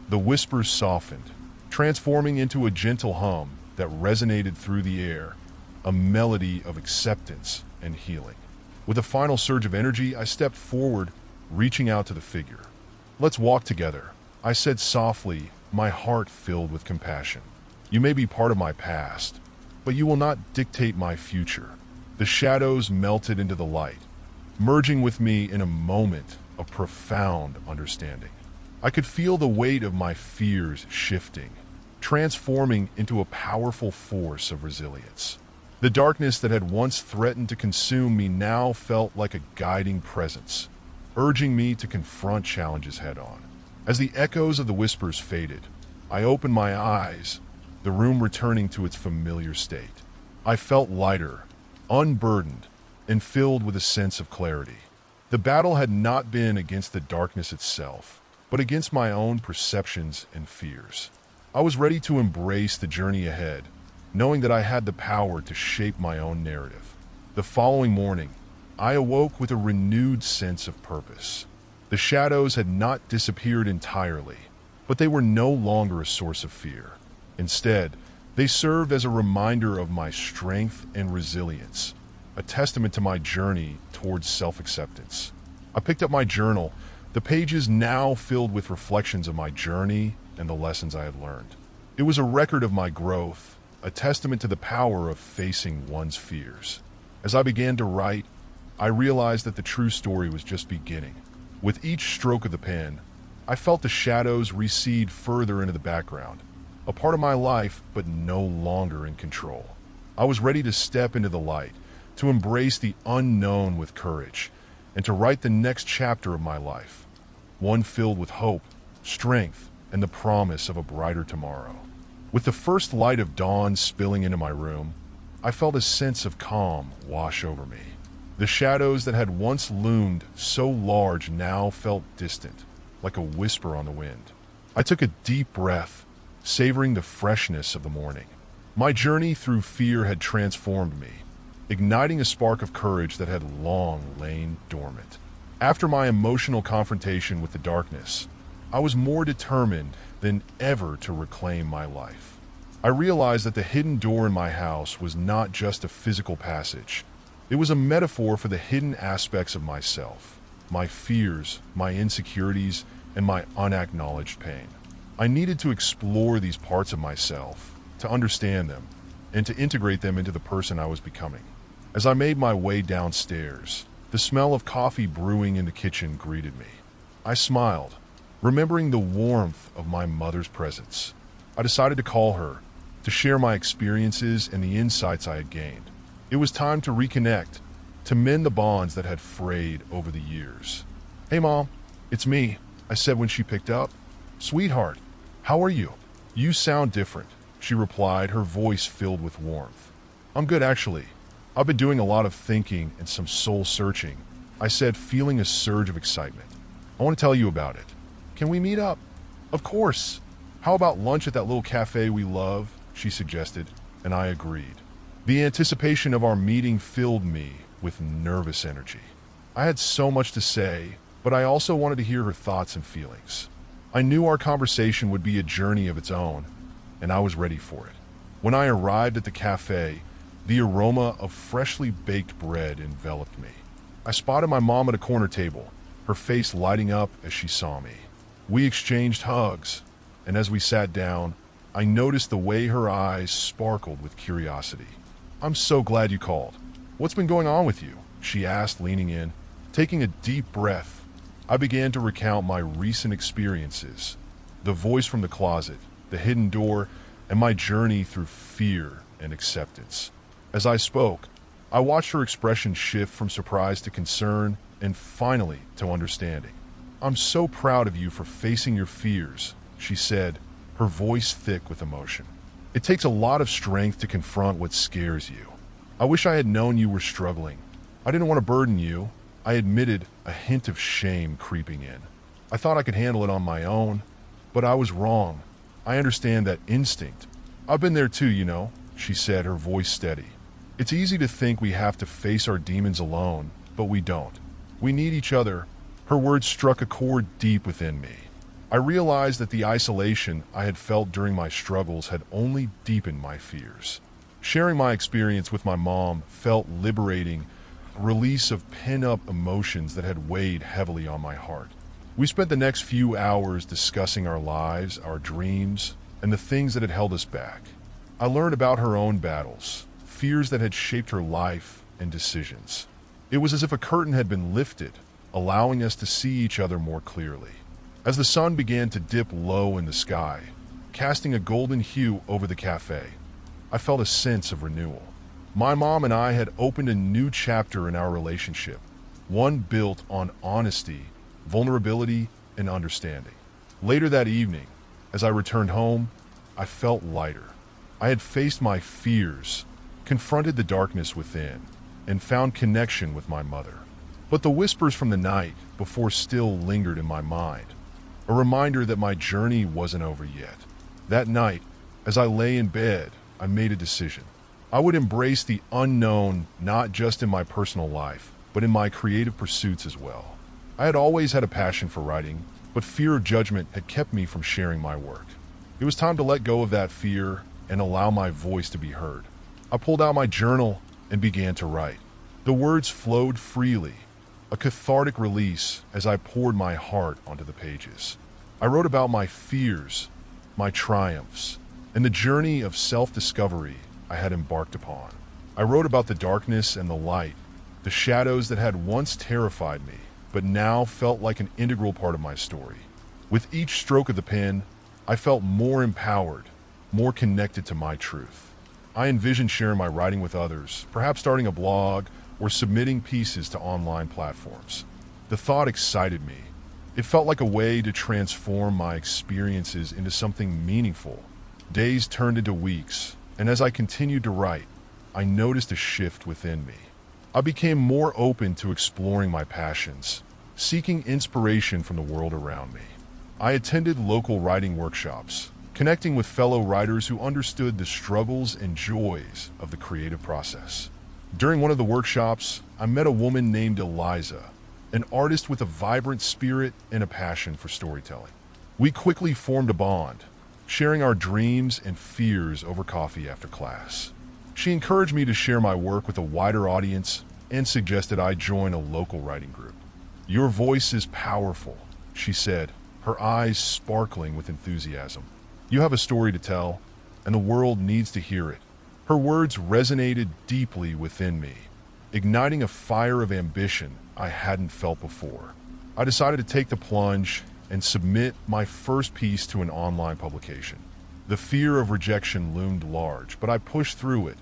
The whispers softened, transforming into a gentle hum that resonated through the air, a melody of acceptance and healing. With a final surge of energy, I stepped forward, reaching out to the figure. "Let's walk together," I said softly, my heart filled with compassion. "You may be part of my past, but you will not dictate my future." The shadows melted into the light, merging with me in a moment of profound understanding. I could feel the weight of my fears shifting, transforming into a powerful force of resilience. The darkness that had once threatened to consume me now felt like a guiding presence, urging me to confront challenges head-on. As the echoes of the whispers faded, I opened my eyes, the room returning to its familiar state. I felt lighter, unburdened, and filled with a sense of clarity. The battle had not been against the darkness itself, but against my own perceptions and fears. I was ready to embrace the journey ahead, knowing that I had the power to shape my own narrative. The following morning, I awoke with a renewed sense of purpose. The shadows had not disappeared entirely, but they were no longer a source of fear. Instead, they served as a reminder of my strength and resilience, a testament to my journey towards self-acceptance. I picked up my journal, the pages now filled with reflections of my journey and the lessons I had learned. It was a record of my growth, a testament to the power of facing one's fears. As I began to write, I realized that the true story was just beginning. With each stroke of the pen, I felt the shadows recede further into the background, a part of my life but no longer in control. I was ready to step into the light, to embrace the unknown with courage, and to write the next chapter of my life, one filled with hope, strength, and the promise of a brighter tomorrow. With the first light of dawn spilling into my room, I felt a sense of calm wash over me. The shadows that had once loomed so large now felt distant, like a whisper on the wind. I took a deep breath, savoring the freshness of the morning. My journey through fear had transformed me, igniting a spark of courage that had long lain dormant. After my emotional confrontation with the darkness, I was more determined than ever to reclaim my life. I realized that the hidden door in my house was not just a physical passage. It was a metaphor for the hidden aspects of myself, my fears, my insecurities, and my unacknowledged pain. I needed to explore these parts of myself, to understand them, and to integrate them into the person I was becoming. As I made my way downstairs, the smell of coffee brewing in the kitchen greeted me. I smiled, remembering the warmth of my mother's presence. I decided to call her, to share my experiences and the insights I had gained. It was time to reconnect, to mend the bonds that had frayed over the years. "Hey Mom, it's me," I said when she picked up. "Sweetheart, how are you?" "You sound different," she replied, her voice filled with warmth. "I'm good actually. I've been doing a lot of thinking and some soul searching," I said, feeling a surge of excitement. "I want to tell you about it. Can we meet up?" "Of course. How about lunch at that little cafe we love?" she suggested, and I agreed. The anticipation of our meeting filled me with nervous energy. I had so much to say, but I also wanted to hear her thoughts and feelings. I knew our conversation would be a journey of its own, and I was ready for it. When I arrived at the cafe, the aroma of freshly baked bread enveloped me. I spotted my mom at a corner table, her face lighting up as she saw me. We exchanged hugs, and as we sat down, I noticed the way her eyes sparkled with curiosity. "I'm so glad you called. What's been going on with you?" she asked, leaning in. Taking a deep breath, I began to recount my recent experiences, the voice from the closet, the hidden door, and my journey through fear and acceptance. As I spoke, I watched her expression shift from surprise to concern and finally to understanding. "I'm so proud of you for facing your fears," she said, her voice thick with emotion. "It takes a lot of strength to confront what scares you. I wish I had known you were struggling. I didn't want to burden you," I admitted, a hint of shame creeping in. "I thought I could handle it on my own, but I was wrong. I understand that instinct. I've been there too, you know," she said, her voice steady. "It's easy to think we have to face our demons alone, but we don't. We need each other." Her words struck a chord deep within me. I realized that the isolation I had felt during my struggles had only deepened my fears. Sharing my experience with my mom felt liberating, a release of pent-up emotions that had weighed heavily on my heart. We spent the next few hours discussing our lives, our dreams, and the things that had held us back. I learned about her own battles, fears that had shaped her life and decisions. It was as if a curtain had been lifted, allowing us to see each other more clearly. As the sun began to dip low in the sky, casting a golden hue over the cafe, I felt a sense of renewal. My mom and I had opened a new chapter in our relationship, one built on honesty, vulnerability, and understanding. Later that evening, as I returned home, I felt lighter. I had faced my fears, confronted the darkness within, and found connection with my mother. But the whispers from the night before still lingered in my mind, a reminder that my journey wasn't over yet. That night, as I lay in bed, I made a decision. I would embrace the unknown not just in my personal life, but in my creative pursuits as well. I had always had a passion for writing, but fear of judgment had kept me from sharing my work. It was time to let go of that fear and allow my voice to be heard. I pulled out my journal and began to write. The words flowed freely, a cathartic release as I poured my heart onto the pages. I wrote about my fears, my triumphs, and the journey of self-discovery I had embarked upon. I wrote about the darkness and the light, the shadows that had once terrified me, but now felt like an integral part of my story. With each stroke of the pen, I felt more empowered, more connected to my truth. I envisioned sharing my writing with others, perhaps starting a blog or submitting pieces to online platforms. The thought excited me. It felt like a way to transform my experiences into something meaningful. Days turned into weeks, and as I continued to write, I noticed a shift within me. I became more open to exploring my passions, seeking inspiration from the world around me. I attended local writing workshops, connecting with fellow writers who understood the struggles and joys of the creative process. During one of the workshops, I met a woman named Eliza, an artist with a vibrant spirit and a passion for storytelling. We quickly formed a bond, sharing our dreams and fears over coffee after class. She encouraged me to share my work with a wider audience and suggested I join a local writing group. "Your voice is powerful," she said, her eyes sparkling with enthusiasm. "You have a story to tell, and the world needs to hear it." Her words resonated deeply within me, igniting a fire of ambition I hadn't felt before. I decided to take the plunge and submit my first piece to an online publication. The fear of rejection loomed large, but I pushed through it,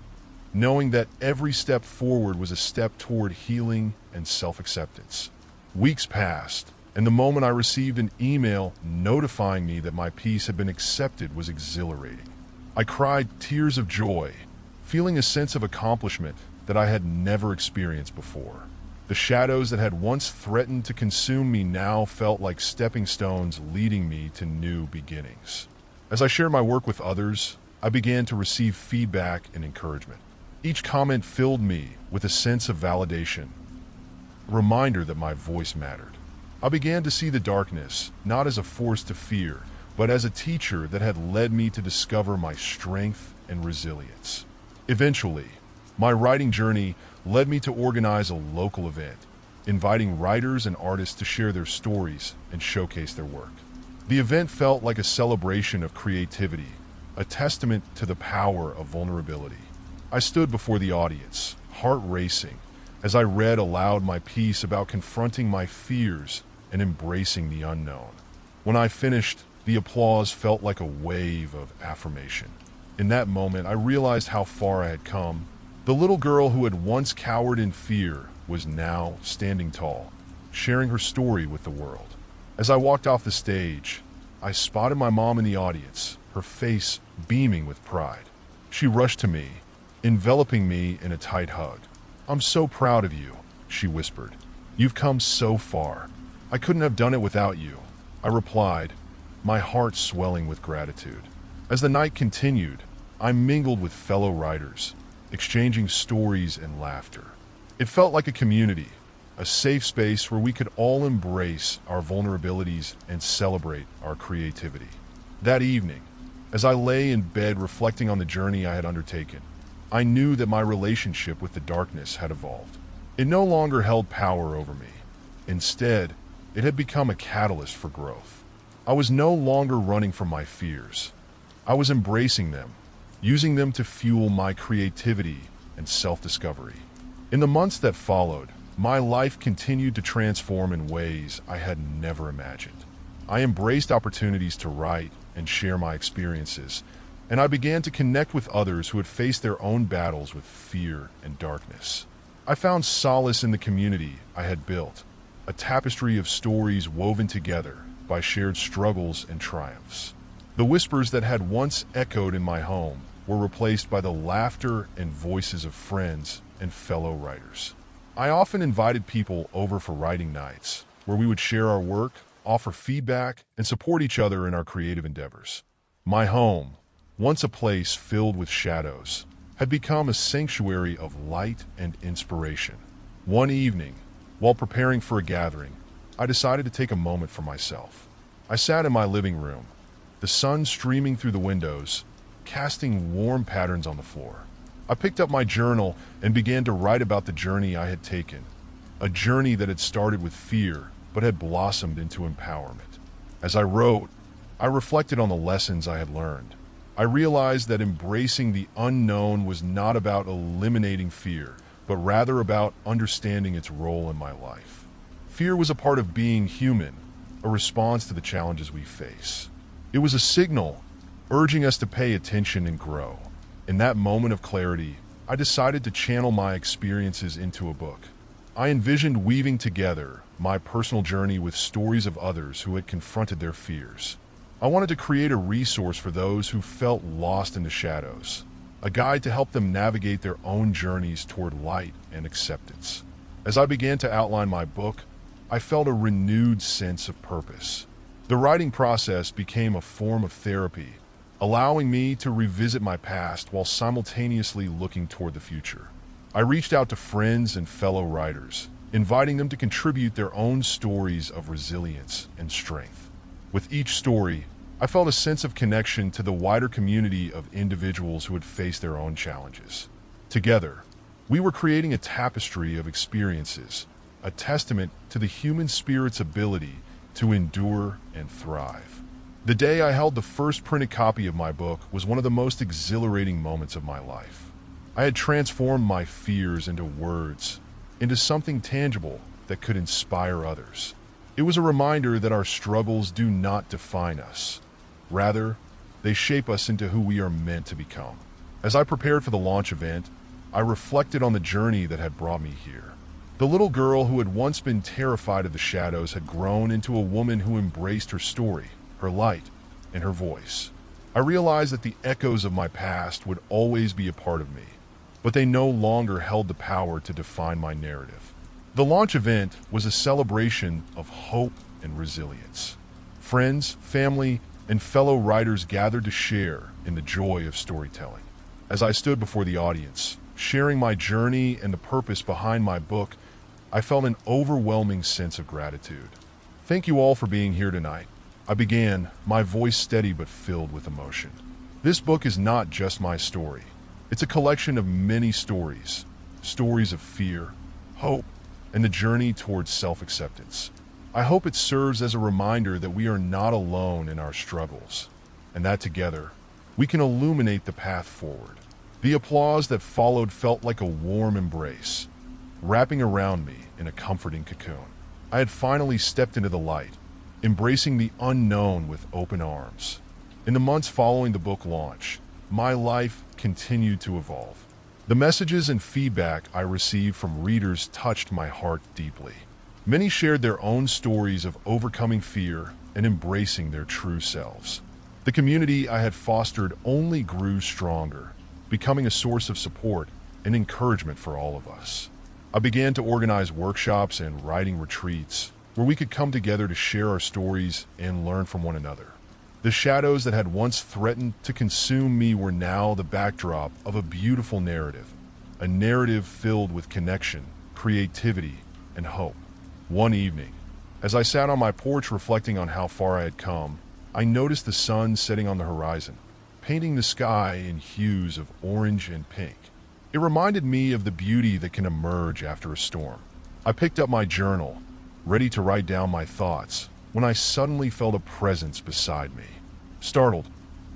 knowing that every step forward was a step toward healing and self-acceptance. Weeks passed, and the moment I received an email notifying me that my piece had been accepted was exhilarating. I cried tears of joy, feeling a sense of accomplishment that I had never experienced before. The shadows that had once threatened to consume me now felt like stepping stones leading me to new beginnings. As I shared my work with others, I began to receive feedback and encouragement. Each comment filled me with a sense of validation, a reminder that my voice mattered. I began to see the darkness not as a force to fear, but as a teacher that had led me to discover my strength and resilience. Eventually, my writing journey led me to organize a local event, inviting writers and artists to share their stories and showcase their work. The event felt like a celebration of creativity, a testament to the power of vulnerability. I stood before the audience, heart racing, as I read aloud my piece about confronting my fears and embracing the unknown. When I finished, the applause felt like a wave of affirmation. In that moment, I realized how far I had come. The little girl who had once cowered in fear was now standing tall, sharing her story with the world. As I walked off the stage, I spotted my mom in the audience, her face beaming with pride. She rushed to me, enveloping me in a tight hug. "I'm so proud of you," she whispered. "You've come so far. I couldn't have done it without you," I replied, my heart swelling with gratitude. As the night continued, I mingled with fellow writers, exchanging stories and laughter. It felt like a community, a safe space where we could all embrace our vulnerabilities and celebrate our creativity. That evening, as I lay in bed reflecting on the journey I had undertaken, I knew that my relationship with the darkness had evolved. It no longer held power over me. Instead, it had become a catalyst for growth. I was no longer running from my fears. I was embracing them, using them to fuel my creativity and self-discovery. In the months that followed, my life continued to transform in ways I had never imagined. I embraced opportunities to write and share my experiences, and I began to connect with others who had faced their own battles with fear and darkness. I found solace in the community I had built, a tapestry of stories woven together by shared struggles and triumphs. The whispers that had once echoed in my home were replaced by the laughter and voices of friends and fellow writers. I often invited people over for writing nights, where we would share our work, offer feedback, and support each other in our creative endeavors. My home, once a place filled with shadows, had become a sanctuary of light and inspiration. One evening, while preparing for a gathering, I decided to take a moment for myself. I sat in my living room, the sun streaming through the windows, casting warm patterns on the floor. I picked up my journal and began to write about the journey I had taken, a journey that had started with fear but had blossomed into empowerment. As I wrote, I reflected on the lessons I had learned. I realized that embracing the unknown was not about eliminating fear, but rather about understanding its role in my life. Fear was a part of being human, a response to the challenges we face. It was a signal urging us to pay attention and grow. In that moment of clarity, I decided to channel my experiences into a book. I envisioned weaving together my personal journey with stories of others who had confronted their fears. I wanted to create a resource for those who felt lost in the shadows, a guide to help them navigate their own journeys toward light and acceptance. As I began to outline my book, I felt a renewed sense of purpose. The writing process became a form of therapy, allowing me to revisit my past while simultaneously looking toward the future. I reached out to friends and fellow writers, inviting them to contribute their own stories of resilience and strength. With each story, I felt a sense of connection to the wider community of individuals who had faced their own challenges. Together, we were creating a tapestry of experiences, a testament to the human spirit's ability to endure and thrive. The day I held the first printed copy of my book was one of the most exhilarating moments of my life. I had transformed my fears into words, into something tangible that could inspire others. It was a reminder that our struggles do not define us. Rather, they shape us into who we are meant to become. As I prepared for the launch event, I reflected on the journey that had brought me here. The little girl who had once been terrified of the shadows had grown into a woman who embraced her story, her light, and her voice. I realized that the echoes of my past would always be a part of me, but they no longer held the power to define my narrative. The launch event was a celebration of hope and resilience. Friends, family, and fellow writers gathered to share in the joy of storytelling. As I stood before the audience, sharing my journey and the purpose behind my book, I felt an overwhelming sense of gratitude. Thank you all for being here tonight. I began, my voice steady but filled with emotion. This book is not just my story. It's a collection of many stories, stories of fear, hope, and the journey towards self-acceptance. I hope it serves as a reminder that we are not alone in our struggles, and that together, we can illuminate the path forward. The applause that followed felt like a warm embrace, wrapping around me in a comforting cocoon. I had finally stepped into the light, embracing the unknown with open arms. In the months following the book launch, my life continued to evolve. The messages and feedback I received from readers touched my heart deeply. Many shared their own stories of overcoming fear and embracing their true selves. The community I had fostered only grew stronger, becoming a source of support and encouragement for all of us. I began to organize workshops and writing retreats where we could come together to share our stories and learn from one another. The shadows that had once threatened to consume me were now the backdrop of a beautiful narrative, a narrative filled with connection, creativity, and hope. One evening, as I sat on my porch reflecting on how far I had come, I noticed the sun setting on the horizon, painting the sky in hues of orange and pink. It reminded me of the beauty that can emerge after a storm. I picked up my journal, ready to write down my thoughts, when I suddenly felt a presence beside me. Startled,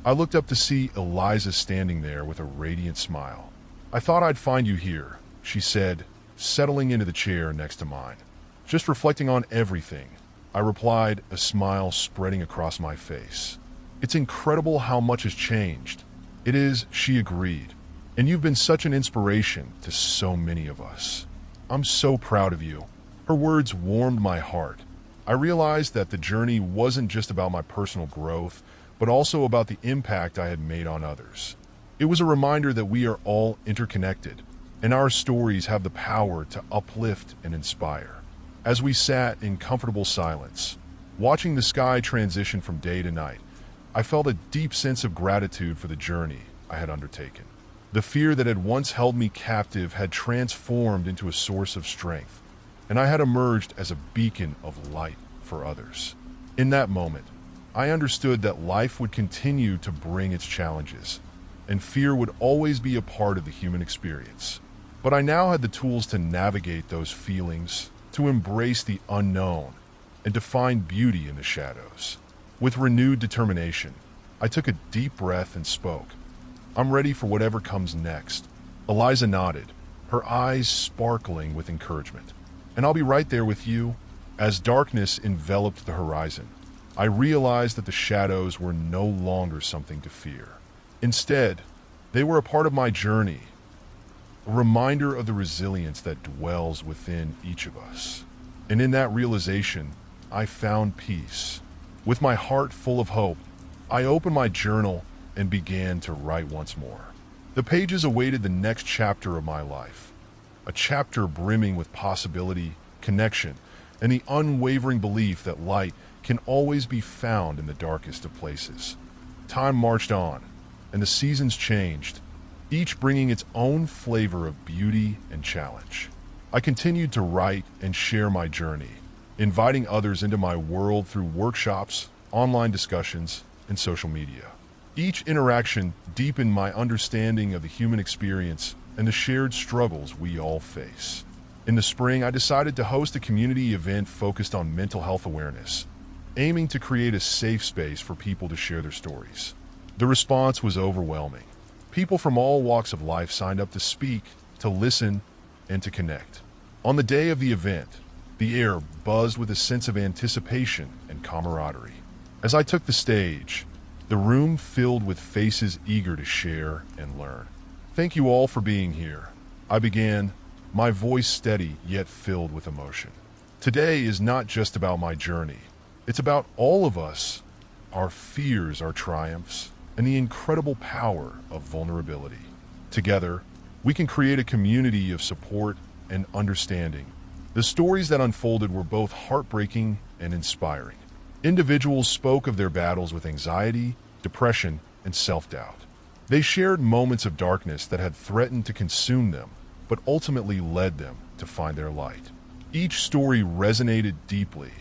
I looked up to see Eliza standing there with a radiant smile. "I thought I'd find you here," she said, settling into the chair next to mine. "Just reflecting on everything," I replied, a smile spreading across my face. "It's incredible how much has changed," "It is," she agreed. "And you've been such an inspiration to so many of us. I'm so proud of you." Her words warmed my heart. I realized that the journey wasn't just about my personal growth, but also about the impact I had made on others. It was a reminder that we are all interconnected, and our stories have the power to uplift and inspire. As we sat in comfortable silence, watching the sky transition from day to night, I felt a deep sense of gratitude for the journey I had undertaken. The fear that had once held me captive had transformed into a source of strength, and I had emerged as a beacon of light for others. In that moment, I understood that life would continue to bring its challenges, and fear would always be a part of the human experience. But I now had the tools to navigate those feelings, to embrace the unknown, and to find beauty in the shadows. With renewed determination, I took a deep breath and spoke. "I'm ready for whatever comes next." Eliza nodded, her eyes sparkling with encouragement. "And I'll be right there with you." As darkness enveloped the horizon, I realized that the shadows were no longer something to fear. Instead, they were a part of my journey, a reminder of the resilience that dwells within each of us. And in that realization, I found peace. With my heart full of hope, I opened my journal and began to write once more. The pages awaited the next chapter of my life, a chapter brimming with possibility, connection, and the unwavering belief that light can always be found in the darkest of places. Time marched on, and the seasons changed, each bringing its own flavor of beauty and challenge. I continued to write and share my journey, inviting others into my world through workshops, online discussions, and social media. Each interaction deepened my understanding of the human experience and the shared struggles we all face. In the spring, I decided to host a community event focused on mental health awareness, aiming to create a safe space for people to share their stories. The response was overwhelming. People from all walks of life signed up to speak, to listen, and to connect. On the day of the event, the air buzzed with a sense of anticipation and camaraderie. As I took the stage, the room filled with faces eager to share and learn. "Thank you all for being here," I began, my voice steady yet filled with emotion. "Today is not just about my journey. It's about all of us, our fears, our triumphs, and the incredible power of vulnerability. Together, we can create a community of support and understanding." The stories that unfolded were both heartbreaking and inspiring. Individuals spoke of their battles with anxiety, depression, and self-doubt. They shared moments of darkness that had threatened to consume them, but ultimately led them to find their light. Each story resonated deeply,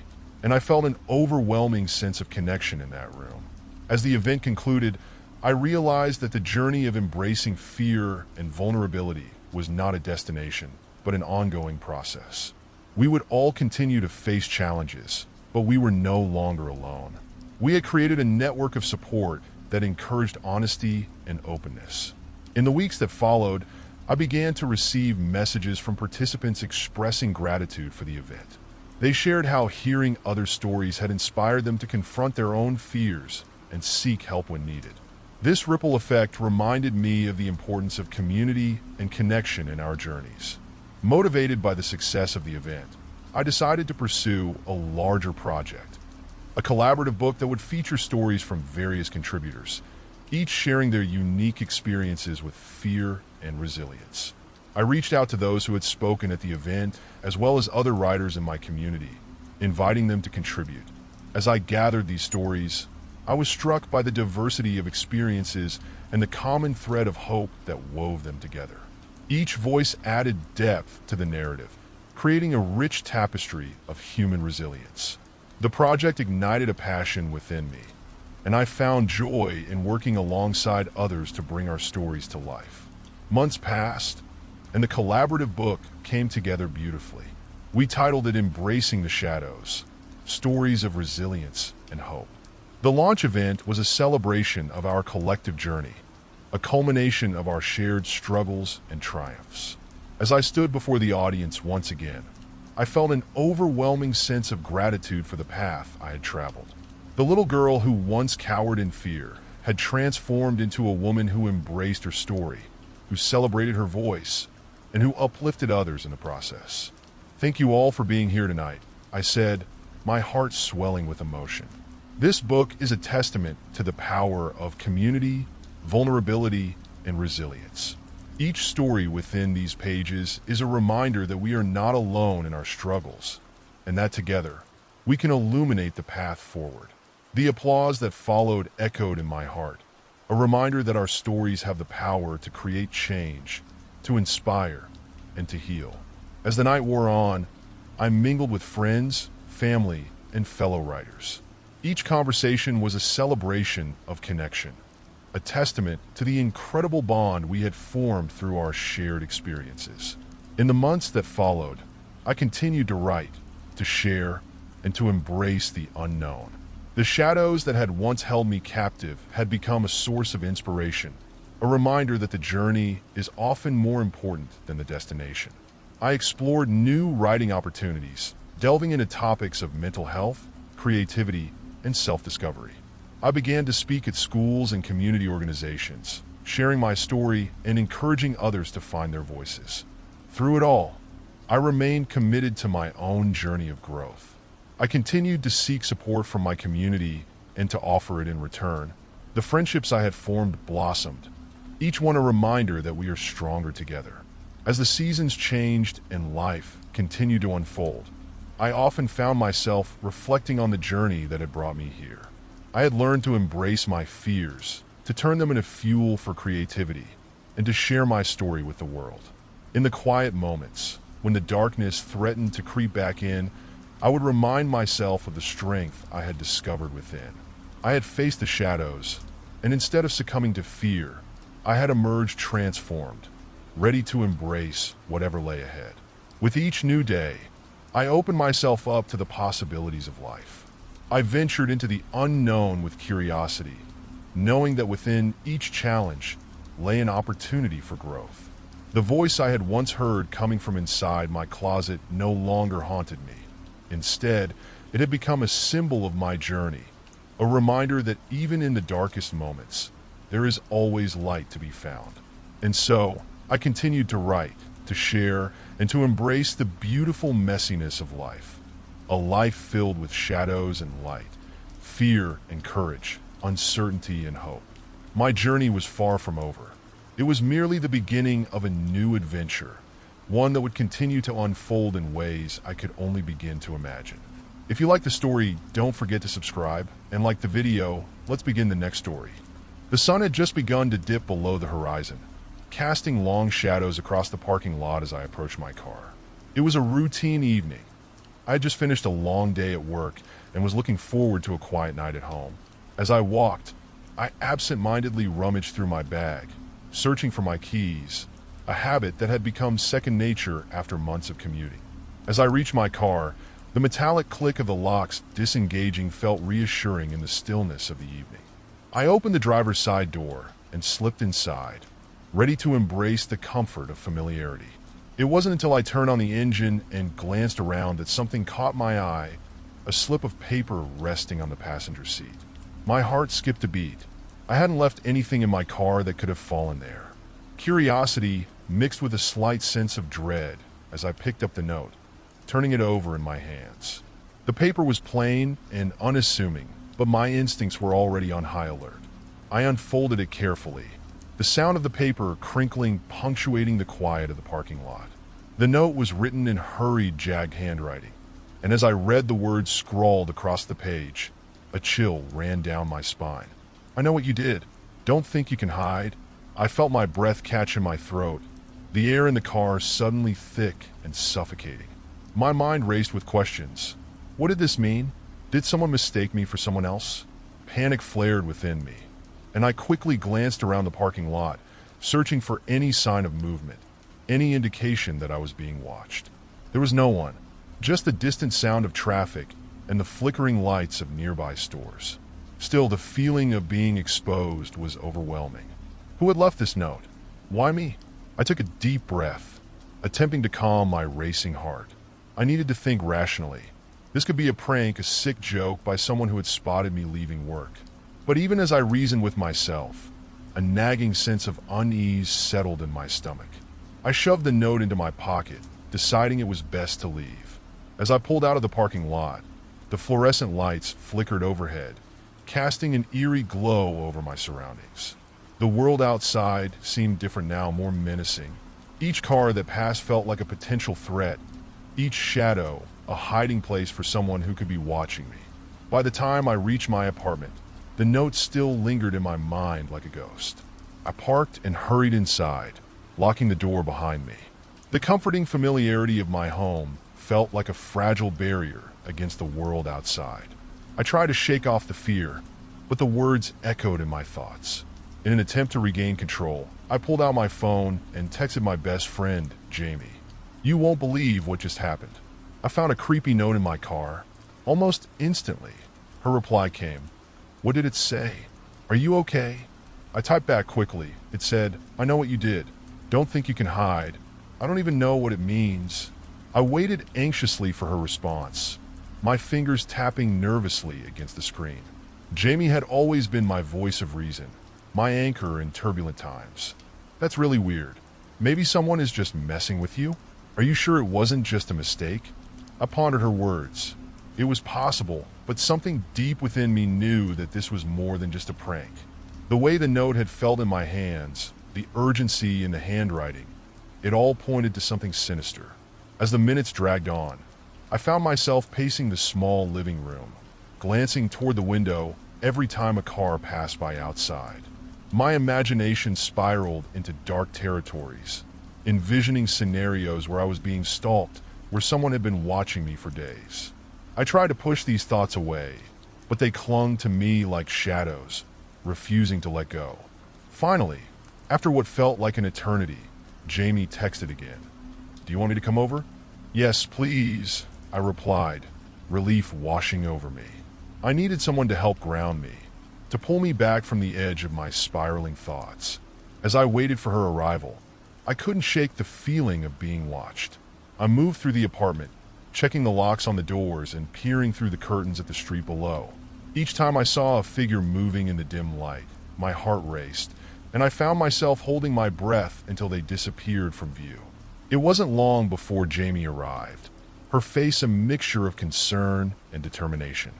and I felt an overwhelming sense of connection in that room. As the event concluded, I realized that the journey of embracing fear and vulnerability was not a destination, but an ongoing process. We would all continue to face challenges, but we were no longer alone. We had created a network of support that encouraged honesty and openness. In the weeks that followed, I began to receive messages from participants expressing gratitude for the event. They shared how hearing other stories had inspired them to confront their own fears and seek help when needed. This ripple effect reminded me of the importance of community and connection in our journeys. Motivated by the success of the event, I decided to pursue a larger project, a collaborative book that would feature stories from various contributors, each sharing their unique experiences with fear and resilience. I reached out to those who had spoken at the event, as well as other writers in my community, inviting them to contribute. As I gathered these stories, I was struck by the diversity of experiences and the common thread of hope that wove them together. Each voice added depth to the narrative, creating a rich tapestry of human resilience. The project ignited a passion within me, and I found joy in working alongside others to bring our stories to life. Months passed, and the collaborative book came together beautifully. We titled it Embracing the Shadows, Stories of Resilience and Hope. The launch event was a celebration of our collective journey, a culmination of our shared struggles and triumphs. As I stood before the audience once again, I felt an overwhelming sense of gratitude for the path I had traveled. The little girl who once cowered in fear had transformed into a woman who embraced her story, who celebrated her voice, and who uplifted others in the process. Thank you all for being here tonight, I said, my heart swelling with emotion. This book is a testament to the power of community, vulnerability, and resilience. Each story within these pages is a reminder that we are not alone in our struggles, and that together, we can illuminate the path forward. The applause that followed echoed in my heart, a reminder that our stories have the power to create change, to inspire, and to heal. As the night wore on, I mingled with friends, family, and fellow writers. Each conversation was a celebration of connection, a testament to the incredible bond we had formed through our shared experiences. In the months that followed, I continued to write, to share, and to embrace the unknown. The shadows that had once held me captive had become a source of inspiration, a reminder that the journey is often more important than the destination. I explored new writing opportunities, delving into topics of mental health, creativity, and self-discovery. I began to speak at schools and community organizations, sharing my story and encouraging others to find their voices. Through it all, I remained committed to my own journey of growth. I continued to seek support from my community and to offer it in return. The friendships I had formed blossomed, each one a reminder that we are stronger together. As the seasons changed and life continued to unfold, I often found myself reflecting on the journey that had brought me here. I had learned to embrace my fears, to turn them into fuel for creativity, and to share my story with the world. In the quiet moments, when the darkness threatened to creep back in, I would remind myself of the strength I had discovered within. I had faced the shadows, and instead of succumbing to fear, I had emerged transformed, ready to embrace whatever lay ahead. With each new day, I opened myself up to the possibilities of life. I ventured into the unknown with curiosity, knowing that within each challenge lay an opportunity for growth. The voice I had once heard coming from inside my closet no longer haunted me. Instead, it had become a symbol of my journey, a reminder that even in the darkest moments, there is always light to be found. And so, I continued to write, to share, and to embrace the beautiful messiness of life. A life filled with shadows and light, fear and courage, uncertainty and hope. My journey was far from over. It was merely the beginning of a new adventure, one that would continue to unfold in ways I could only begin to imagine. If you like the story, don't forget to subscribe, and like the video, let's begin the next story. The sun had just begun to dip below the horizon, casting long shadows across the parking lot as I approached my car. It was a routine evening. I had just finished a long day at work and was looking forward to a quiet night at home. As I walked, I absent-mindedly rummaged through my bag, searching for my keys, a habit that had become second nature after months of commuting. As I reached my car, the metallic click of the locks disengaging felt reassuring in the stillness of the evening. I opened the driver's side door and slipped inside, ready to embrace the comfort of familiarity. It wasn't until I turned on the engine and glanced around that something caught my eye, a slip of paper resting on the passenger seat. My heart skipped a beat. I hadn't left anything in my car that could have fallen there. Curiosity mixed with a slight sense of dread as I picked up the note, turning it over in my hands. The paper was plain and unassuming, but my instincts were already on high alert. I unfolded it carefully, the sound of the paper crinkling punctuating the quiet of the parking lot. The note was written in hurried, jagged handwriting, and as I read the words scrawled across the page, a chill ran down my spine. I know what you did. Don't think you can hide. I felt my breath catch in my throat, the air in the car suddenly thick and suffocating. My mind raced with questions. What did this mean? Did someone mistake me for someone else? Panic flared within me, and I quickly glanced around the parking lot, searching for any sign of movement, any indication that I was being watched. There was no one, just the distant sound of traffic and the flickering lights of nearby stores. Still, the feeling of being exposed was overwhelming. Who had left this note? Why me? I took a deep breath, attempting to calm my racing heart. I needed to think rationally. This could be a prank, a sick joke by someone who had spotted me leaving work. But even as I reasoned with myself, a nagging sense of unease settled in my stomach. I shoved the note into my pocket, deciding it was best to leave. As I pulled out of the parking lot, the fluorescent lights flickered overhead, casting an eerie glow over my surroundings. The world outside seemed different now, more menacing. Each car that passed felt like a potential threat, each shadow a hiding place for someone who could be watching me. By the time I reached my apartment, the note still lingered in my mind like a ghost. I parked and hurried inside, locking the door behind me. The comforting familiarity of my home felt like a fragile barrier against the world outside. I tried to shake off the fear, but the words echoed in my thoughts. In an attempt to regain control, I pulled out my phone and texted my best friend, Jamie. "You won't believe what just happened. I found a creepy note in my car." Almost instantly, her reply came. "What did it say? Are you okay?" I typed back quickly. It said, "I know what you did. Don't think you can hide. I don't even know what it means." I waited anxiously for her response, my fingers tapping nervously against the screen. Jamie had always been my voice of reason, my anchor in turbulent times. "That's really weird. Maybe someone is just messing with you? Are you sure it wasn't just a mistake?" I pondered her words. It was possible, but something deep within me knew that this was more than just a prank. The way the note had felt in my hands, the urgency in the handwriting, it all pointed to something sinister. As the minutes dragged on, I found myself pacing the small living room, glancing toward the window every time a car passed by outside. My imagination spiraled into dark territories, envisioning scenarios where I was being stalked, where someone had been watching me for days. I tried to push these thoughts away, but they clung to me like shadows, refusing to let go. Finally, after what felt like an eternity, Jamie texted again. "Do you want me to come over?" "Yes, please," I replied, relief washing over me. I needed someone to help ground me, to pull me back from the edge of my spiraling thoughts. As I waited for her arrival, I couldn't shake the feeling of being watched. I moved through the apartment, checking the locks on the doors and peering through the curtains at the street below. Each time I saw a figure moving in the dim light, my heart raced, and I found myself holding my breath until they disappeared from view. It wasn't long before Jamie arrived, her face a mixture of concern and determination.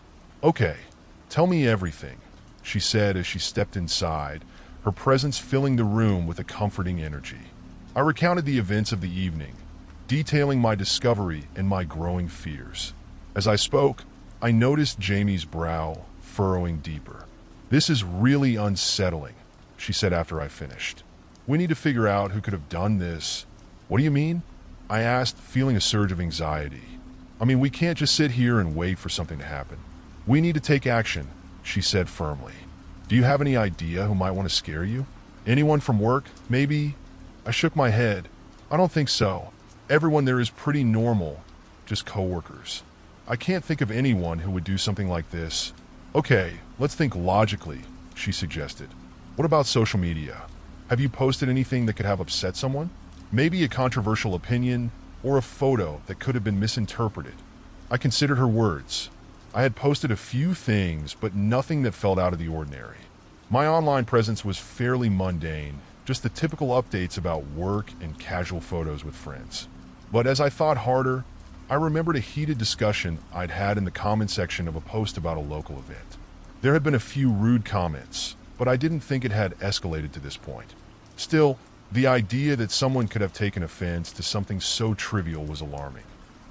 "Okay, tell me everything," she said as she stepped inside, her presence filling the room with a comforting energy. I recounted the events of the evening, detailing my discovery and my growing fears. As I spoke, I noticed Jamie's brow furrowing deeper. "This is really unsettling," she said after I finished. "We need to figure out who could have done this." "What do you mean?" I asked, feeling a surge of anxiety. "I mean, we can't just sit here and wait for something to happen. We need to take action," she said firmly. "Do you have any idea who might want to scare you? Anyone from work, maybe?" I shook my head. "I don't think so. Everyone there is pretty normal, just coworkers. I can't think of anyone who would do something like this." "Okay, let's think logically," she suggested. "What about social media? Have you posted anything that could have upset someone? Maybe a controversial opinion or a photo that could have been misinterpreted?" I considered her words. I had posted a few things, but nothing that felt out of the ordinary. My online presence was fairly mundane, just the typical updates about work and casual photos with friends. But as I thought harder, I remembered a heated discussion I'd had in the comment section of a post about a local event. There had been a few rude comments, but I didn't think it had escalated to this point. Still, the idea that someone could have taken offense to something so trivial was alarming.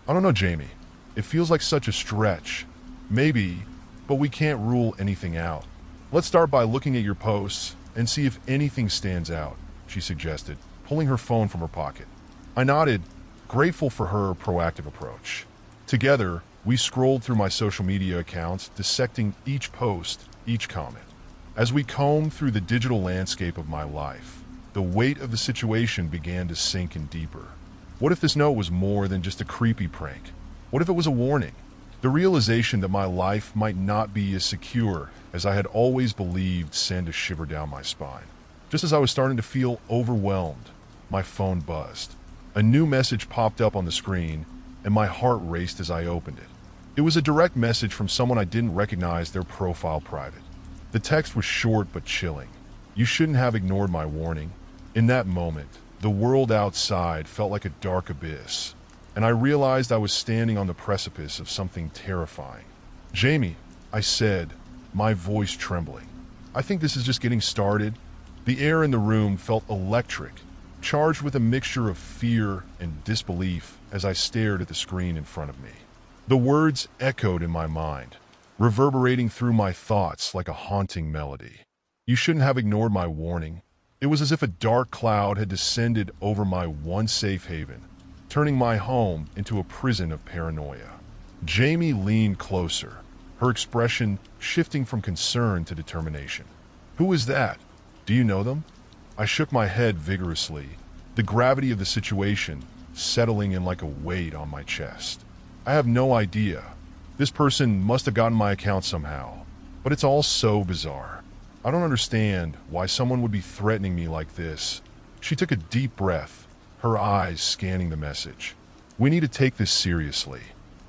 "I don't know, Jamie. It feels like such a stretch. Maybe, but we can't rule anything out. Let's start by looking at your posts and see if anything stands out," she suggested, pulling her phone from her pocket. I nodded, grateful for her proactive approach. Together, we scrolled through my social media accounts, dissecting each post, each comment. As we combed through the digital landscape of my life, the weight of the situation began to sink in deeper. What if this note was more than just a creepy prank? What if it was a warning? The realization that my life might not be as secure as I had always believed sent a shiver down my spine. Just as I was starting to feel overwhelmed, my phone buzzed. A new message popped up on the screen, and my heart raced as I opened it. It was a direct message from someone I didn't recognize, their profile private. The text was short but chilling. You shouldn't have ignored my warning. In that moment, the world outside felt like a dark abyss, and I realized I was standing on the precipice of something terrifying. Jamie, I said, my voice trembling. I think this is just getting started. The air in the room felt electric, charged with a mixture of fear and disbelief as I stared at the screen in front of me. The words echoed in my mind, reverberating through my thoughts like a haunting melody. You shouldn't have ignored my warning. It was as if a dark cloud had descended over my one safe haven, turning my home into a prison of paranoia. Jamie leaned closer, her expression shifting from concern to determination. Who is that? Do you know them? I shook my head vigorously, the gravity of the situation settling in like a weight on my chest. I have no idea. This person must have gotten my account somehow, but it's all so bizarre. I don't understand why someone would be threatening me like this. She took a deep breath, her eyes scanning the message. We need to take this seriously.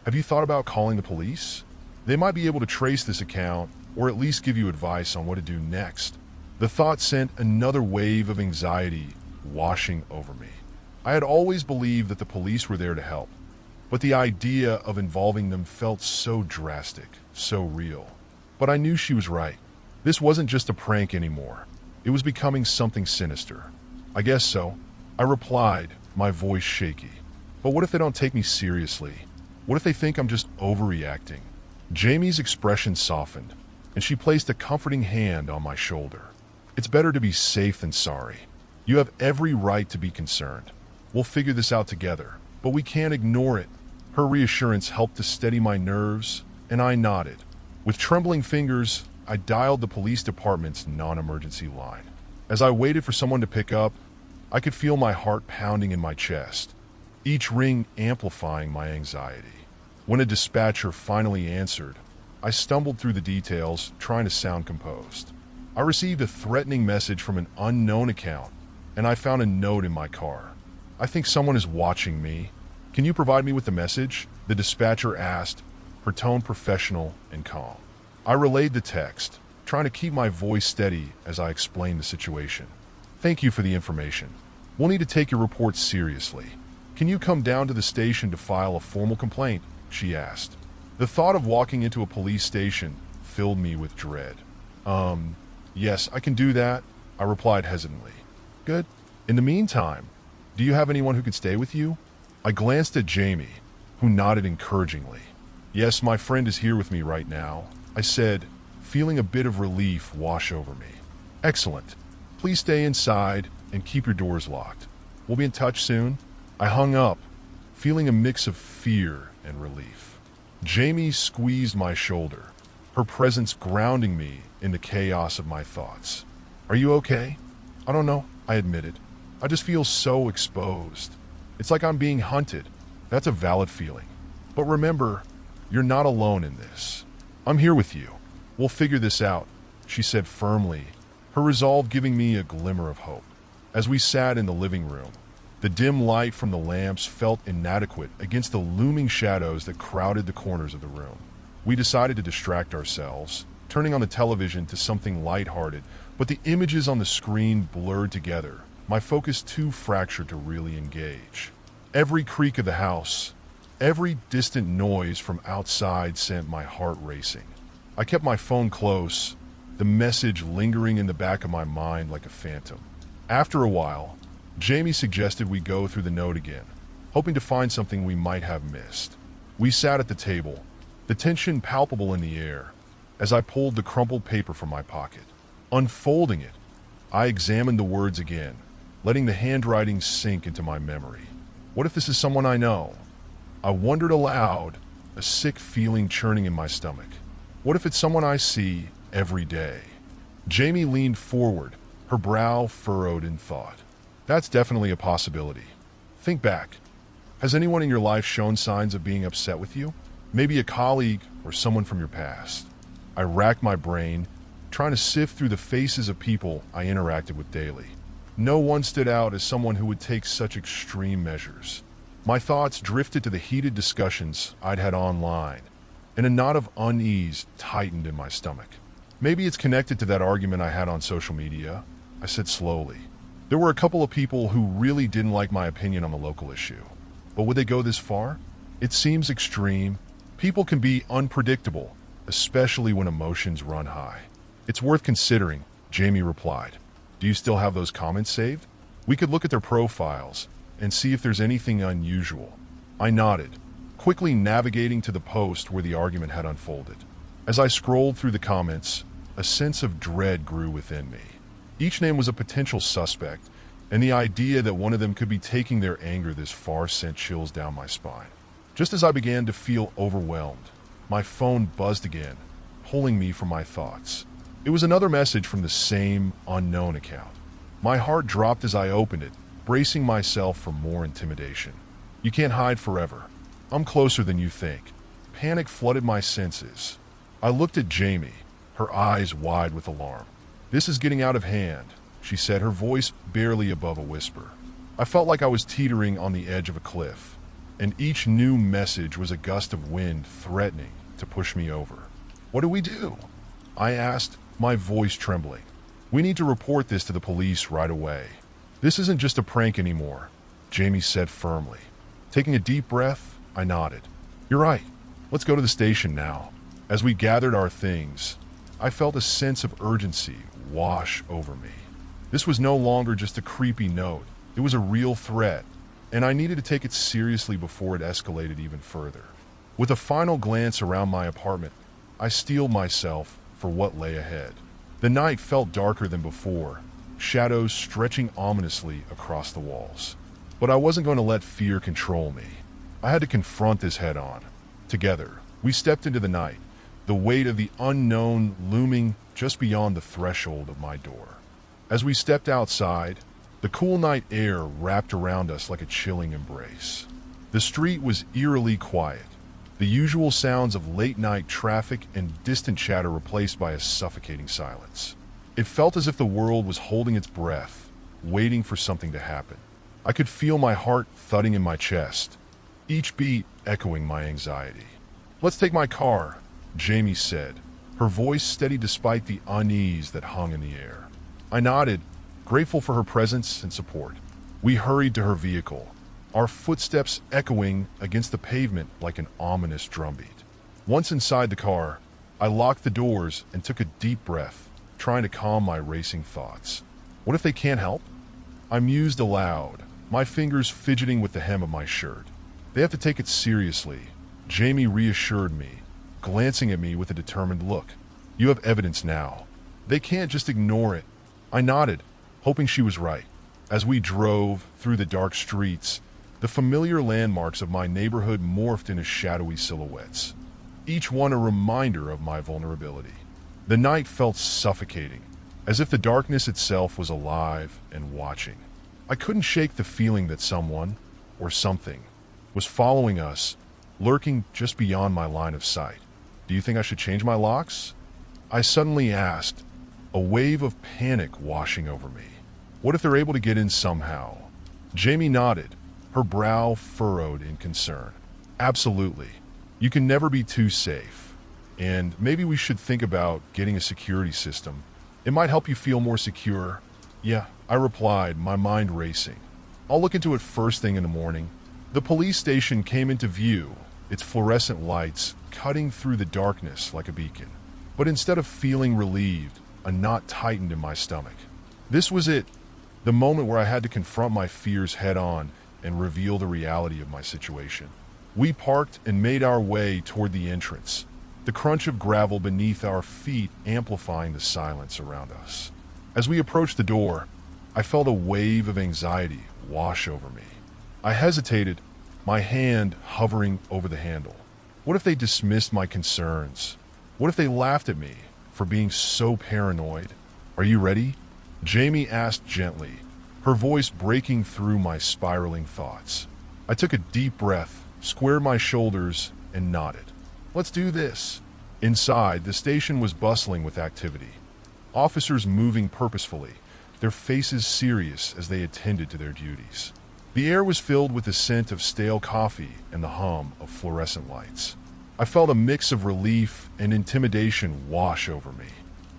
Have you thought about calling the police? They might be able to trace this account, or at least give you advice on what to do next. The thought sent another wave of anxiety washing over me. I had always believed that the police were there to help, but the idea of involving them felt so drastic, so real. But I knew she was right. This wasn't just a prank anymore. It was becoming something sinister. I guess so. I replied, my voice shaky. But what if they don't take me seriously? What if they think I'm just overreacting? Jamie's expression softened, and she placed a comforting hand on my shoulder. It's better to be safe than sorry. You have every right to be concerned. We'll figure this out together, but we can't ignore it. Her reassurance helped to steady my nerves, and I nodded. With trembling fingers, I dialed the police department's non-emergency line. As I waited for someone to pick up, I could feel my heart pounding in my chest, each ring amplifying my anxiety. When a dispatcher finally answered, I stumbled through the details, trying to sound composed. I received a threatening message from an unknown account, and I found a note in my car. I think someone is watching me. Can you provide me with the message? The dispatcher asked, her tone professional and calm. I relayed the text, trying to keep my voice steady as I explained the situation. Thank you for the information. We'll need to take your report seriously. Can you come down to the station to file a formal complaint? She asked. The thought of walking into a police station filled me with dread. Yes, I can do that, I replied hesitantly. Good. In the meantime, do you have anyone who could stay with you? I glanced at Jamie, who nodded encouragingly. Yes, my friend is here with me right now, I said, feeling a bit of relief wash over me. Excellent. Please stay inside and keep your doors locked. We'll be in touch soon. I hung up, feeling a mix of fear and relief. Jamie squeezed my shoulder, her presence grounding me in the chaos of my thoughts. Are you okay? I don't know, I admitted. I just feel so exposed. It's like I'm being hunted. That's a valid feeling. But remember, you're not alone in this. I'm here with you. We'll figure this out, she said firmly, her resolve giving me a glimmer of hope. As we sat in the living room, the dim light from the lamps felt inadequate against the looming shadows that crowded the corners of the room. We decided to distract ourselves, turning on the television to something lighthearted, but the images on the screen blurred together, my focus too fractured to really engage. Every creak of the house, every distant noise from outside sent my heart racing. I kept my phone close, the message lingering in the back of my mind like a phantom. After a while, Jamie suggested we go through the note again, hoping to find something we might have missed. We sat at the table, the tension palpable in the air, as I pulled the crumpled paper from my pocket. Unfolding it, I examined the words again, letting the handwriting sink into my memory. What if this is someone I know? I wondered aloud, a sick feeling churning in my stomach. What if it's someone I see every day? Jamie leaned forward, her brow furrowed in thought. That's definitely a possibility. Think back. Has anyone in your life shown signs of being upset with you? Maybe a colleague or someone from your past. I racked my brain, trying to sift through the faces of people I interacted with daily. No one stood out as someone who would take such extreme measures. My thoughts drifted to the heated discussions I'd had online, and a knot of unease tightened in my stomach. Maybe it's connected to that argument I had on social media, I said slowly. There were a couple of people who really didn't like my opinion on the local issue. But would they go this far? It seems extreme. People can be unpredictable, especially when emotions run high. It's worth considering, Jamie replied. Do you still have those comments saved? We could look at their profiles and see if there's anything unusual. I nodded, quickly navigating to the post where the argument had unfolded. As I scrolled through the comments, a sense of dread grew within me. Each name was a potential suspect, and the idea that one of them could be taking their anger this far sent chills down my spine. Just as I began to feel overwhelmed, my phone buzzed again, pulling me from my thoughts. It was another message from the same unknown account. My heart dropped as I opened it, bracing myself for more intimidation. You can't hide forever. I'm closer than you think. Panic flooded my senses. I looked at Jamie, her eyes wide with alarm. This is getting out of hand, she said, her voice barely above a whisper. I felt like I was teetering on the edge of a cliff, and each new message was a gust of wind threatening to push me over. What do we do? I asked, my voice trembling. We need to report this to the police right away. This isn't just a prank anymore, Jamie said firmly. Taking a deep breath, I nodded. You're right. Let's go to the station now. As we gathered our things, I felt a sense of urgency wash over me. This was no longer just a creepy note. It was a real threat, and I needed to take it seriously before it escalated even further. With a final glance around my apartment, I steeled myself for what lay ahead. The night felt darker than before, shadows stretching ominously across the walls. But I wasn't going to let fear control me. I had to confront this head on. Together, we stepped into the night, the weight of the unknown looming just beyond the threshold of my door. As we stepped outside, the cool night air wrapped around us like a chilling embrace. The street was eerily quiet, the usual sounds of late-night traffic and distant chatter replaced by a suffocating silence. It felt as if the world was holding its breath, waiting for something to happen. I could feel my heart thudding in my chest, each beat echoing my anxiety. Let's take my car, Jamie said, her voice steady despite the unease that hung in the air. I nodded, grateful for her presence and support. We hurried to her vehicle, our footsteps echoing against the pavement like an ominous drumbeat. Once inside the car, I locked the doors and took a deep breath, trying to calm my racing thoughts. What if they can't help? I mused aloud, my fingers fidgeting with the hem of my shirt. They have to take it seriously, Jamie reassured me, glancing at me with a determined look. You have evidence now. They can't just ignore it. I nodded, hoping she was right. As we drove through the dark streets, the familiar landmarks of my neighborhood morphed into shadowy silhouettes, each one a reminder of my vulnerability. The night felt suffocating, as if the darkness itself was alive and watching. I couldn't shake the feeling that someone, or something, was following us, lurking just beyond my line of sight. Do you think I should change my locks? I suddenly asked, a wave of panic washing over me. What if they're able to get in somehow? Jamie nodded, her brow furrowed in concern. Absolutely. You can never be too safe. And maybe we should think about getting a security system. It might help you feel more secure. Yeah, I replied, my mind racing. I'll look into it first thing in the morning. The police station came into view, its fluorescent lights cutting through the darkness like a beacon. But instead of feeling relieved, a knot tightened in my stomach. This was it, the moment where I had to confront my fears head on and reveal the reality of my situation. We parked and made our way toward the entrance, the crunch of gravel beneath our feet amplifying the silence around us. As we approached the door, I felt a wave of anxiety wash over me. I hesitated, my hand hovering over the handle. What if they dismissed my concerns? What if they laughed at me for being so paranoid? Are you ready? Jamie asked gently, her voice breaking through my spiraling thoughts. I took a deep breath, squared my shoulders, and nodded. Let's do this. Inside, the station was bustling with activity. Officers moving purposefully, their faces serious as they attended to their duties. The air was filled with the scent of stale coffee and the hum of fluorescent lights. I felt a mix of relief and intimidation wash over me.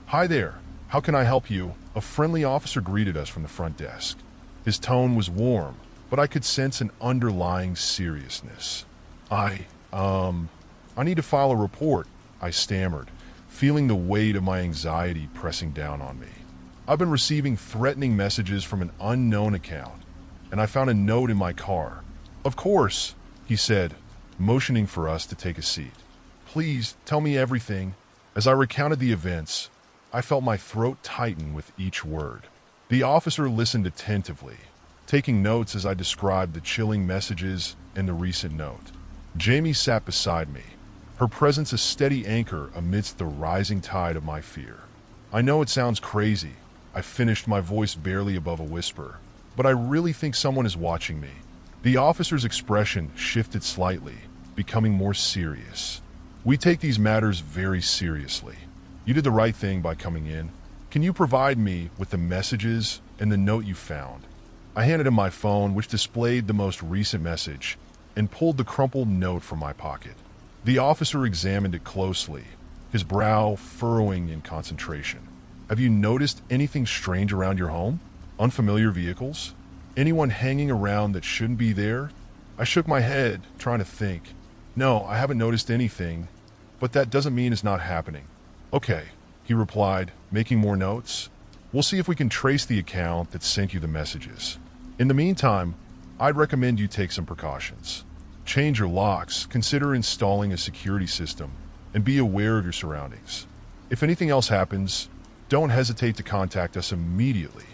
"Hi there. How can I help you?" A friendly officer greeted us from the front desk. His tone was warm, but I could sense an underlying seriousness. I need to file a report," I stammered, feeling the weight of my anxiety pressing down on me. "I've been receiving threatening messages from an unknown account, and I found a note in my car." "Of course," he said, motioning for us to take a seat. "Please tell me everything." As I recounted the events, I felt my throat tighten with each word. The officer listened attentively, taking notes as I described the chilling messages and the recent note. Jamie sat beside me, her presence a steady anchor amidst the rising tide of my fear. "I know it sounds crazy," I finished, my voice barely above a whisper, "but I really think someone is watching me." The officer's expression shifted slightly, becoming more serious. "We take these matters very seriously. You did the right thing by coming in. Can you provide me with the messages and the note you found?" I handed him my phone, which displayed the most recent message, and pulled the crumpled note from my pocket. The officer examined it closely, his brow furrowing in concentration. "Have you noticed anything strange around your home? Unfamiliar vehicles? Anyone hanging around that shouldn't be there?" I shook my head, trying to think. "No, I haven't noticed anything, but that doesn't mean it's not happening." "Okay," he replied, making more notes. "We'll see if we can trace the account that sent you the messages. In the meantime, I'd recommend you take some precautions. Change your locks, consider installing a security system, and be aware of your surroundings. If anything else happens, don't hesitate to contact us immediately."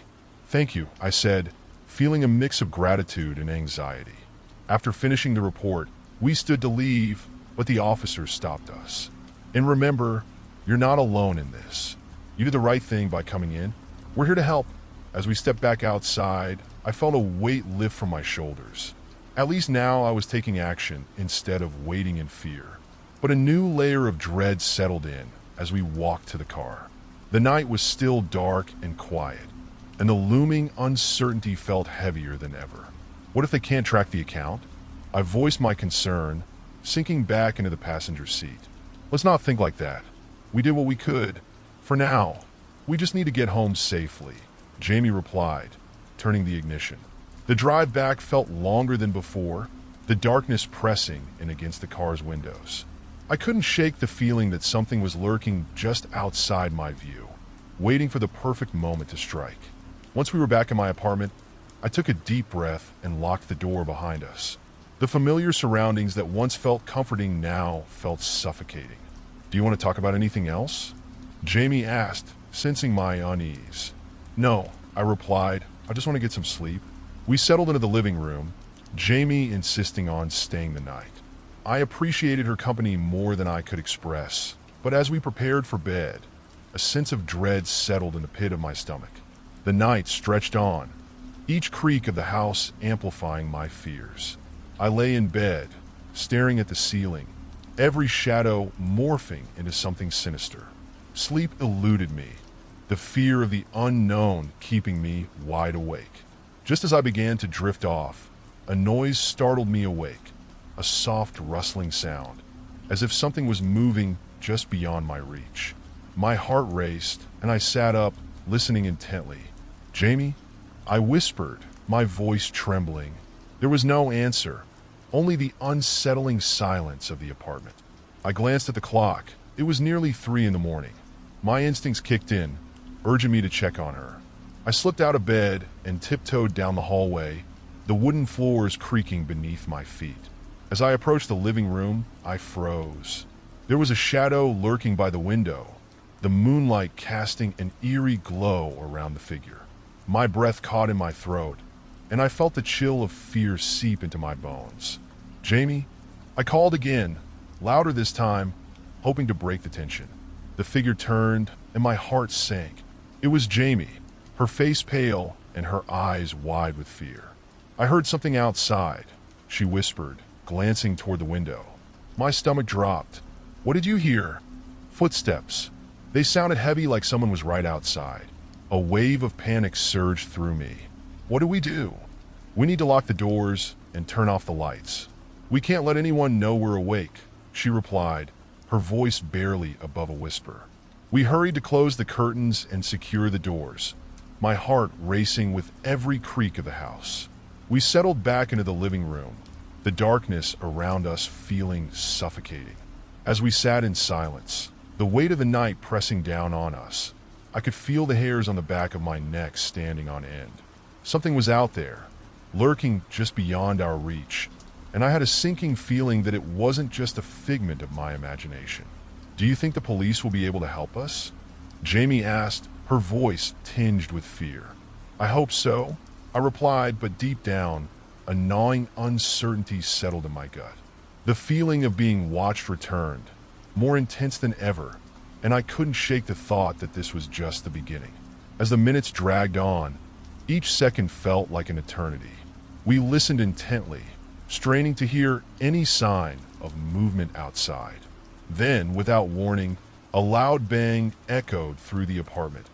"Thank you," I said, feeling a mix of gratitude and anxiety. After finishing the report, we stood to leave, but the officer stopped us. "And remember, you're not alone in this. You did the right thing by coming in. We're here to help." As we stepped back outside, I felt a weight lift from my shoulders. At least now I was taking action instead of waiting in fear. But a new layer of dread settled in as we walked to the car. The night was still dark and quiet, and the looming uncertainty felt heavier than ever. What if they can't track the account? I voiced my concern, sinking back into the passenger seat. "Let's not think like that. We did what we could. For now, we just need to get home safely," Jamie replied, turning the ignition. The drive back felt longer than before, the darkness pressing in against the car's windows. I couldn't shake the feeling that something was lurking just outside my view, waiting for the perfect moment to strike. Once we were back in my apartment, I took a deep breath and locked the door behind us. The familiar surroundings that once felt comforting now felt suffocating. "Do you want to talk about anything else?" Jamie asked, sensing my unease. "No," I replied. "I just want to get some sleep." We settled into the living room, Jamie insisting on staying the night. I appreciated her company more than I could express, but as we prepared for bed, a sense of dread settled in the pit of my stomach. The night stretched on, each creak of the house amplifying my fears. I lay in bed, staring at the ceiling, every shadow morphing into something sinister. Sleep eluded me, the fear of the unknown keeping me wide awake. Just as I began to drift off, a noise startled me awake, a soft rustling sound, as if something was moving just beyond my reach. My heart raced, and I sat up, listening intently. "Jamie?" I whispered, my voice trembling. There was no answer, only the unsettling silence of the apartment. I glanced at the clock. It was nearly 3 in the morning. My instincts kicked in, urging me to check on her. I slipped out of bed and tiptoed down the hallway, the wooden floors creaking beneath my feet. As I approached the living room, I froze. There was a shadow lurking by the window, the moonlight casting an eerie glow around the figure. My breath caught in my throat, and I felt the chill of fear seep into my bones. "Jamie?" I called again, louder this time, hoping to break the tension. The figure turned, and my heart sank. It was Jamie, her face pale and her eyes wide with fear. "I heard something outside," she whispered, glancing toward the window. My stomach dropped. "What did you hear?" "Footsteps. They sounded heavy, like someone was right outside." A wave of panic surged through me. "What do we do?" "We need to lock the doors and turn off the lights. We can't let anyone know we're awake," she replied, her voice barely above a whisper. We hurried to close the curtains and secure the doors, my heart racing with every creak of the house. We settled back into the living room, the darkness around us feeling suffocating. As we sat in silence, the weight of the night pressing down on us, I could feel the hairs on the back of my neck standing on end. Something was out there, lurking just beyond our reach, and I had a sinking feeling that it wasn't just a figment of my imagination. "Do you think the police will be able to help us?" Jamie asked, her voice tinged with fear. "I hope so," I replied, but deep down, a gnawing uncertainty settled in my gut. The feeling of being watched returned, more intense than ever, and I couldn't shake the thought that this was just the beginning. As the minutes dragged on, each second felt like an eternity. We listened intently, straining to hear any sign of movement outside. Then, without warning, a loud bang echoed through the apartment,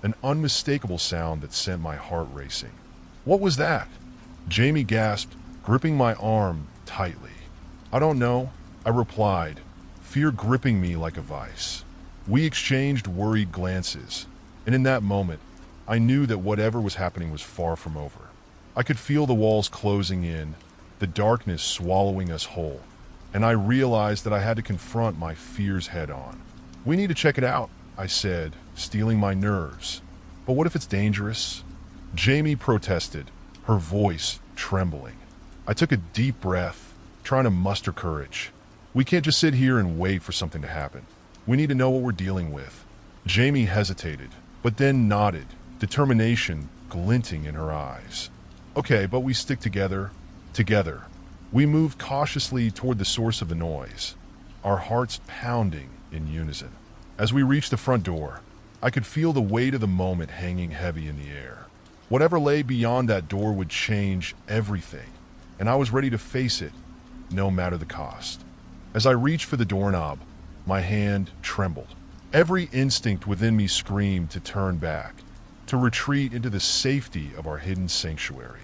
an unmistakable sound that sent my heart racing. "What was that?" Jamie gasped, gripping my arm tightly. "I don't know," I replied, fear gripping me like a vice. We exchanged worried glances, and in that moment, I knew that whatever was happening was far from over. I could feel the walls closing in, the darkness swallowing us whole, and I realized that I had to confront my fears head on. "We need to check it out," I said, steeling my nerves. "But what if it's dangerous?" Jamie protested, her voice trembling. I took a deep breath, trying to muster courage. "We can't just sit here and wait for something to happen. We need to know what we're dealing with." Jamie hesitated, but then nodded, determination glinting in her eyes. "Okay, but we stick together." Together. We moved cautiously toward the source of the noise, our hearts pounding in unison. As we reached the front door, I could feel the weight of the moment hanging heavy in the air. Whatever lay beyond that door would change everything, and I was ready to face it, no matter the cost. As I reached for the doorknob, my hand trembled. Every instinct within me screamed to turn back, to retreat into the safety of our hidden sanctuary.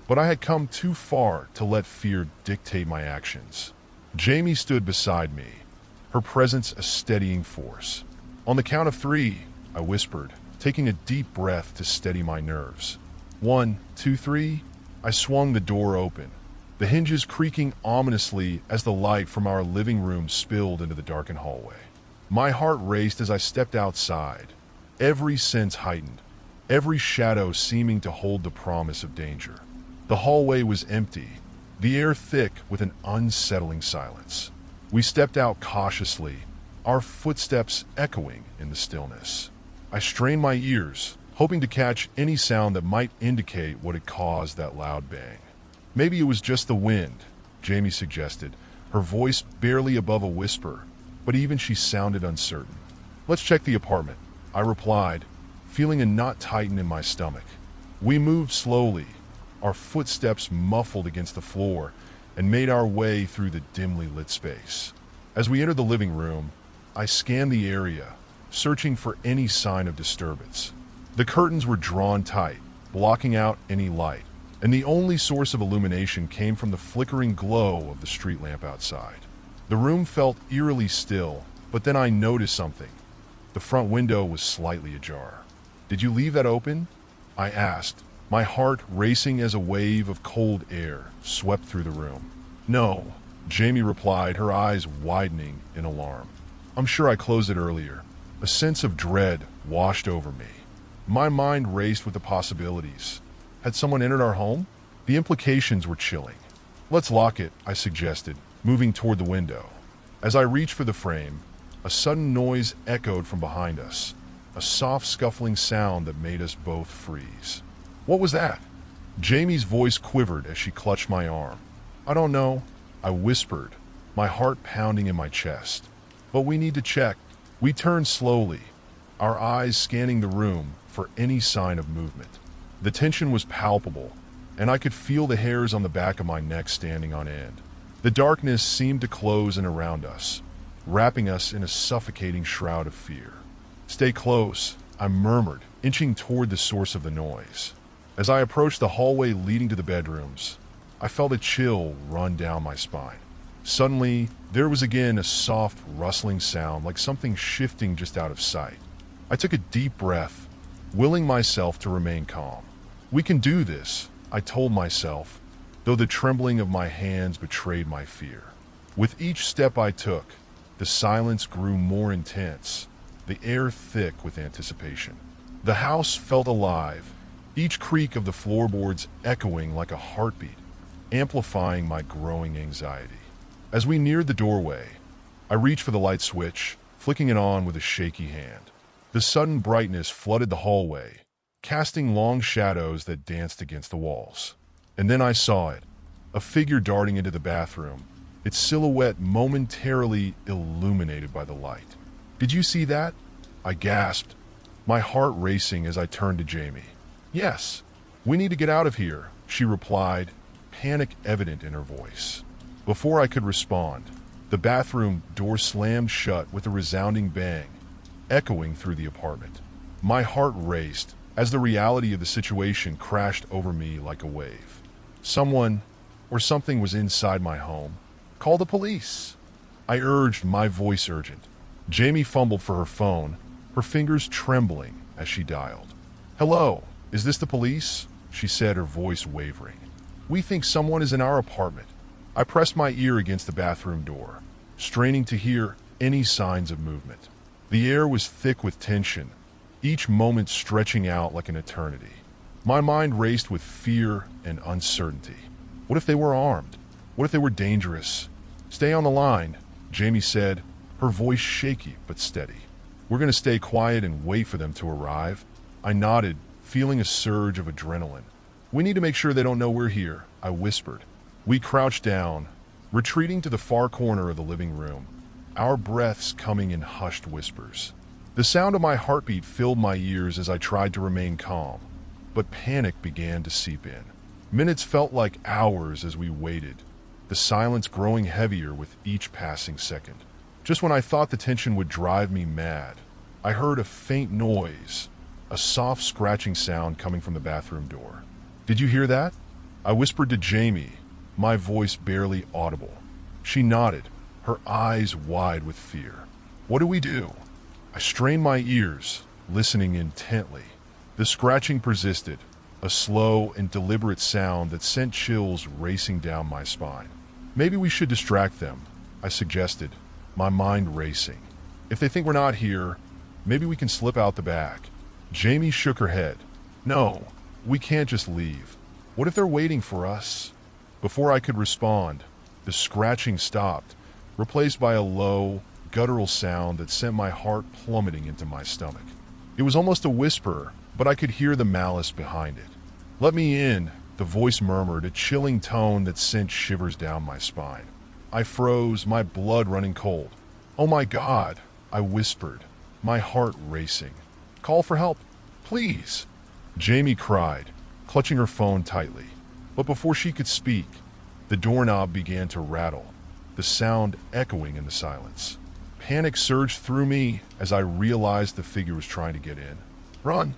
But I had come too far to let fear dictate my actions. Jamie stood beside me, her presence a steadying force. "On the count of 3, I whispered, taking a deep breath to steady my nerves. 1, 2, 3. I swung the door open, the hinges creaking ominously as the light from our living room spilled into the darkened hallway. My heart raced as I stepped outside, every sense heightened, every shadow seeming to hold the promise of danger. The hallway was empty, the air thick with an unsettling silence. We stepped out cautiously, our footsteps echoing in the stillness. I strained my ears, hoping to catch any sound that might indicate what had caused that loud bang. "Maybe it was just the wind," Jamie suggested, her voice barely above a whisper, but even she sounded uncertain. "Let's check the apartment," I replied, feeling a knot tighten in my stomach. We moved slowly, our footsteps muffled against the floor, and made our way through the dimly lit space. As we entered the living room, I scanned the area, searching for any sign of disturbance. The curtains were drawn tight, blocking out any light, and the only source of illumination came from the flickering glow of the street lamp outside. The room felt eerily still, but then I noticed something. The front window was slightly ajar. "Did you leave that open?" I asked, my heart racing as a wave of cold air swept through the room. "No," Jamie replied, her eyes widening in alarm. "I'm sure I closed it earlier." A sense of dread washed over me. My mind raced with the possibilities. Had someone entered our home? The implications were chilling. "Let's lock it," I suggested, moving toward the window. As I reached for the frame, a sudden noise echoed from behind us, a soft scuffling sound that made us both freeze. "What was that?" Jamie's voice quivered as she clutched my arm. "I don't know," I whispered, my heart pounding in my chest. "But we need to check." We turned slowly, our eyes scanning the room for any sign of movement. The tension was palpable, and I could feel the hairs on the back of my neck standing on end. The darkness seemed to close in around us, wrapping us in a suffocating shroud of fear. "Stay close," I murmured, inching toward the source of the noise. As I approached the hallway leading to the bedrooms, I felt a chill run down my spine. Suddenly, there was again a soft rustling sound like something shifting just out of sight. I took a deep breath, willing myself to remain calm. We can do this, I told myself, though the trembling of my hands betrayed my fear. With each step I took, the silence grew more intense, the air thick with anticipation. The house felt alive, each creak of the floorboards echoing like a heartbeat, amplifying my growing anxiety. As we neared the doorway, I reached for the light switch, flicking it on with a shaky hand. The sudden brightness flooded the hallway, casting long shadows that danced against the walls. And then I saw it, a figure darting into the bathroom, its silhouette momentarily illuminated by the light. "Did you see that?" I gasped, my heart racing as I turned to Jamie. "Yes, we need to get out of here," she replied, panic evident in her voice. Before I could respond, the bathroom door slammed shut with a resounding bang, echoing through the apartment. My heart raced as the reality of the situation crashed over me like a wave. Someone or something was inside my home. "Call the police," I urged, my voice urgent. Jamie fumbled for her phone, her fingers trembling as she dialed. "Hello, is this the police?" she said, her voice wavering. "We think someone is in our apartment." I pressed my ear against the bathroom door, straining to hear any signs of movement. The air was thick with tension, each moment stretching out like an eternity. My mind raced with fear and uncertainty. What if they were armed? What if they were dangerous? "Stay on the line," Jamie said, her voice shaky but steady. "We're going to stay quiet and wait for them to arrive." I nodded, feeling a surge of adrenaline. "We need to make sure they don't know we're here," I whispered. We crouched down, retreating to the far corner of the living room, our breaths coming in hushed whispers. The sound of my heartbeat filled my ears as I tried to remain calm, but panic began to seep in. Minutes felt like hours as we waited, the silence growing heavier with each passing second. Just when I thought the tension would drive me mad, I heard a faint noise, a soft scratching sound coming from the bathroom door. "Did you hear that?" I whispered to Jamie, my voice barely audible. She nodded, her eyes wide with fear. "What do we do?" I strained my ears, listening intently. The scratching persisted, a slow and deliberate sound that sent chills racing down my spine. "Maybe we should distract them," I suggested, my mind racing. "If they think we're not here, maybe we can slip out the back." Jamie shook her head. "No, we can't just leave. What if they're waiting for us?" Before I could respond, the scratching stopped, replaced by a low, guttural sound that sent my heart plummeting into my stomach. It was almost a whisper, but I could hear the malice behind it. "Let me in," the voice murmured, a chilling tone that sent shivers down my spine. I froze, my blood running cold. "Oh my God," I whispered, my heart racing. "Call for help, please," Jamie cried, clutching her phone tightly. But before she could speak, the doorknob began to rattle, the sound echoing in the silence. Panic surged through me as I realized the figure was trying to get in. "Run!"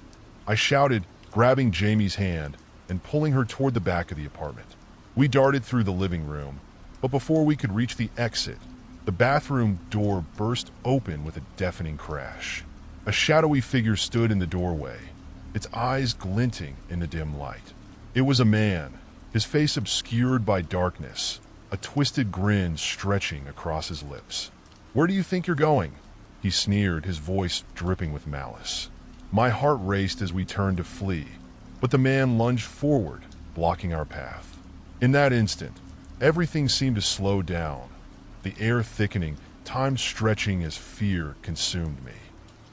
I shouted, grabbing Jamie's hand and pulling her toward the back of the apartment. We darted through the living room, but before we could reach the exit, the bathroom door burst open with a deafening crash. A shadowy figure stood in the doorway, its eyes glinting in the dim light. It was a man, his face obscured by darkness, a twisted grin stretching across his lips. "Where do you think you're going?" he sneered, his voice dripping with malice. My heart raced as we turned to flee, but the man lunged forward, blocking our path. In that instant, everything seemed to slow down, the air thickening, time stretching as fear consumed me.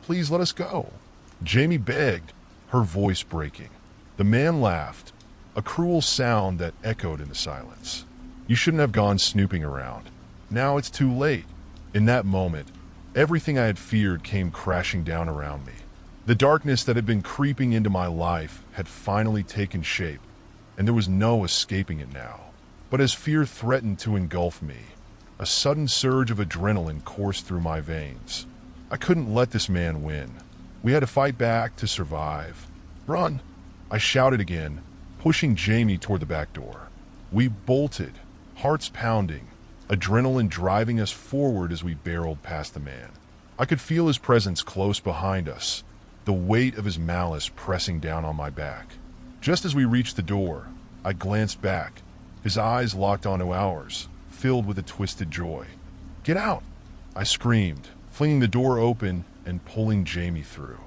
"Please let us go," Jamie begged, her voice breaking. The man laughed, a cruel sound that echoed in the silence. "You shouldn't have gone snooping around. Now it's too late." In that moment, everything I had feared came crashing down around me. The darkness that had been creeping into my life had finally taken shape, and there was no escaping it now. But as fear threatened to engulf me, a sudden surge of adrenaline coursed through my veins. I couldn't let this man win. We had to fight back to survive. "Run!" I shouted again, pushing Jamie toward the back door. We bolted, hearts pounding, adrenaline driving us forward as we barreled past the man. I could feel his presence close behind us, the weight of his malice pressing down on my back. Just as we reached the door, I glanced back, his eyes locked onto ours, filled with a twisted joy. "Get out!" I screamed, flinging the door open and pulling Jamie through.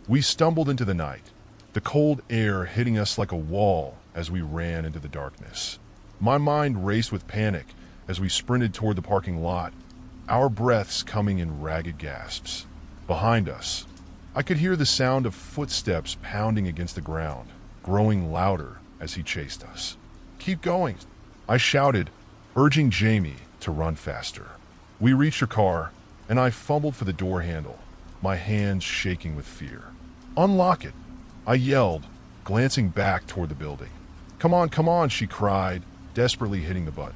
We stumbled into the night, the cold air hitting us like a wall as we ran into the darkness. My mind raced with panic as we sprinted toward the parking lot, our breaths coming in ragged gasps. Behind us, I could hear the sound of footsteps pounding against the ground, growing louder as he chased us. "Keep going," I shouted, urging Jamie to run faster. We reached her car, and I fumbled for the door handle, my hands shaking with fear. "Unlock it," I yelled, glancing back toward the building. Come on," she cried, desperately hitting the button.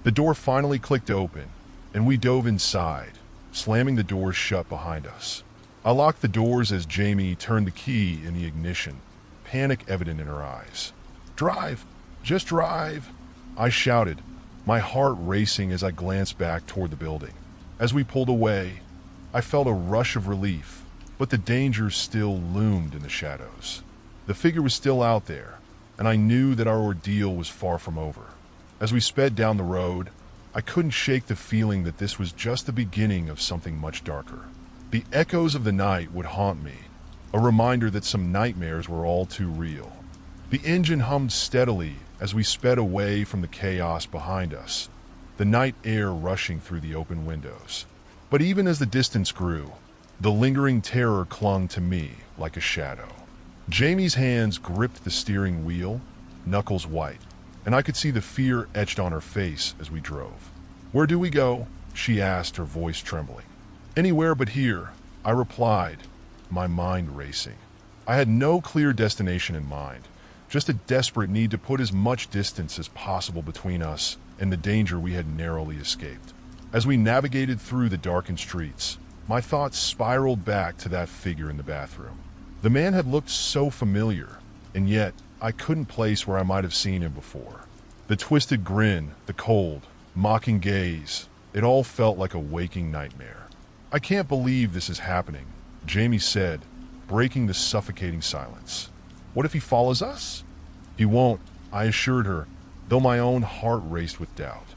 The door finally clicked open, and we dove inside, slamming the doors shut behind us. I locked the doors as Jamie turned the key in the ignition, panic evident in her eyes. "Drive! Just drive!" I shouted, my heart racing as I glanced back toward the building. As we pulled away, I felt a rush of relief, but the danger still loomed in the shadows. The figure was still out there, and I knew that our ordeal was far from over. As we sped down the road, I couldn't shake the feeling that this was just the beginning of something much darker. The echoes of the night would haunt me, a reminder that some nightmares were all too real. The engine hummed steadily as we sped away from the chaos behind us, the night air rushing through the open windows. But even as the distance grew, the lingering terror clung to me like a shadow. Jamie's hands gripped the steering wheel, knuckles white, and I could see the fear etched on her face as we drove. "Where do we go?" she asked, her voice trembling. "Anywhere but here," I replied, my mind racing. I had no clear destination in mind, just a desperate need to put as much distance as possible between us and the danger we had narrowly escaped. As we navigated through the darkened streets, my thoughts spiraled back to that figure in the bathroom. The man had looked so familiar, and yet I couldn't place where I might have seen him before. The twisted grin, the cold, mocking gaze, it all felt like a waking nightmare. "I can't believe this is happening," Jamie said, breaking the suffocating silence. "What if he follows us?" "He won't," I assured her, though my own heart raced with doubt.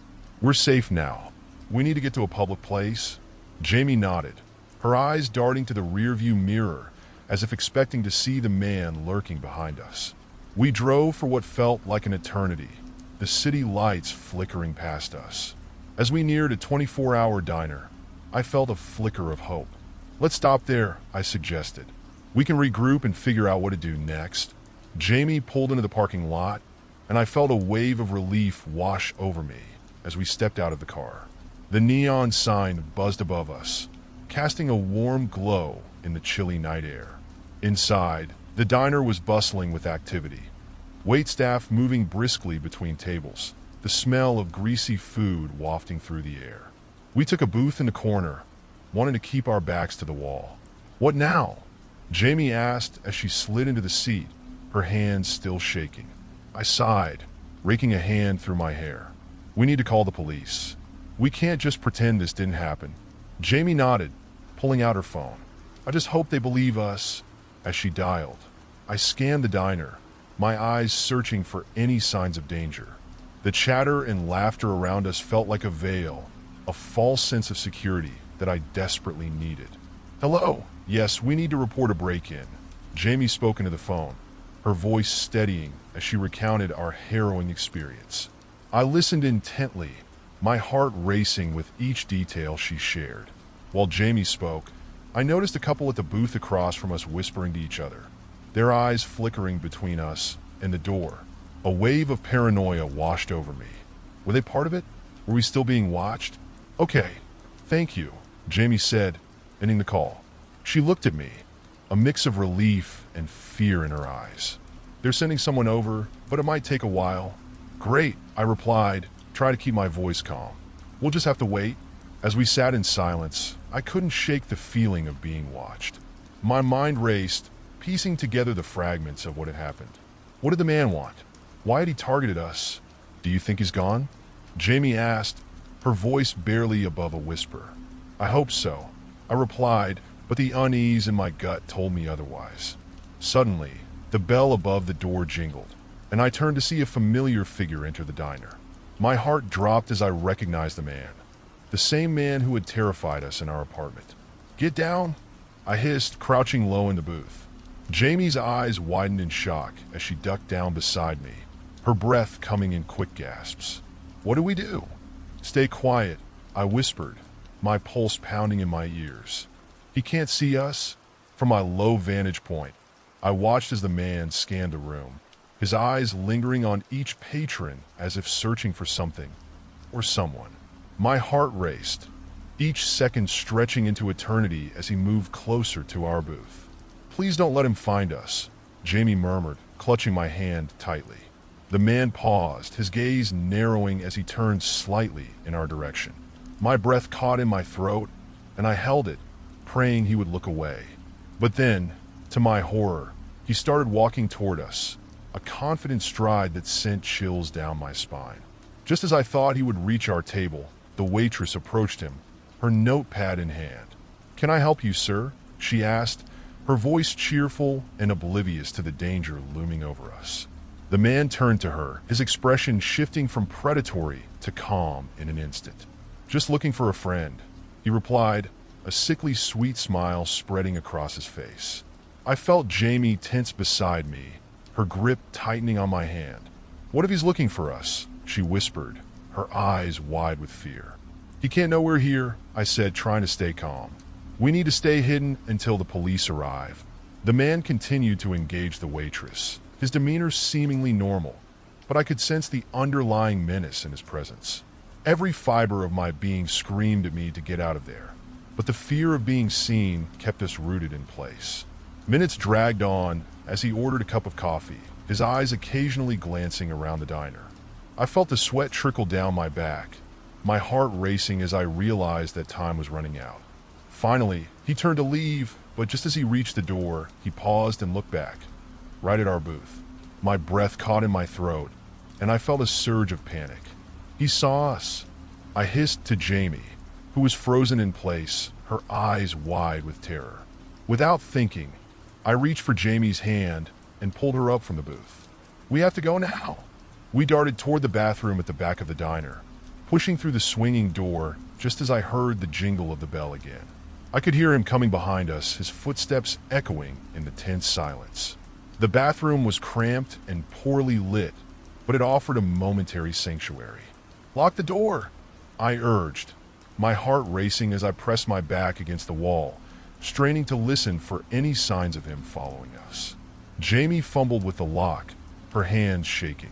"We're safe now. We need to get to a public place." Jamie nodded, her eyes darting to the rearview mirror as if expecting to see the man lurking behind us. We drove for what felt like an eternity, the city lights flickering past us. As we neared a 24-hour diner, I felt a flicker of hope. "Let's stop there," I suggested. "We can regroup and figure out what to do next." Jamie pulled into the parking lot, and I felt a wave of relief wash over me as we stepped out of the car. The neon sign buzzed above us, casting a warm glow in the chilly night air. Inside, the diner was bustling with activity. Waitstaff moving briskly between tables, the smell of greasy food wafting through the air. We took a booth in the corner, wanting to keep our backs to the wall. "What now?" Jamie asked as she slid into the seat, her hands still shaking. I sighed, raking a hand through my hair. "We need to call the police. We can't just pretend this didn't happen." Jamie nodded, pulling out her phone. "I just hope they believe us." As she dialed, I scanned the diner, my eyes searching for any signs of danger. The chatter and laughter around us felt like a veil, a false sense of security that I desperately needed. "Hello? Yes, we need to report a break-in." Jamie spoke into the phone, her voice steadying as she recounted our harrowing experience. I listened intently, my heart racing with each detail she shared. While Jamie spoke, I noticed a couple at the booth across from us whispering to each other, their eyes flickering between us and the door. A wave of paranoia washed over me. Were they part of it? Were we still being watched? "Okay, thank you," Jamie said, ending the call. She looked at me, a mix of relief and fear in her eyes. "They're sending someone over, but it might take a while." "Great," I replied, trying to keep my voice calm. "We'll just have to wait." As we sat in silence, I couldn't shake the feeling of being watched. My mind raced, piecing together the fragments of what had happened. What did the man want? Why had he targeted us? "Do you think he's gone?" Jamie asked, her voice barely above a whisper. "I hope so," I replied, but the unease in my gut told me otherwise. Suddenly, the bell above the door jingled, and I turned to see a familiar figure enter the diner. My heart dropped as I recognized the man. The same man who had terrified us in our apartment. "Get down," I hissed, crouching low in the booth. Jamie's eyes widened in shock as she ducked down beside me, her breath coming in quick gasps. "What do we do?" "Stay quiet," I whispered, my pulse pounding in my ears. "He can't see us." From my low vantage point, I watched as the man scanned the room, his eyes lingering on each patron as if searching for something or someone. My heart raced, each second stretching into eternity as he moved closer to our booth. "Please don't let him find us," Jamie murmured, clutching my hand tightly. The man paused, his gaze narrowing as he turned slightly in our direction. My breath caught in my throat, and I held it, praying he would look away. But then, to my horror, he started walking toward us, a confident stride that sent chills down my spine. Just as I thought he would reach our table, the waitress approached him, her notepad in hand. "Can I help you, sir?" she asked, her voice cheerful and oblivious to the danger looming over us. The man turned to her, his expression shifting from predatory to calm in an instant. "Just looking for a friend," he replied, a sickly sweet smile spreading across his face. I felt Jamie tense beside me, her grip tightening on my hand. "What if he's looking for us?" she whispered, her eyes wide with fear. "He can't know we're here," I said, trying to stay calm. "We need to stay hidden until the police arrive." The man continued to engage the waitress, his demeanor seemingly normal, but I could sense the underlying menace in his presence. Every fiber of my being screamed at me to get out of there, but the fear of being seen kept us rooted in place. Minutes dragged on as he ordered a cup of coffee, his eyes occasionally glancing around the diner. I felt the sweat trickle down my back, my heart racing as I realized that time was running out. Finally, he turned to leave, but just as he reached the door, he paused and looked back, right at our booth. My breath caught in my throat, and I felt a surge of panic. "He saw us," I hissed to Jamie, who was frozen in place, her eyes wide with terror. Without thinking, I reached for Jamie's hand and pulled her up from the booth. "We have to go now." We darted toward the bathroom at the back of the diner, pushing through the swinging door just as I heard the jingle of the bell again. I could hear him coming behind us, his footsteps echoing in the tense silence. The bathroom was cramped and poorly lit, but it offered a momentary sanctuary. "Lock the door," I urged, my heart racing as I pressed my back against the wall, straining to listen for any signs of him following us. Jamie fumbled with the lock, her hands shaking.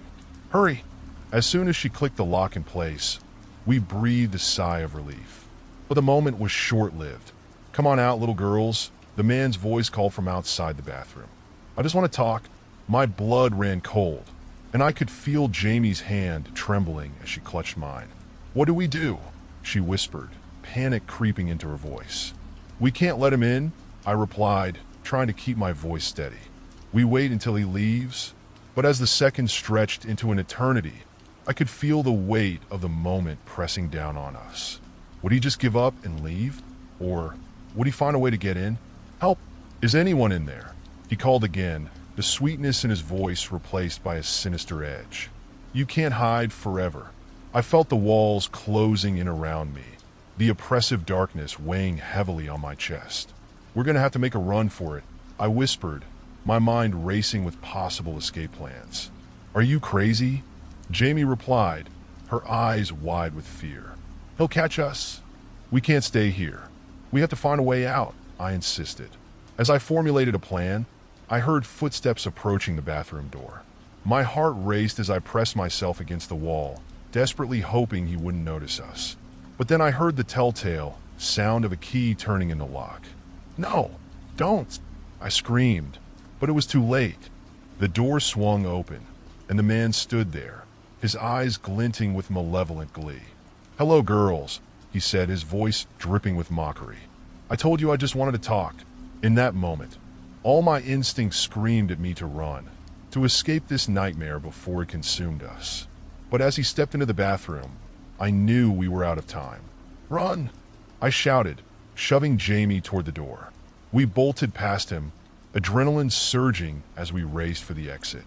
"Hurry!" As soon as she clicked the lock in place, we breathed a sigh of relief. But the moment was short-lived. "Come on out, little girls," the man's voice called from outside the bathroom. "I just want to talk." My blood ran cold, and I could feel Jamie's hand trembling as she clutched mine. "What do we do?" she whispered, panic creeping into her voice. "We can't let him in," I replied, trying to keep my voice steady. "We wait until he leaves." But as the seconds stretched into an eternity, I could feel the weight of the moment pressing down on us. Would he just give up and leave? Or would he find a way to get in? "Help! Is anyone in there?" He called again, the sweetness in his voice replaced by a sinister edge. "You can't hide forever." I felt the walls closing in around me, the oppressive darkness weighing heavily on my chest. "We're going to have to make a run for it," I whispered, my mind racing with possible escape plans. "Are you crazy?" Jamie replied, her eyes wide with fear. "He'll catch us." "We can't stay here. We have to find a way out," I insisted. As I formulated a plan, I heard footsteps approaching the bathroom door. My heart raced as I pressed myself against the wall, desperately hoping he wouldn't notice us. But then I heard the telltale sound of a key turning in the lock. "No, don't!" I screamed, but it was too late. The door swung open, and the man stood there, his eyes glinting with malevolent glee. "Hello, girls," he said, his voice dripping with mockery. "I told you I just wanted to talk." In that moment, all my instincts screamed at me to run, to escape this nightmare before it consumed us. But as he stepped into the bathroom, I knew we were out of time. "Run!" I shouted, shoving Jamie toward the door. We bolted past him, adrenaline surging as we raced for the exit.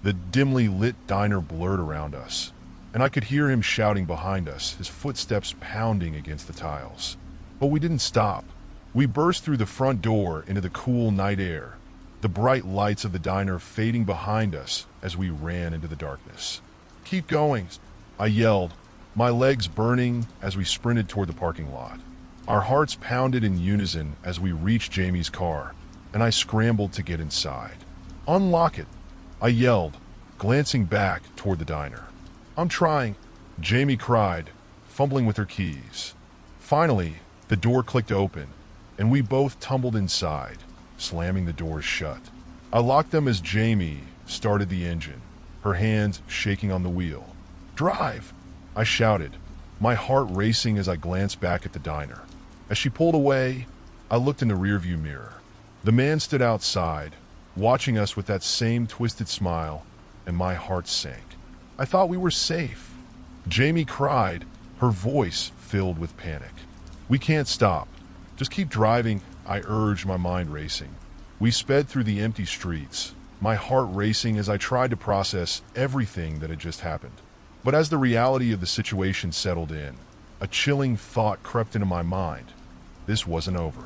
The dimly lit diner blurred around us, and I could hear him shouting behind us, his footsteps pounding against the tiles. But we didn't stop. We burst through the front door into the cool night air, the bright lights of the diner fading behind us as we ran into the darkness. "Keep going," I yelled, my legs burning as we sprinted toward the parking lot. Our hearts pounded in unison as we reached Jamie's car, and I scrambled to get inside. "Unlock it," I yelled, glancing back toward the diner. "I'm trying," Jamie cried, fumbling with her keys. Finally, the door clicked open, and we both tumbled inside, slamming the doors shut. I locked them as Jamie started the engine, her hands shaking on the wheel. "Drive!" I shouted, my heart racing as I glanced back at the diner. As she pulled away, I looked in the rearview mirror. The man stood outside, watching us with that same twisted smile, and my heart sank. "I thought we were safe," Jamie cried, her voice filled with panic. "We can't stop. Just keep driving," I urged, my mind racing. We sped through the empty streets, my heart racing as I tried to process everything that had just happened. But as the reality of the situation settled in, a chilling thought crept into my mind. This wasn't over.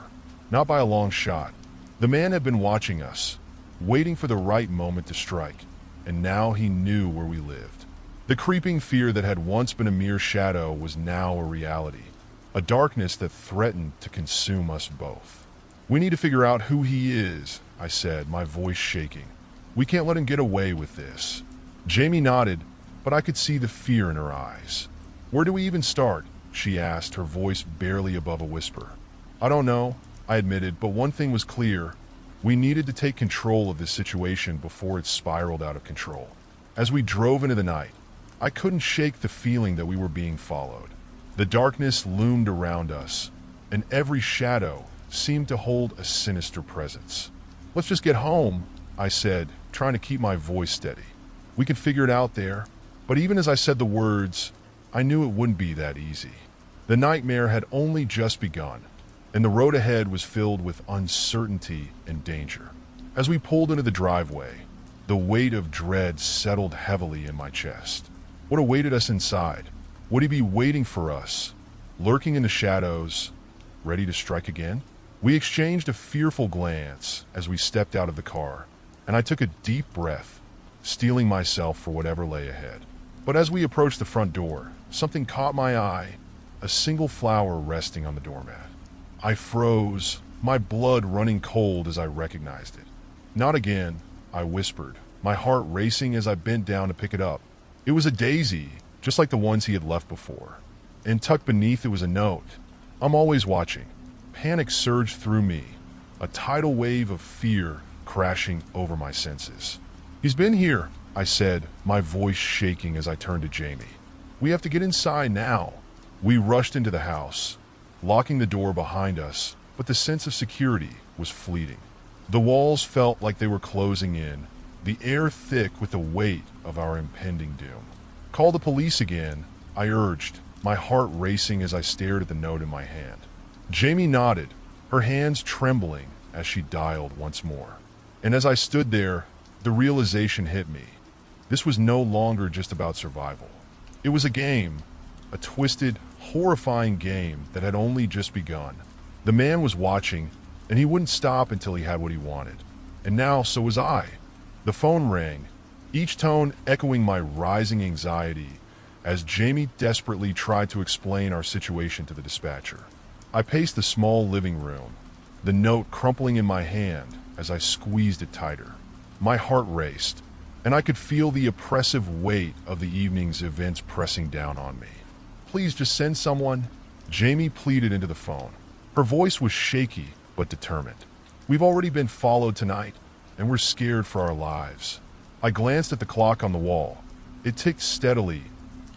Not by a long shot. The man had been watching us, waiting for the right moment to strike, and now he knew where we lived. The creeping fear that had once been a mere shadow was now a reality, a darkness that threatened to consume us both. "We need to figure out who he is," I said, my voice shaking. "We can't let him get away with this." Jamie nodded, but I could see the fear in her eyes. "Where do we even start?" she asked, her voice barely above a whisper. "I don't know," I admitted, but one thing was clear. We needed to take control of this situation before it spiraled out of control. As we drove into the night, I couldn't shake the feeling that we were being followed. The darkness loomed around us, and every shadow seemed to hold a sinister presence. "Let's just get home," I said, trying to keep my voice steady. "We can figure it out there." But even as I said the words, I knew it wouldn't be that easy. The nightmare had only just begun, and the road ahead was filled with uncertainty and danger. As we pulled into the driveway, the weight of dread settled heavily in my chest. What awaited us inside? Would he be waiting for us, lurking in the shadows, ready to strike again? We exchanged a fearful glance as we stepped out of the car, and I took a deep breath, steeling myself for whatever lay ahead. But as we approached the front door, something caught my eye, a single flower resting on the doormat. I froze, my blood running cold as I recognized it. "Not again," I whispered, my heart racing as I bent down to pick it up. It was a daisy, just like the ones he had left before. And tucked beneath it was a note. "I'm always watching." Panic surged through me, a tidal wave of fear crashing over my senses. "He's been here," I said, my voice shaking as I turned to Jamie. "We have to get inside now." We rushed into the house, locking the door behind us, but the sense of security was fleeting. The walls felt like they were closing in, the air thick with the weight of our impending doom. "Call the police again," I urged, my heart racing as I stared at the note in my hand. Jamie nodded, her hands trembling as she dialed once more. And as I stood there, the realization hit me. This was no longer just about survival. It was a game, a twisted, horrifying game that had only just begun. The man was watching, and he wouldn't stop until he had what he wanted. And now, so was I. The phone rang, each tone echoing my rising anxiety as Jamie desperately tried to explain our situation to the dispatcher. I paced the small living room, the note crumpling in my hand as I squeezed it tighter. My heart raced, and I could feel the oppressive weight of the evening's events pressing down on me. "Please just send someone," Jamie pleaded into the phone. Her voice was shaky but determined. "We've already been followed tonight, and we're scared for our lives." I glanced at the clock on the wall. It ticked steadily,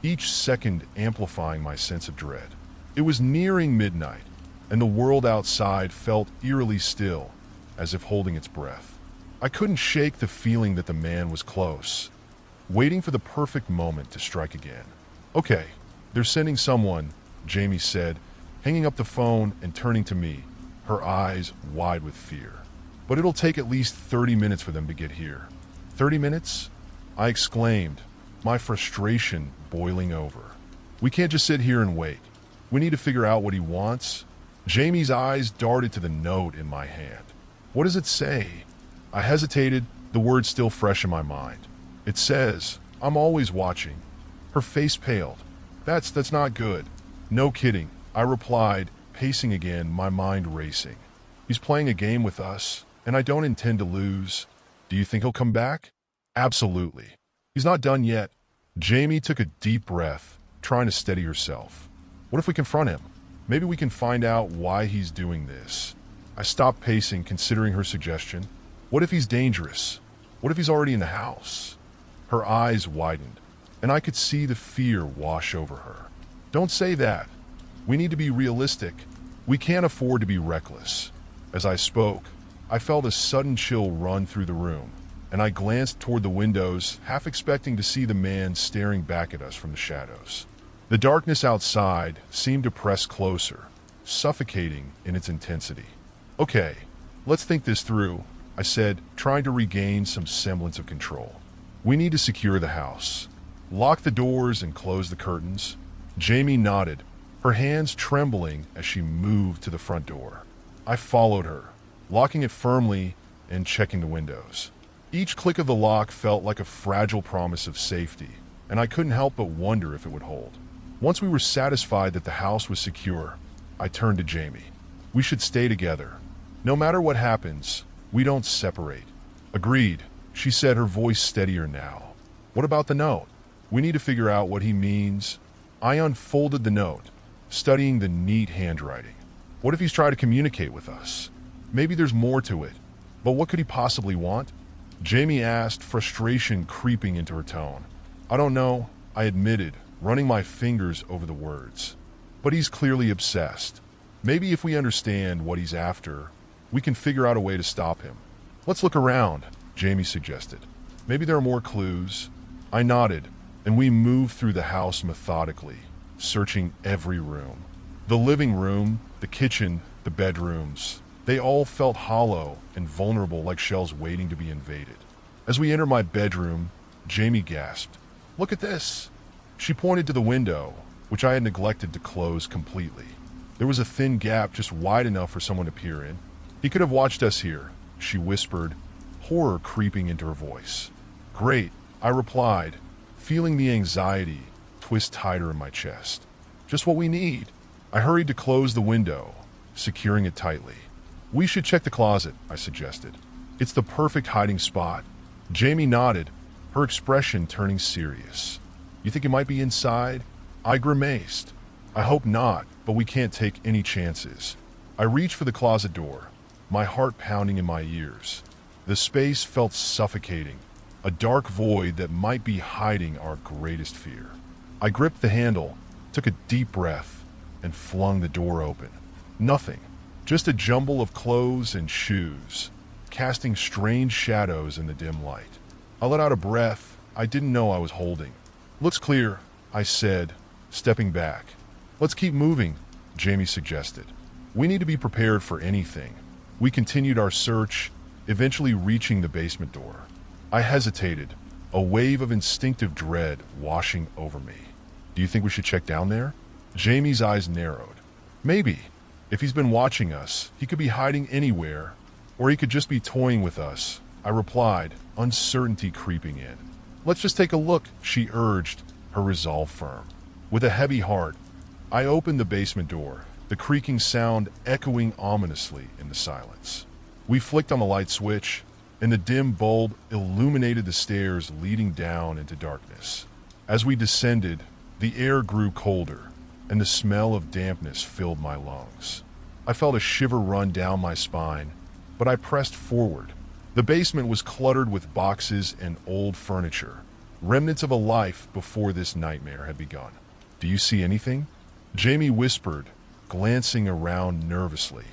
each second amplifying my sense of dread. It was nearing midnight, and the world outside felt eerily still, as if holding its breath. I couldn't shake the feeling that the man was close, waiting for the perfect moment to strike again. "Okay," They're sending someone, Jamie said, hanging up the phone and turning to me, her eyes wide with fear. But it'll take at least 30 minutes for them to get here. 30 minutes? I exclaimed, my frustration boiling over. We can't just sit here and wait. We need to figure out what he wants. Jamie's eyes darted to the note in my hand. What does it say? I hesitated, the words still fresh in my mind. It says, I'm always watching. Her face paled. That's not good. No kidding, I replied, pacing again, my mind racing. He's playing a game with us, and I don't intend to lose. Do you think he'll come back? Absolutely. He's not done yet. Jamie took a deep breath, trying to steady herself. What if we confront him? Maybe we can find out why he's doing this. I stopped pacing, considering her suggestion. What if he's dangerous? What if he's already in the house? Her eyes widened, and I could see the fear wash over her. Don't say that. We need to be realistic. We can't afford to be reckless. As I spoke, I felt a sudden chill run through the room, and I glanced toward the windows, half expecting to see the man staring back at us from the shadows. The darkness outside seemed to press closer, suffocating in its intensity. Okay, let's think this through, I said, trying to regain some semblance of control. We need to secure the house. Lock the doors and close the curtains. Jamie nodded, her hands trembling as she moved to the front door. I followed her, locking it firmly and checking the windows. Each click of the lock felt like a fragile promise of safety, and I couldn't help but wonder if it would hold. Once we were satisfied that the house was secure, I turned to Jamie. We should stay together. No matter what happens, we don't separate. Agreed, she said, her voice steadier now. What about the note? We need to figure out what he means. I unfolded the note, studying the neat handwriting. What if he's trying to communicate with us? Maybe there's more to it, but what could he possibly want? Jamie asked, frustration creeping into her tone. I don't know, I admitted, running my fingers over the words. But he's clearly obsessed. Maybe if we understand what he's after, we can figure out a way to stop him. Let's look around, Jamie suggested. Maybe there are more clues. I nodded, and we moved through the house methodically, searching every room. The living room, the kitchen, the bedrooms. They all felt hollow and vulnerable, like shells waiting to be invaded. As we entered my bedroom, Jamie gasped, "Look at this!" She pointed to the window, which I had neglected to close completely. There was a thin gap just wide enough for someone to peer in. "He could have watched us here," she whispered, horror creeping into her voice. "Great," I replied, feeling the anxiety twist tighter in my chest. "Just what we need." I hurried to close the window, securing it tightly. "We should check the closet," I suggested. "It's the perfect hiding spot." Jamie nodded, her expression turning serious. "You think it might be inside?" I grimaced. "I hope not, but we can't take any chances." I reached for the closet door, my heart pounding in my ears. The space felt suffocating, a dark void that might be hiding our greatest fear. I gripped the handle, took a deep breath, and flung the door open. Nothing, just a jumble of clothes and shoes, casting strange shadows in the dim light. I let out a breath I didn't know I was holding. "Looks clear," I said, stepping back. "Let's keep moving," Jamie suggested. "We need to be prepared for anything." We continued our search, eventually reaching the basement door. I hesitated, a wave of instinctive dread washing over me. "Do you think we should check down there?" Jamie's eyes narrowed. "Maybe. If he's been watching us, he could be hiding anywhere, or he could just be toying with us," I replied, uncertainty creeping in. "Let's just take a look," she urged, her resolve firm. With a heavy heart, I opened the basement door, the creaking sound echoing ominously in the silence. We flicked on the light switch, and the dim bulb illuminated the stairs leading down into darkness. As we descended, the air grew colder, and the smell of dampness filled my lungs. I felt a shiver run down my spine, but I pressed forward. The basement was cluttered with boxes and old furniture, remnants of a life before this nightmare had begun. "Do you see anything?" Jamie whispered, glancing around nervously.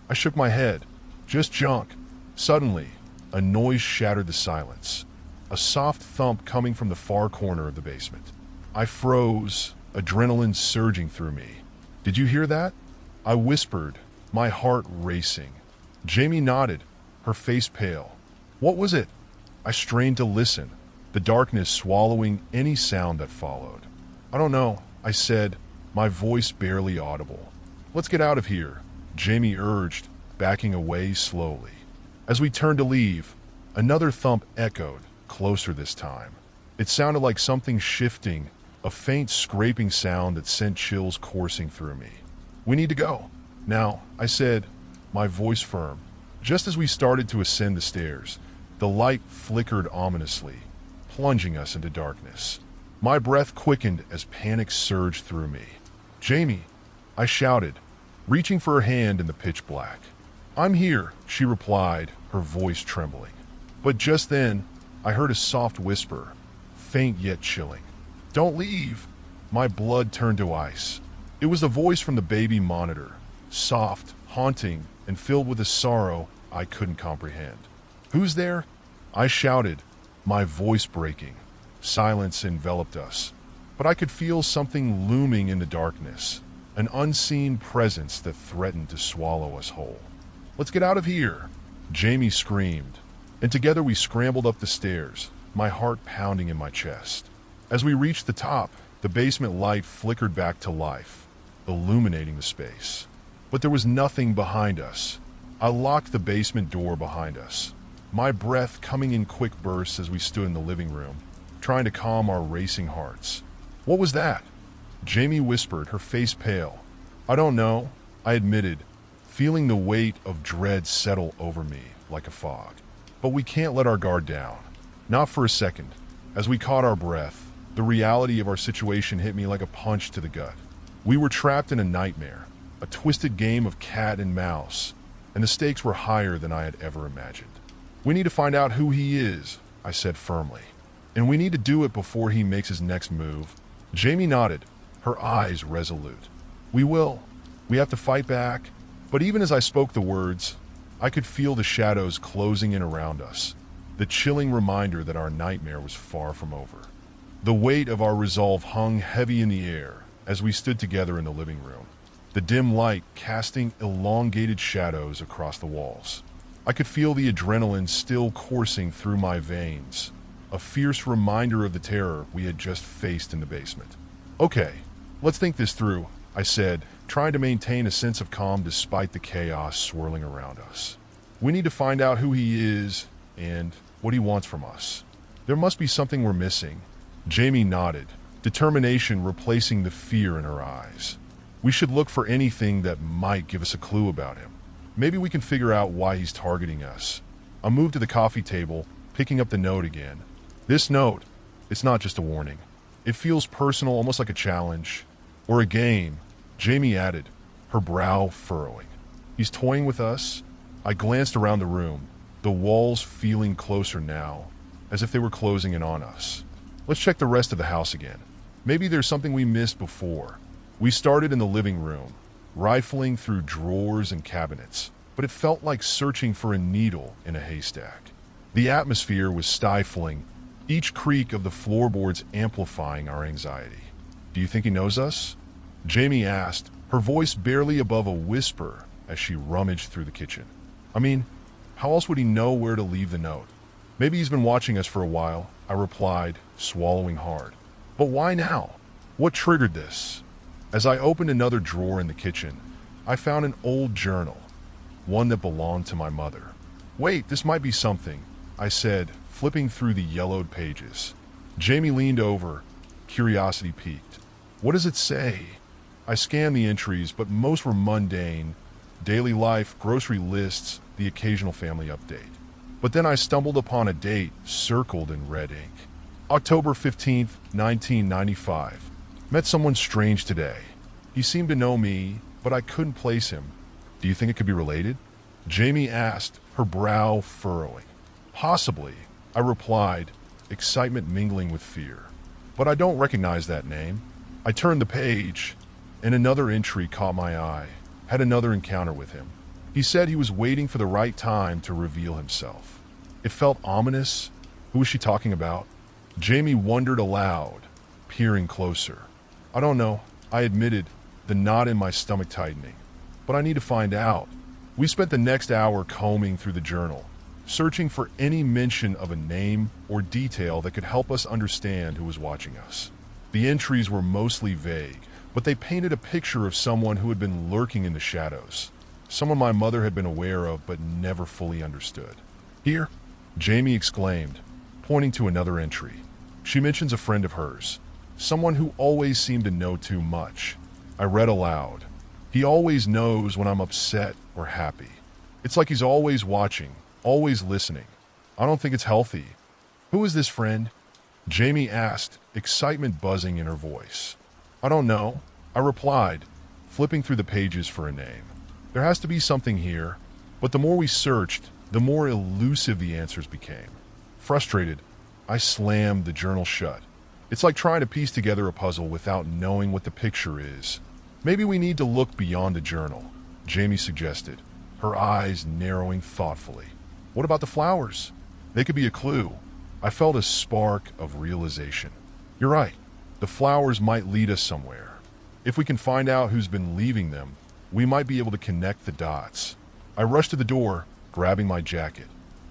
I shook my head. "Just junk." Suddenly, a noise shattered the silence, a soft thump coming from the far corner of the basement. I froze, adrenaline surging through me. "Did you hear that?" I whispered, my heart racing. Jamie nodded, her face pale. "What was it?" I strained to listen, the darkness swallowing any sound that followed. "I don't know," I said, my voice barely audible. "Let's get out of here," Jamie urged, backing away slowly. As we turned to leave, another thump echoed, closer this time. It sounded like something shifting, a faint scraping sound that sent chills coursing through me. "We need to go now," I said, my voice firm. Just as we started to ascend the stairs, the light flickered ominously, plunging us into darkness. My breath quickened as panic surged through me. "Jamie," I shouted, reaching for her hand in the pitch black. "I'm here," she replied, her voice trembling. But just then, I heard a soft whisper, faint yet chilling. "Don't leave." My blood turned to ice. It was the voice from the baby monitor, soft, haunting, and filled with a sorrow I couldn't comprehend. "Who's there?" I shouted, my voice breaking. Silence enveloped us, but I could feel something looming in the darkness, an unseen presence that threatened to swallow us whole. "Let's get out of here," Jamie screamed, and together we scrambled up the stairs, my heart pounding in my chest. As we reached the top, the basement light flickered back to life, illuminating the space. But there was nothing behind us. I locked the basement door behind us, my breath coming in quick bursts as we stood in the living room, trying to calm our racing hearts. "What was that?" Jamie whispered, her face pale. "I don't know," I admitted, feeling the weight of dread settle over me like a fog. "But we can't let our guard down. Not for a second." As we caught our breath, the reality of our situation hit me like a punch to the gut. We were trapped in a nightmare, a twisted game of cat and mouse, and the stakes were higher than I had ever imagined. "We need to find out who he is," I said firmly. "And we need to do it before he makes his next move." Jamie nodded, her eyes resolute. "We will. We have to fight back." But even as I spoke the words, I could feel the shadows closing in around us, the chilling reminder that our nightmare was far from over. The weight of our resolve hung heavy in the air as we stood together in the living room, the dim light casting elongated shadows across the walls. I could feel the adrenaline still coursing through my veins, a fierce reminder of the terror we had just faced in the basement. "Okay, let's think this through," I said, trying to maintain a sense of calm despite the chaos swirling around us. "We need to find out who he is and what he wants from us. There must be something we're missing." Jamie nodded, determination replacing the fear in her eyes. "We should look for anything that might give us a clue about him. Maybe we can figure out why he's targeting us." I moved to the coffee table, picking up the note again. This note, it's not just a warning. It feels personal, almost like a challenge. Or a game, Jamie added, her brow furrowing. "He's toying with us?" I glanced around the room, the walls feeling closer now, as if they were closing in on us. "Let's check the rest of the house again. Maybe there's something we missed before." We started in the living room, rifling through drawers and cabinets, but it felt like searching for a needle in a haystack. The atmosphere was stifling, each creak of the floorboards amplifying our anxiety. "Do you think he knows us?" Jamie asked, her voice barely above a whisper as she rummaged through the kitchen. "I mean, how else would he know where to leave the note?" "Maybe he's been watching us for a while," I replied, swallowing hard. "But why now? What triggered this?" As I opened another drawer in the kitchen, I found an old journal, one that belonged to my mother. "Wait, this might be something," I said, flipping through the yellowed pages. Jamie leaned over, curiosity piqued. "What does it say?" I scanned the entries, but most were mundane: daily life, grocery lists, the occasional family update. But then I stumbled upon a date circled in red ink. October 15th, 1995. "Met someone strange today. He seemed to know me, but I couldn't place him. Do you think it could be related?" Jamie asked, her brow furrowing. "Possibly," I replied, excitement mingling with fear. "But I don't recognize that name." I turned the page, and another entry caught my eye. Had another encounter with him. He said he was waiting for the right time to reveal himself. It felt ominous. Who was she talking about? Jamie wondered aloud, peering closer. I don't know, I admitted, the knot in my stomach tightening. But I need to find out. We spent the next hour combing through the journal, searching for any mention of a name or detail that could help us understand who was watching us. The entries were mostly vague, but they painted a picture of someone who had been lurking in the shadows. Someone my mother had been aware of but never fully understood. Here, Jamie exclaimed, pointing to another entry. She mentions a friend of hers, someone who always seemed to know too much. I read aloud. He always knows when I'm upset or happy. It's like he's always watching, always listening. I don't think it's healthy. Who is this friend? Jamie asked, excitement buzzing in her voice. I don't know, I replied, flipping through the pages for a name. There has to be something here, but the more we searched, the more elusive the answers became. Frustrated, I slammed the journal shut. It's like trying to piece together a puzzle without knowing what the picture is. Maybe we need to look beyond the journal, Jamie suggested, her eyes narrowing thoughtfully. What about the flowers? They could be a clue. I felt a spark of realization. You're right. The flowers might lead us somewhere. If we can find out who's been leaving them, we might be able to connect the dots. I rushed to the door, grabbing my jacket.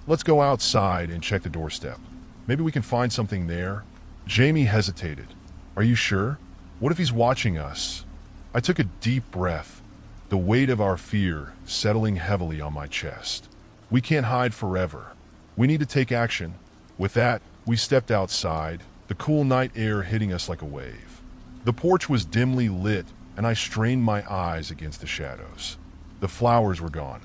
Let's go outside and check the doorstep. Maybe we can find something there. Jamie hesitated. Are you sure? What if he's watching us? I took a deep breath, the weight of our fear settling heavily on my chest. We can't hide forever. We need to take action. With that, we stepped outside, the cool night air hitting us like a wave. The porch was dimly lit, and I strained my eyes against the shadows. The flowers were gone.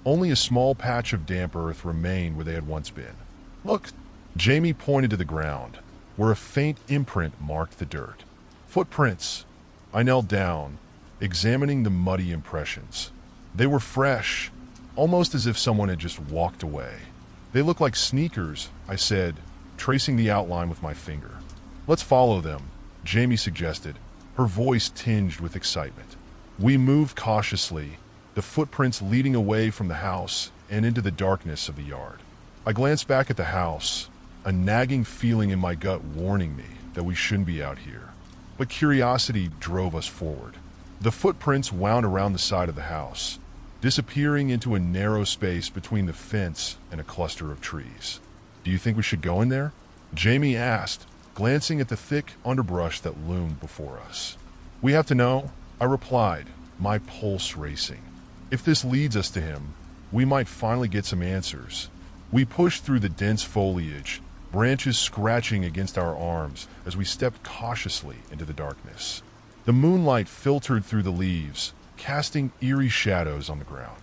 Only a small patch of damp earth remained where they had once been. Look, Jamie pointed to the ground, where a faint imprint marked the dirt. Footprints. I knelt down, examining the muddy impressions. They were fresh, almost as if someone had just walked away. They look like sneakers, I said, tracing the outline with my finger. Let's follow them, Jamie suggested, her voice tinged with excitement. We moved cautiously, the footprints leading away from the house and into the darkness of the yard. I glanced back at the house, a nagging feeling in my gut warning me that we shouldn't be out here. But curiosity drove us forward. The footprints wound around the side of the house, disappearing into a narrow space between the fence and a cluster of trees. Do you think we should go in there? Jamie asked, glancing at the thick underbrush that loomed before us. We have to know, I replied, my pulse racing. If this leads us to him, we might finally get some answers. We pushed through the dense foliage, branches scratching against our arms as we stepped cautiously into the darkness. The moonlight filtered through the leaves, casting eerie shadows on the ground.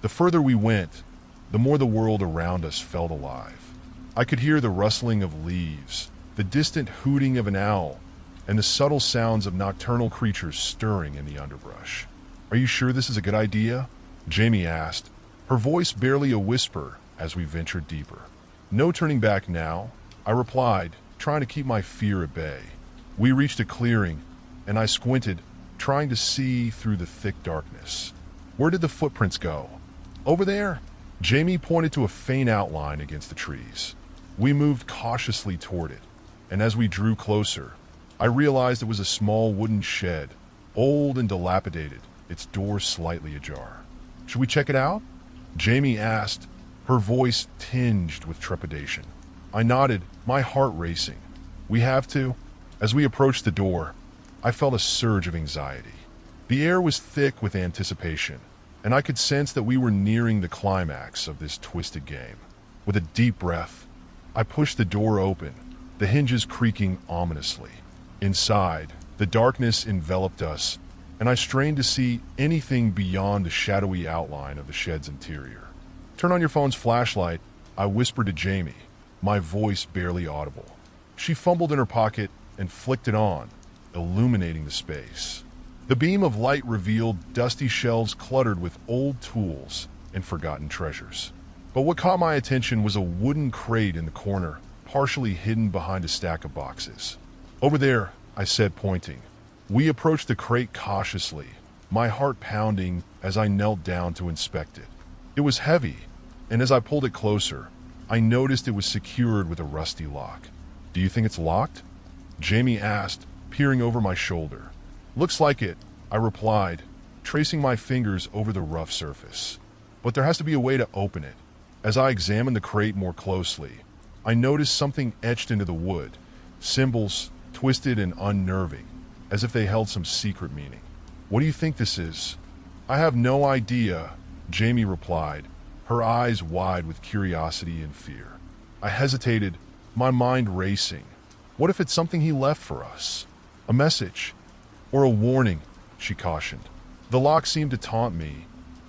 The further we went, the more the world around us felt alive. I could hear the rustling of leaves, the distant hooting of an owl, and the subtle sounds of nocturnal creatures stirring in the underbrush. Are you sure this is a good idea? Jamie asked, her voice barely a whisper as we ventured deeper. No turning back now, I replied, trying to keep my fear at bay. We reached a clearing, and I squinted, trying to see through the thick darkness. Where did the footprints go? Over there. Jamie pointed to a faint outline against the trees. We moved cautiously toward it, and as we drew closer, I realized it was a small wooden shed, old and dilapidated, its door slightly ajar. Should we check it out? Jamie asked, her voice tinged with trepidation. I nodded, my heart racing. We have to. As we approached the door, I felt a surge of anxiety. The air was thick with anticipation, and I could sense that we were nearing the climax of this twisted game. With a deep breath, I pushed the door open, the hinges creaking ominously. Inside, the darkness enveloped us, and I strained to see anything beyond the shadowy outline of the shed's interior. Turn on your phone's flashlight, I whispered to Jamie, my voice barely audible. She fumbled in her pocket and flicked it on, illuminating the space. The beam of light revealed dusty shelves cluttered with old tools and forgotten treasures. But what caught my attention was a wooden crate in the corner, partially hidden behind a stack of boxes. Over there, I said, pointing. We approached the crate cautiously, my heart pounding as I knelt down to inspect it. It was heavy, and as I pulled it closer, I noticed it was secured with a rusty lock. Do you think it's locked? Jamie asked, peering over my shoulder. Looks like it, I replied, tracing my fingers over the rough surface. But there has to be a way to open it. As I examined the crate more closely, I noticed something etched into the wood, symbols twisted and unnerving, as if they held some secret meaning. What do you think this is? I have no idea, Jamie replied, her eyes wide with curiosity and fear. I hesitated, my mind racing. What if it's something he left for us? A message? Or a warning, she cautioned. The lock seemed to taunt me,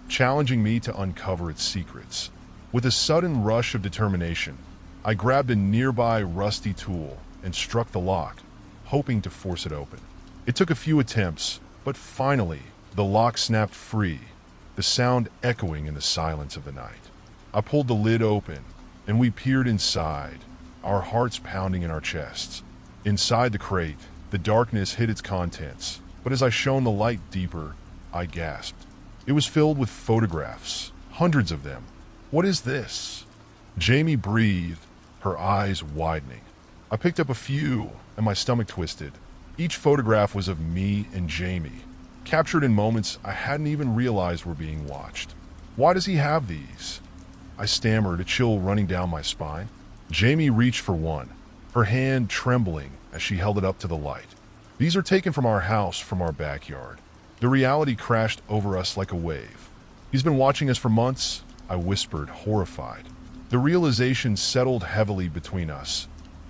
challenging me to uncover its secrets. With a sudden rush of determination, I grabbed a nearby rusty tool and struck the lock, hoping to force it open. It took a few attempts, but finally, the lock snapped free, the sound echoing in the silence of the night. I pulled the lid open, and we peered inside, our hearts pounding in our chests. Inside the crate, the darkness hid its contents, but as I shone the light deeper, I gasped. It was filled with photographs, hundreds of them. What is this? Jamie breathed, her eyes widening. I picked up a few, and my stomach twisted. Each photograph was of me and Jamie, captured in moments I hadn't even realized were being watched. Why does he have these? I stammered, a chill running down my spine. Jamie reached for one, her hand trembling as she held it up to the light. These are taken from our house, from our backyard. The reality crashed over us like a wave. He's been watching us for months, I whispered, horrified. The realization settled heavily between us,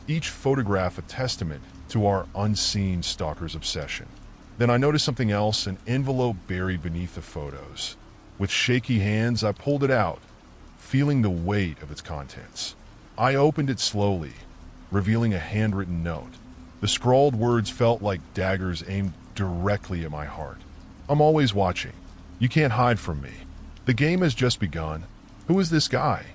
each photograph a testament to our unseen stalker's obsession. Then I noticed something else, an envelope buried beneath the photos. With shaky hands, I pulled it out, feeling the weight of its contents. I opened it slowly, revealing a handwritten note. The scrawled words felt like daggers aimed directly at my heart. I'm always watching. You can't hide from me. The game has just begun. Who is this guy?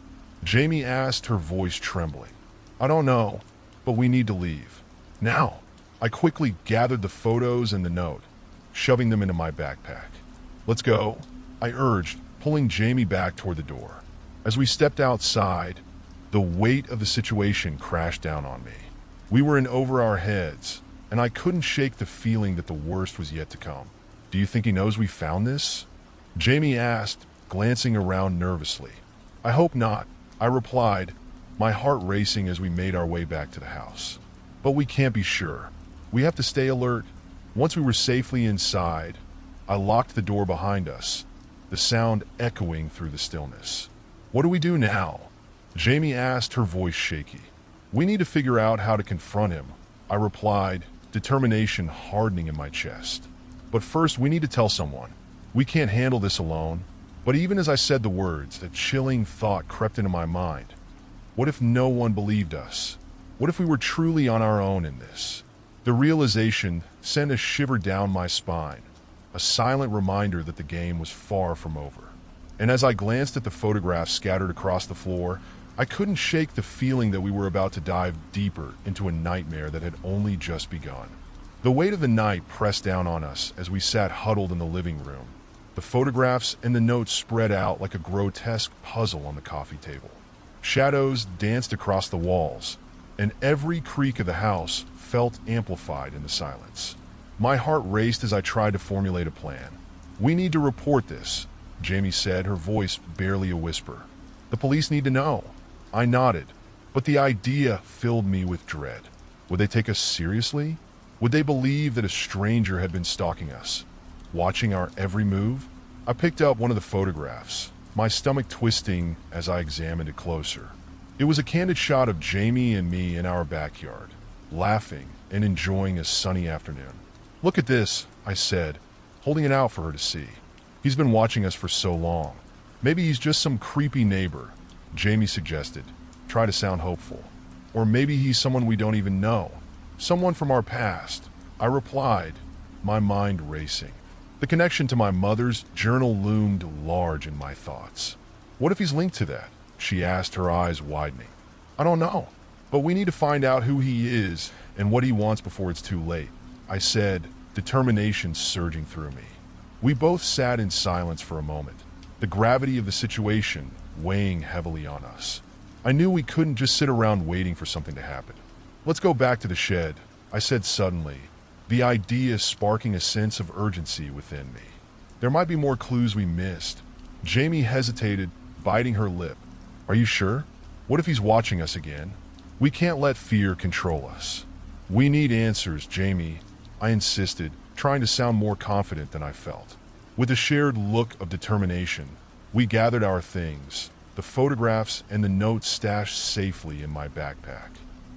Jamie asked, her voice trembling. I don't know, but we need to leave. Now. I quickly gathered the photos and the note, shoving them into my backpack. Let's go, I urged, pulling Jamie back toward the door. As we stepped outside, the weight of the situation crashed down on me. We were in over our heads, and I couldn't shake the feeling that the worst was yet to come. Do you think he knows we found this? Jamie asked, glancing around nervously. I hope not, I replied, my heart racing as we made our way back to the house. But we can't be sure. We have to stay alert. Once we were safely inside, I locked the door behind us, the sound echoing through the stillness. What do we do now? Jamie asked, her voice shaky. We need to figure out how to confront him, I replied, determination hardening in my chest. But first, we need to tell someone. We can't handle this alone. But even as I said the words, a chilling thought crept into my mind. What if no one believed us? What if we were truly on our own in this? The realization sent a shiver down my spine, a silent reminder that the game was far from over. And as I glanced at the photographs scattered across the floor, I couldn't shake the feeling that we were about to dive deeper into a nightmare that had only just begun. The weight of the night pressed down on us as we sat huddled in the living room. The photographs and the notes spread out like a grotesque puzzle on the coffee table. Shadows danced across the walls, and every creak of the house felt amplified in the silence. My heart raced as I tried to formulate a plan. We need to report this, Jamie said, her voice barely a whisper. The police need to know. I nodded, but the idea filled me with dread. Would they take us seriously? Would they believe that a stranger had been stalking us, watching our every move? I picked up one of the photographs, my stomach twisting as I examined it closer. It was a candid shot of Jamie and me in our backyard, laughing and enjoying a sunny afternoon. Look at this, I said, holding it out for her to see. He's been watching us for so long. Maybe he's just some creepy neighbor, Jamie suggested. Try to sound hopeful. Or maybe he's someone we don't even know. Someone from our past, I replied, my mind racing. The connection to my mother's journal loomed large in my thoughts. What if he's linked to that? She asked, her eyes widening. I don't know, but we need to find out who he is and what he wants before it's too late, I said, determination surging through me. We both sat in silence for a moment, the gravity of the situation weighing heavily on us. I knew we couldn't just sit around waiting for something to happen. Let's go back to the shed, I said suddenly, the idea sparking a sense of urgency within me. There might be more clues we missed. Jamie hesitated, biting her lip. Are you sure? What if he's watching us again? We can't let fear control us. We need answers, Jamie, I insisted, trying to sound more confident than I felt. With a shared look of determination, we gathered our things, the photographs and the notes stashed safely in my backpack.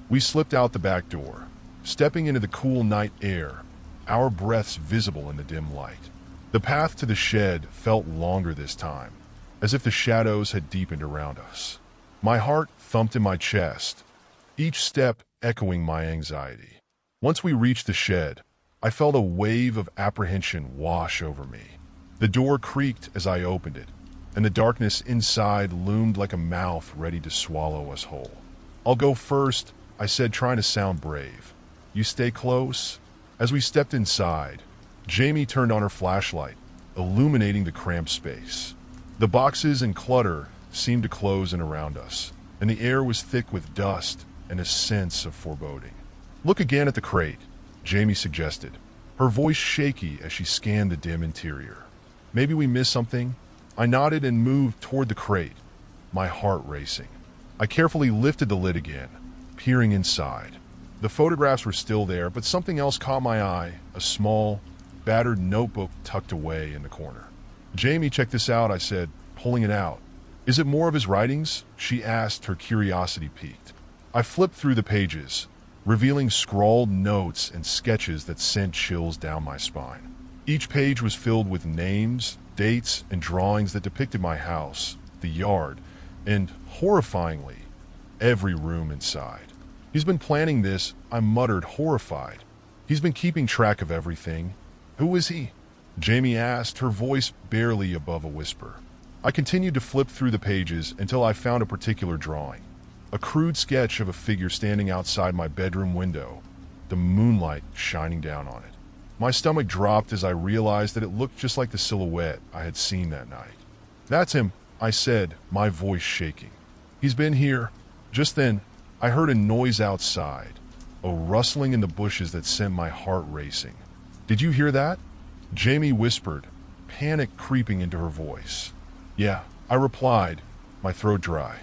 We slipped out the back door, stepping into the cool night air, our breaths visible in the dim light. The path to the shed felt longer this time, as if the shadows had deepened around us. My heart thumped in my chest, each step echoing my anxiety. Once we reached the shed, I felt a wave of apprehension wash over me. The door creaked as I opened it, and the darkness inside loomed like a mouth ready to swallow us whole. I'll go first, I said, trying to sound brave. You stay close. As we stepped inside, Jamie turned on her flashlight, illuminating the cramped space. The boxes and clutter seemed to close in around us, and the air was thick with dust and a sense of foreboding. Look again at the crate, Jamie suggested, her voice shaky as she scanned the dim interior. Maybe we missed something? I nodded and moved toward the crate, my heart racing. I carefully lifted the lid again, peering inside. The photographs were still there, but something else caught my eye, a small, battered notebook tucked away in the corner. Jamie, check this out, I said, pulling it out. Is it more of his writings? She asked, her curiosity piqued. I flipped through the pages, revealing scrawled notes and sketches that sent chills down my spine. Each page was filled with names, dates, and drawings that depicted my house, the yard, and, horrifyingly, every room inside. He's been planning this, I muttered, horrified. He's been keeping track of everything. Who is he? Jamie asked, her voice barely above a whisper. I continued to flip through the pages until I found a particular drawing. A crude sketch of a figure standing outside my bedroom window, the moonlight shining down on it. My stomach dropped as I realized that it looked just like the silhouette I had seen that night. That's him, I said, my voice shaking. He's been here. Just then, I heard a noise outside, a rustling in the bushes that sent my heart racing. Did you hear that? Jamie whispered, panic creeping into her voice. Yeah, I replied, my throat dry.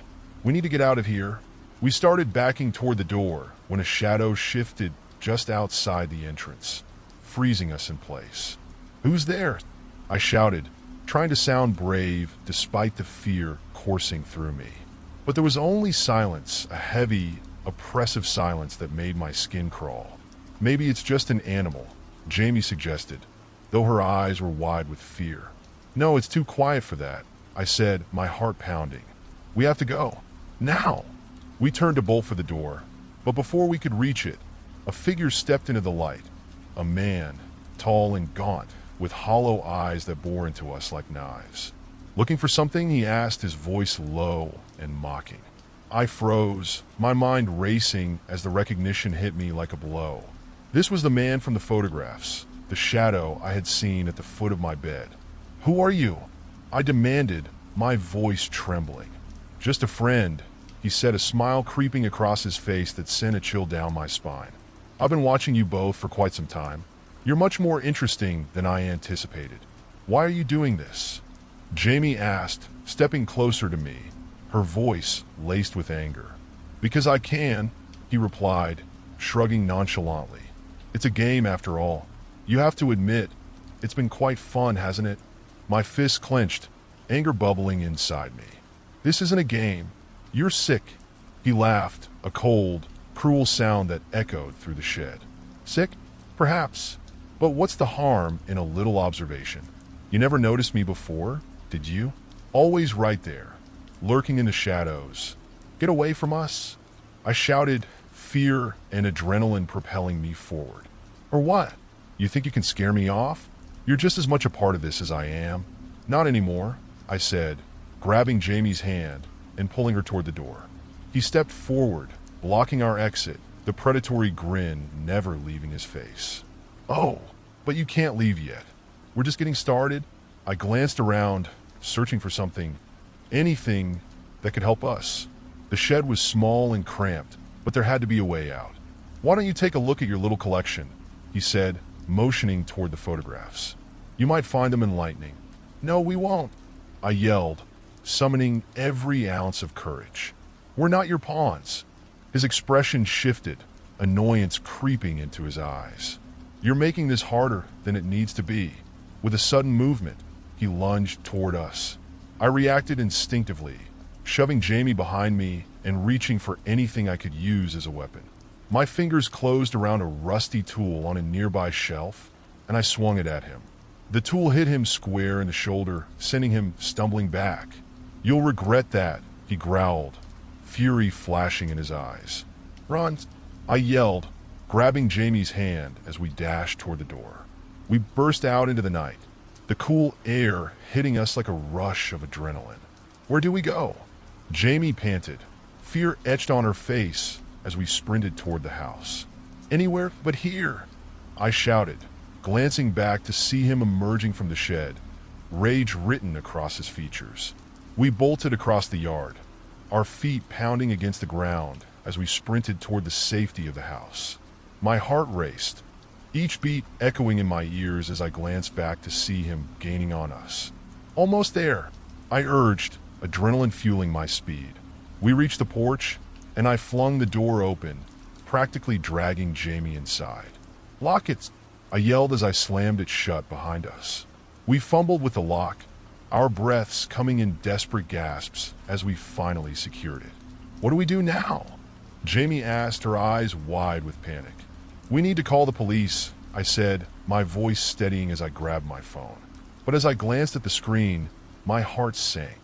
We need to get out of here. We started backing toward the door when a shadow shifted just outside the entrance, freezing us in place. Who's there? I shouted, trying to sound brave despite the fear coursing through me. But there was only silence, a heavy, oppressive silence that made my skin crawl. Maybe it's just an animal, Jamie suggested, though her eyes were wide with fear. No, it's too quiet for that, I said, my heart pounding. We have to go. Now! We turned to bolt for the door, but before we could reach it, a figure stepped into the light. A man, tall and gaunt, with hollow eyes that bore into us like knives. Looking for something? He asked, his voice low and mocking. I froze, my mind racing as the recognition hit me like a blow. This was the man from the photographs, the shadow I had seen at the foot of my bed. Who are you? I demanded, my voice trembling. Just a friend, he said, a smile creeping across his face that sent a chill down my spine. I've been watching you both for quite some time. You're much more interesting than I anticipated. Why are you doing this? Jamie asked, stepping closer to me, her voice laced with anger. Because I can, he replied, shrugging nonchalantly. It's a game after all. You have to admit, it's been quite fun, hasn't it? My fists clenched, anger bubbling inside me. This isn't a game. You're sick. He laughed, a cold, cruel sound that echoed through the shed. Sick? Perhaps. But what's the harm in a little observation? You never noticed me before, did you? Always right there, lurking in the shadows. Get away from us? I shouted, fear and adrenaline propelling me forward. Or what? You think you can scare me off? You're just as much a part of this as I am. Not anymore, I said, grabbing Jamie's hand and pulling her toward the door. He stepped forward, blocking our exit, the predatory grin never leaving his face. Oh, but you can't leave yet. We're just getting started. I glanced around, searching for something, anything that could help us. The shed was small and cramped, but there had to be a way out. Why don't you take a look at your little collection? he said, motioning toward the photographs. You might find them enlightening. No, we won't, I yelled, summoning every ounce of courage. We're not your pawns. His expression shifted, annoyance creeping into his eyes. You're making this harder than it needs to be. With a sudden movement, he lunged toward us. I reacted instinctively, shoving Jamie behind me and reaching for anything I could use as a weapon. My fingers closed around a rusty tool on a nearby shelf, and I swung it at him. The tool hit him square in the shoulder, sending him stumbling back. You'll regret that, he growled, fury flashing in his eyes. Run, I yelled, grabbing Jamie's hand as we dashed toward the door. We burst out into the night, the cool air hitting us like a rush of adrenaline. Where do we go? Jamie panted, fear etched on her face as we sprinted toward the house. Anywhere but here, I shouted, glancing back to see him emerging from the shed, rage written across his features. We bolted across the yard, our feet pounding against the ground as we sprinted toward the safety of the house. My heart raced, each beat echoing in my ears as I glanced back to see him gaining on us. Almost there, I urged, adrenaline fueling my speed. We reached the porch, and I flung the door open, practically dragging Jamie inside. Lock it, I yelled as I slammed it shut behind us. We fumbled with the lock, our breaths coming in desperate gasps as we finally secured it. What do we do now? Jamie asked, her eyes wide with panic. We need to call the police, I said, my voice steadying as I grabbed my phone. But as I glanced at the screen, my heart sank.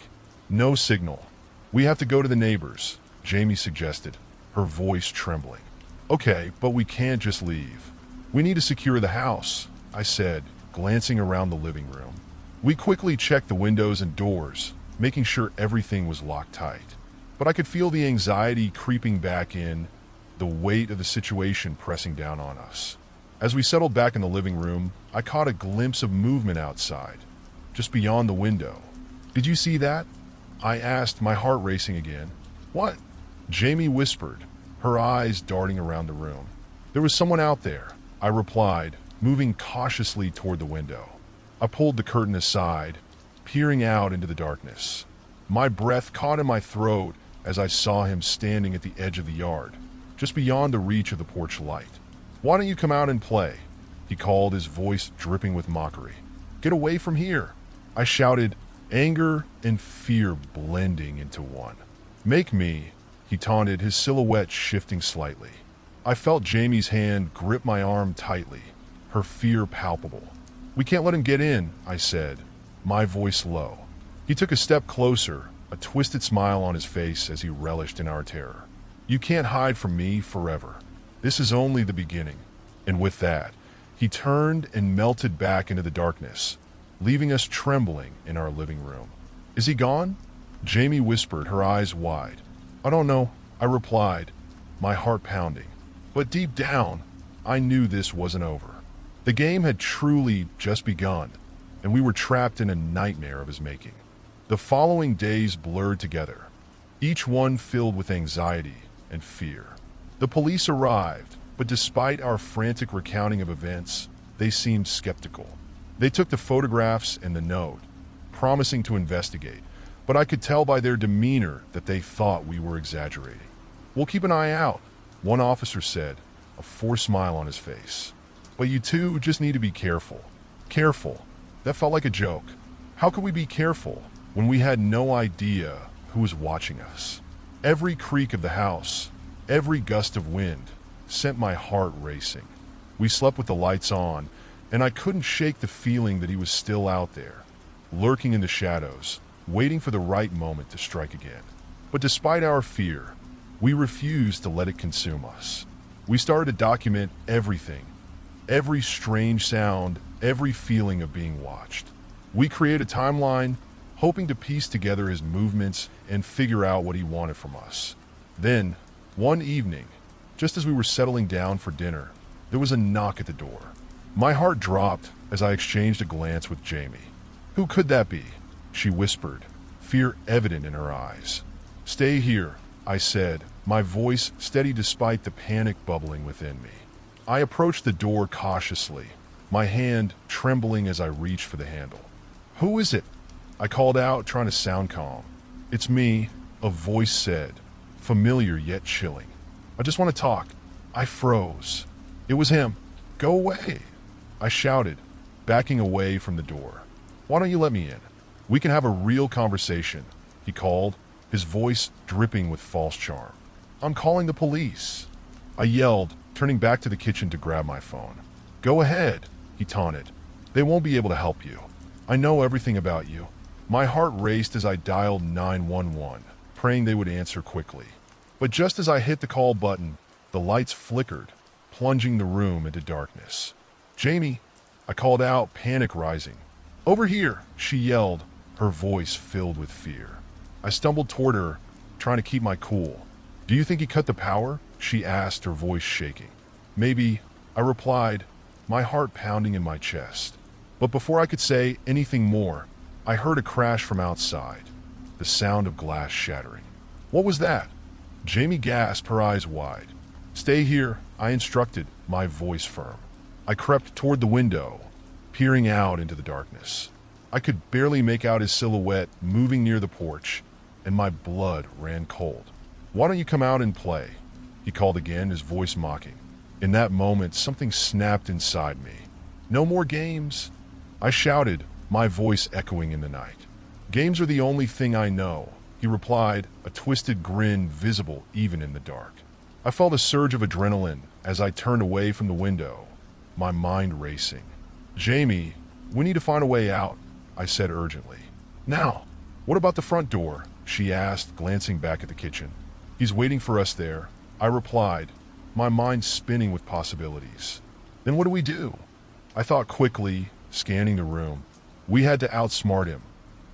No signal. We have to go to the neighbors, Jamie suggested, her voice trembling. Okay, but we can't just leave. We need to secure the house, I said, glancing around the living room. We quickly checked the windows and doors, making sure everything was locked tight. But I could feel the anxiety creeping back in, the weight of the situation pressing down on us. As we settled back in the living room, I caught a glimpse of movement outside, just beyond the window. Did you see that? I asked, my heart racing again. What? Jamie whispered, her eyes darting around the room. There was someone out there, I replied, moving cautiously toward the window. I pulled the curtain aside, peering out into the darkness. My breath caught in my throat as I saw him standing at the edge of the yard, just beyond the reach of the porch light. Why don't you come out and play? He called, his voice dripping with mockery. Get away from here, I shouted, anger and fear blending into one. Make me, he taunted, his silhouette shifting slightly. I felt Jamie's hand grip my arm tightly, her fear palpable. We can't let him get in, I said, my voice low. He took a step closer, a twisted smile on his face as he relished in our terror. You can't hide from me forever. This is only the beginning. And with that, he turned and melted back into the darkness, leaving us trembling in our living room. Is he gone? Jamie whispered, her eyes wide. I don't know, I replied, my heart pounding. But deep down, I knew this wasn't over. The game had truly just begun, and we were trapped in a nightmare of his making. The following days blurred together, each one filled with anxiety and fear. The police arrived, but despite our frantic recounting of events, they seemed skeptical. They took the photographs and the note, promising to investigate, but I could tell by their demeanor that they thought we were exaggerating. We'll keep an eye out, one officer said, a forced smile on his face. But you two just need to be careful. Careful. That felt like a joke. How could we be careful when we had no idea who was watching us? Every creak of the house, every gust of wind, sent my heart racing. We slept with the lights on, and I couldn't shake the feeling that he was still out there, lurking in the shadows, waiting for the right moment to strike again. But despite our fear, we refused to let it consume us. We started to document everything, every strange sound, every feeling of being watched. We created a timeline, hoping to piece together his movements and figure out what he wanted from us. Then, one evening, just as we were settling down for dinner, there was a knock at the door. My heart dropped as I exchanged a glance with Jamie. Who could that be? She whispered, fear evident in her eyes. Stay here, I said, my voice steady despite the panic bubbling within me. I approached the door cautiously, my hand trembling as I reached for the handle. "Who is it?" I called out, trying to sound calm. "It's me," a voice said, familiar yet chilling. "I just want to talk." I froze. It was him. "Go away," I shouted, backing away from the door. "Why don't you let me in? We can have a real conversation," he called, his voice dripping with false charm. "I'm calling the police," I yelled, turning back to the kitchen to grab my phone. "Go ahead," he taunted. "They won't be able to help you. I know everything about you." My heart raced as I dialed 911, praying they would answer quickly. But just as I hit the call button, the lights flickered, plunging the room into darkness. "Jamie," I called out, panic rising. "Over here," she yelled, her voice filled with fear. I stumbled toward her, trying to keep my cool. "Do you think he cut the power?" she asked, her voice shaking. "Maybe," I replied, my heart pounding in my chest. But before I could say anything more, I heard a crash from outside, the sound of glass shattering. "What was that?" Jamie gasped, her eyes wide. "Stay here," I instructed, my voice firm. I crept toward the window, peering out into the darkness. I could barely make out his silhouette moving near the porch, and my blood ran cold. "Why don't you come out and play?" he called again, his voice mocking. In that moment, something snapped inside me. "No more games," I shouted, my voice echoing in the night. "Games are the only thing I know," he replied, a twisted grin visible even in the dark. I felt a surge of adrenaline as I turned away from the window, my mind racing. "Jamie, we need to find a way out," I said urgently. "Now." "What about the front door?" she asked, glancing back at the kitchen. "He's waiting for us there," I replied, my mind spinning with possibilities. "Then what do we do?" I thought quickly, scanning the room. We had to outsmart him,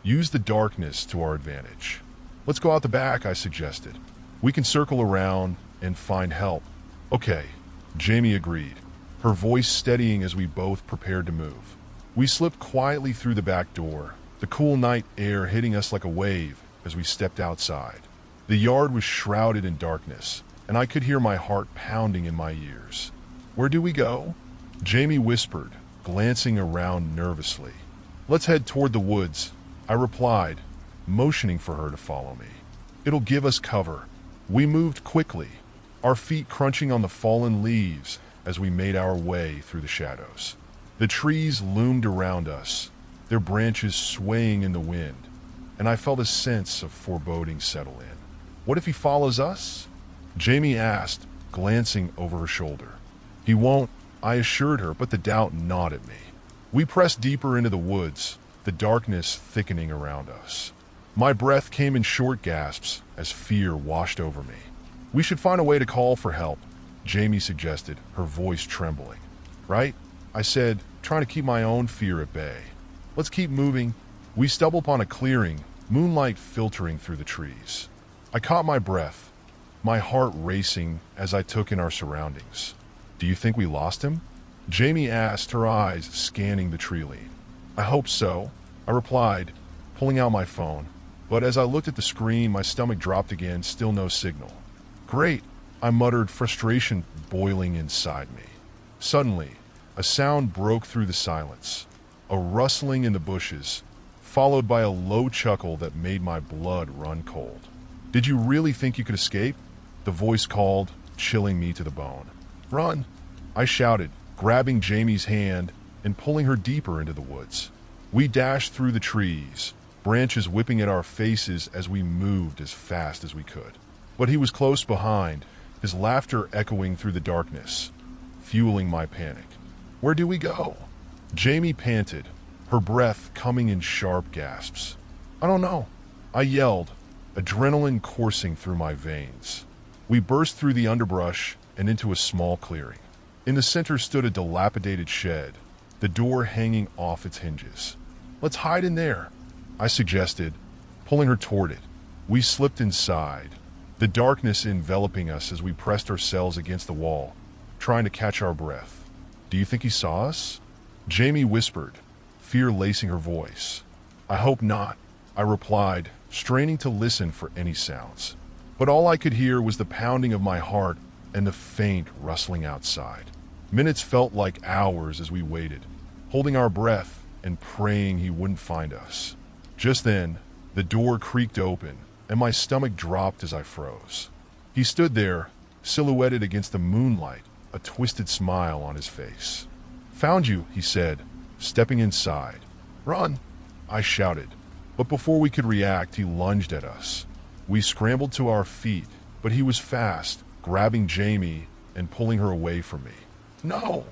use the darkness to our advantage. "Let's go out the back," I suggested. "We can circle around and find help." "Okay," Jamie agreed, her voice steadying as we both prepared to move. We slipped quietly through the back door, the cool night air hitting us like a wave as we stepped outside. The yard was shrouded in darkness, and I could hear my heart pounding in my ears. "Where do we go?" Jamie whispered, glancing around nervously. "Let's head toward the woods," I replied, motioning for her to follow me. "It'll give us cover." We moved quickly, our feet crunching on the fallen leaves as we made our way through the shadows. The trees loomed around us, their branches swaying in the wind, and I felt a sense of foreboding settle in. "What if he follows us?" Jamie asked, glancing over her shoulder. "He won't," I assured her, but the doubt gnawed at me. We pressed deeper into the woods, the darkness thickening around us. My breath came in short gasps as fear washed over me. "We should find a way to call for help," Jamie suggested, her voice trembling. "Right?" I said, trying to keep my own fear at bay. "Let's keep moving." We stumbled upon a clearing, moonlight filtering through the trees. I caught my breath, my heart racing as I took in our surroundings. "Do you think we lost him?" Jamie asked, her eyes scanning the tree line. "I hope so," I replied, pulling out my phone. But as I looked at the screen, my stomach dropped again, still no signal. "Great," I muttered, frustration boiling inside me. Suddenly, a sound broke through the silence, a rustling in the bushes, followed by a low chuckle that made my blood run cold. "Did you really think you could escape?" the voice called, chilling me to the bone. "Run," I shouted, grabbing Jamie's hand and pulling her deeper into the woods. We dashed through the trees, branches whipping at our faces as we moved as fast as we could. But he was close behind, his laughter echoing through the darkness, fueling my panic. "Where do we go?" Jamie panted, her breath coming in sharp gasps. "I don't know," I yelled, adrenaline coursing through my veins. We burst through the underbrush and into a small clearing. In the center stood a dilapidated shed, the door hanging off its hinges. "Let's hide in there," I suggested, pulling her toward it. We slipped inside, the darkness enveloping us as we pressed ourselves against the wall, trying to catch our breath. "Do you think he saw us?" Jamie whispered, fear lacing her voice. "I hope not," I replied, straining to listen for any sounds. But all I could hear was the pounding of my heart and the faint rustling outside. Minutes felt like hours as we waited, holding our breath and praying he wouldn't find us. Just then, the door creaked open, and my stomach dropped as I froze. He stood there, silhouetted against the moonlight, a twisted smile on his face. "Found you," he said, stepping inside. "Run!" I shouted, but before we could react, he lunged at us. We scrambled to our feet, but he was fast, grabbing Jamie and pulling her away from me. "No!"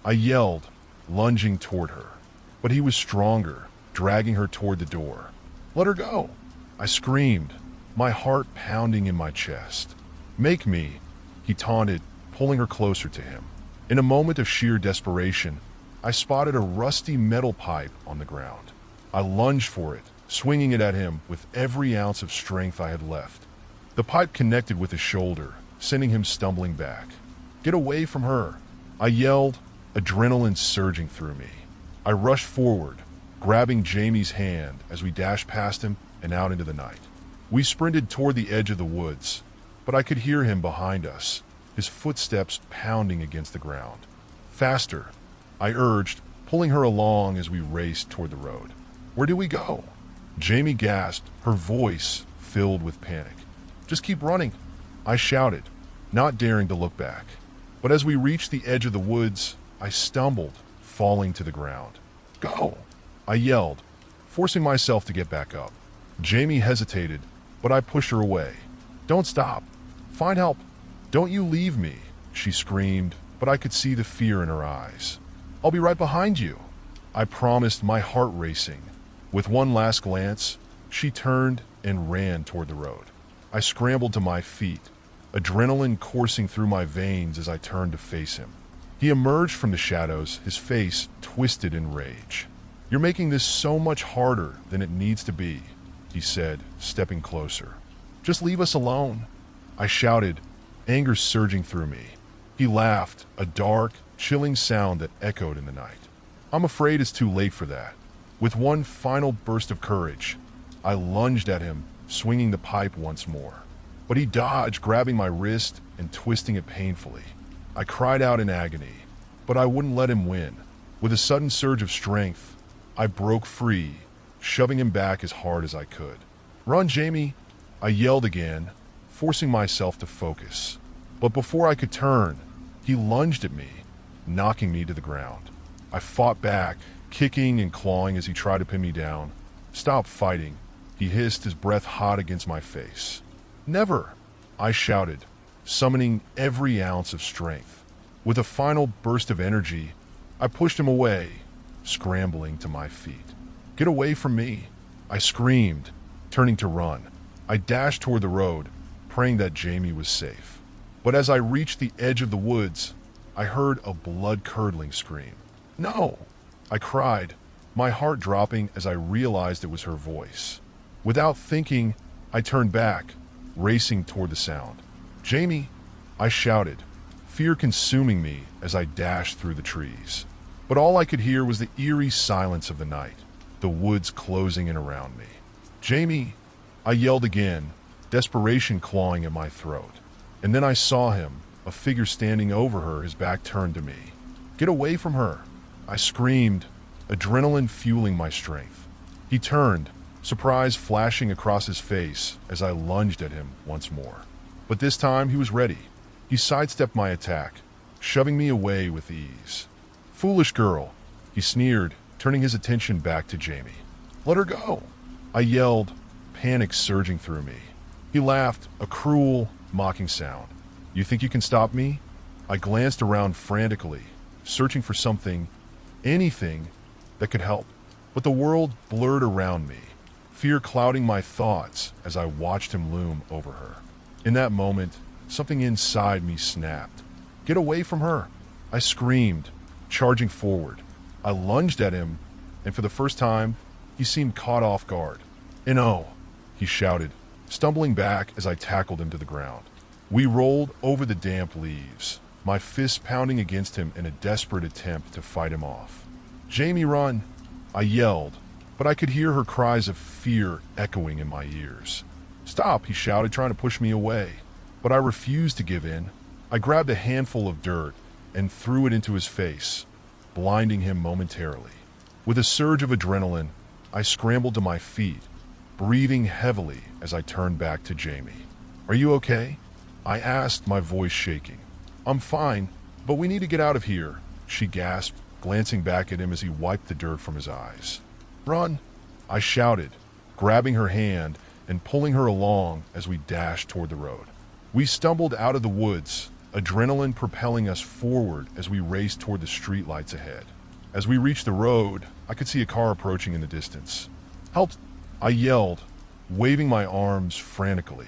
I yelled, lunging toward her. But he was stronger, dragging her toward the door. "Let her go!" I screamed, my heart pounding in my chest. "Make me," he taunted, pulling her closer to him. In a moment of sheer desperation, I spotted a rusty metal pipe on the ground. I lunged for it, swinging it at him with every ounce of strength I had left. The pipe connected with his shoulder, sending him stumbling back. "Get away from her!" I yelled, adrenaline surging through me. I rushed forward, grabbing Jamie's hand as we dashed past him and out into the night. We sprinted toward the edge of the woods, but I could hear him behind us, his footsteps pounding against the ground. "Faster," I urged, pulling her along as we raced toward the road. "Where do we go?" Jamie gasped, her voice filled with panic. "Just keep running," I shouted, not daring to look back. But as we reached the edge of the woods, I stumbled, falling to the ground. "Go!" I yelled, forcing myself to get back up. Jamie hesitated, but I pushed her away. "Don't stop. Find help. Don't you leave me," she screamed, but I could see the fear in her eyes. "I'll be right behind you," I promised, my heart racing. With one last glance, she turned and ran toward the road. I scrambled to my feet, adrenaline coursing through my veins as I turned to face him. He emerged from the shadows, his face twisted in rage. "You're making this so much harder than it needs to be," he said, stepping closer. "Just leave us alone," I shouted, anger surging through me. He laughed, a dark, chilling sound that echoed in the night. "I'm afraid it's too late for that." With one final burst of courage, I lunged at him, swinging the pipe once more. But he dodged, grabbing my wrist and twisting it painfully. I cried out in agony, but I wouldn't let him win. With a sudden surge of strength, I broke free, shoving him back as hard as I could. "Run, Jamie!" I yelled again, forcing myself to focus. But before I could turn, he lunged at me, knocking me to the ground. I fought back, kicking and clawing as he tried to pin me down. "Stop fighting," he hissed, his breath hot against my face. "Never!" I shouted, summoning every ounce of strength. With a final burst of energy, I pushed him away, scrambling to my feet. "Get away from me!" I screamed, turning to run. I dashed toward the road, praying that Jamie was safe. But as I reached the edge of the woods, I heard a blood-curdling scream. "No!" I cried, my heart dropping as I realized it was her voice. Without thinking, I turned back, racing toward the sound. "Jamie!" I shouted, fear consuming me as I dashed through the trees. But all I could hear was the eerie silence of the night, the woods closing in around me. "Jamie!" I yelled again, desperation clawing at my throat. And then I saw him, a figure standing over her, his back turned to me. "Get away from her!" I screamed, adrenaline fueling my strength. He turned, surprise flashing across his face as I lunged at him once more. But this time he was ready. He sidestepped my attack, shoving me away with ease. "Foolish girl," he sneered, turning his attention back to Jamie. "Let her go!" I yelled, panic surging through me. He laughed, a cruel, mocking sound. "You think you can stop me?" I glanced around frantically, searching for something, anything, that could help. But the world blurred around me, fear clouding my thoughts as I watched him loom over her. In that moment, something inside me snapped. "Get away from her!" I screamed, charging forward. I lunged at him, and for the first time, he seemed caught off guard. "No!" he shouted, stumbling back as I tackled him to the ground. We rolled over the damp leaves, my fists pounding against him in a desperate attempt to fight him off. "Jamie, run!" I yelled, but I could hear her cries of fear echoing in my ears. "Stop!" he shouted, trying to push me away. But I refused to give in. I grabbed a handful of dirt and threw it into his face, blinding him momentarily. With a surge of adrenaline, I scrambled to my feet, breathing heavily as I turned back to Jamie. "Are you okay?" I asked, my voice shaking. "I'm fine, but we need to get out of here," she gasped, glancing back at him as he wiped the dirt from his eyes. "Run!" I shouted, grabbing her hand and pulling her along as we dashed toward the road. We stumbled out of the woods, adrenaline propelling us forward as we raced toward the streetlights ahead. As we reached the road, I could see a car approaching in the distance. "Help!" I yelled, waving my arms frantically.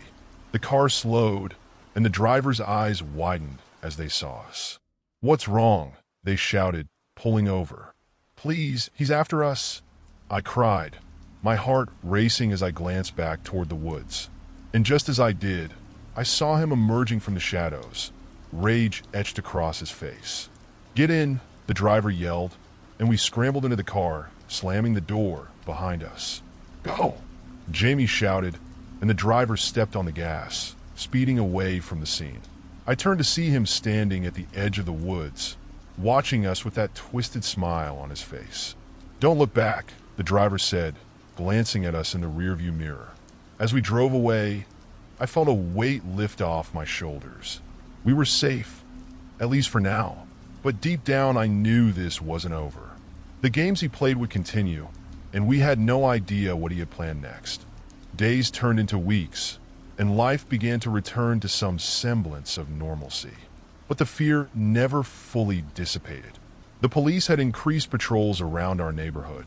The car slowed, and the driver's eyes widened as they saw us. "What's wrong?" they shouted, pulling over. "Please, he's after us!" I cried, my heart racing as I glanced back toward the woods. And just as I did, I saw him emerging from the shadows, rage etched across his face. "Get in!" the driver yelled, and we scrambled into the car, slamming the door behind us. "Go!" Jamie shouted, and the driver stepped on the gas, speeding away from the scene. I turned to see him standing at the edge of the woods, watching us with that twisted smile on his face. "Don't look back," the driver said, glancing at us in the rearview mirror. As we drove away, I felt a weight lift off my shoulders. We were safe, at least for now, but deep down I knew this wasn't over. The games he played would continue, and we had no idea what he had planned next. Days turned into weeks, and life began to return to some semblance of normalcy. But the fear never fully dissipated. The police had increased patrols around our neighborhood,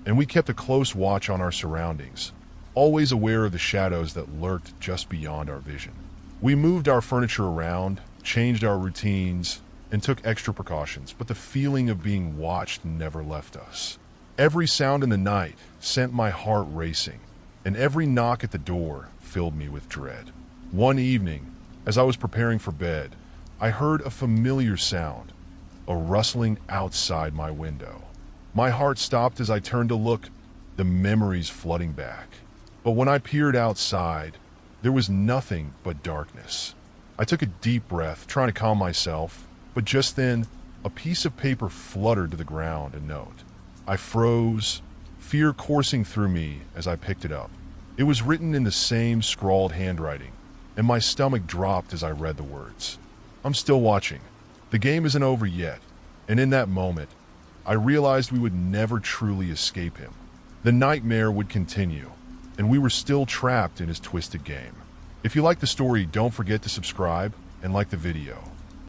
and we kept a close watch on our surroundings, always aware of the shadows that lurked just beyond our vision. We moved our furniture around, changed our routines, and took extra precautions, but the feeling of being watched never left us. Every sound in the night sent my heart racing, and every knock at the door filled me with dread. One evening, as I was preparing for bed, I heard a familiar sound, a rustling outside my window. My heart stopped as I turned to look, the memories flooding back. But when I peered outside, there was nothing but darkness. I took a deep breath, trying to calm myself, but just then, a piece of paper fluttered to the ground, a note. I froze, fear coursing through me as I picked it up. It was written in the same scrawled handwriting, and my stomach dropped as I read the words. "I'm still watching. The game isn't over yet." And in that moment, I realized we would never truly escape him. The nightmare would continue, and we were still trapped in his twisted game. If you like the story, don't forget to subscribe and like the video.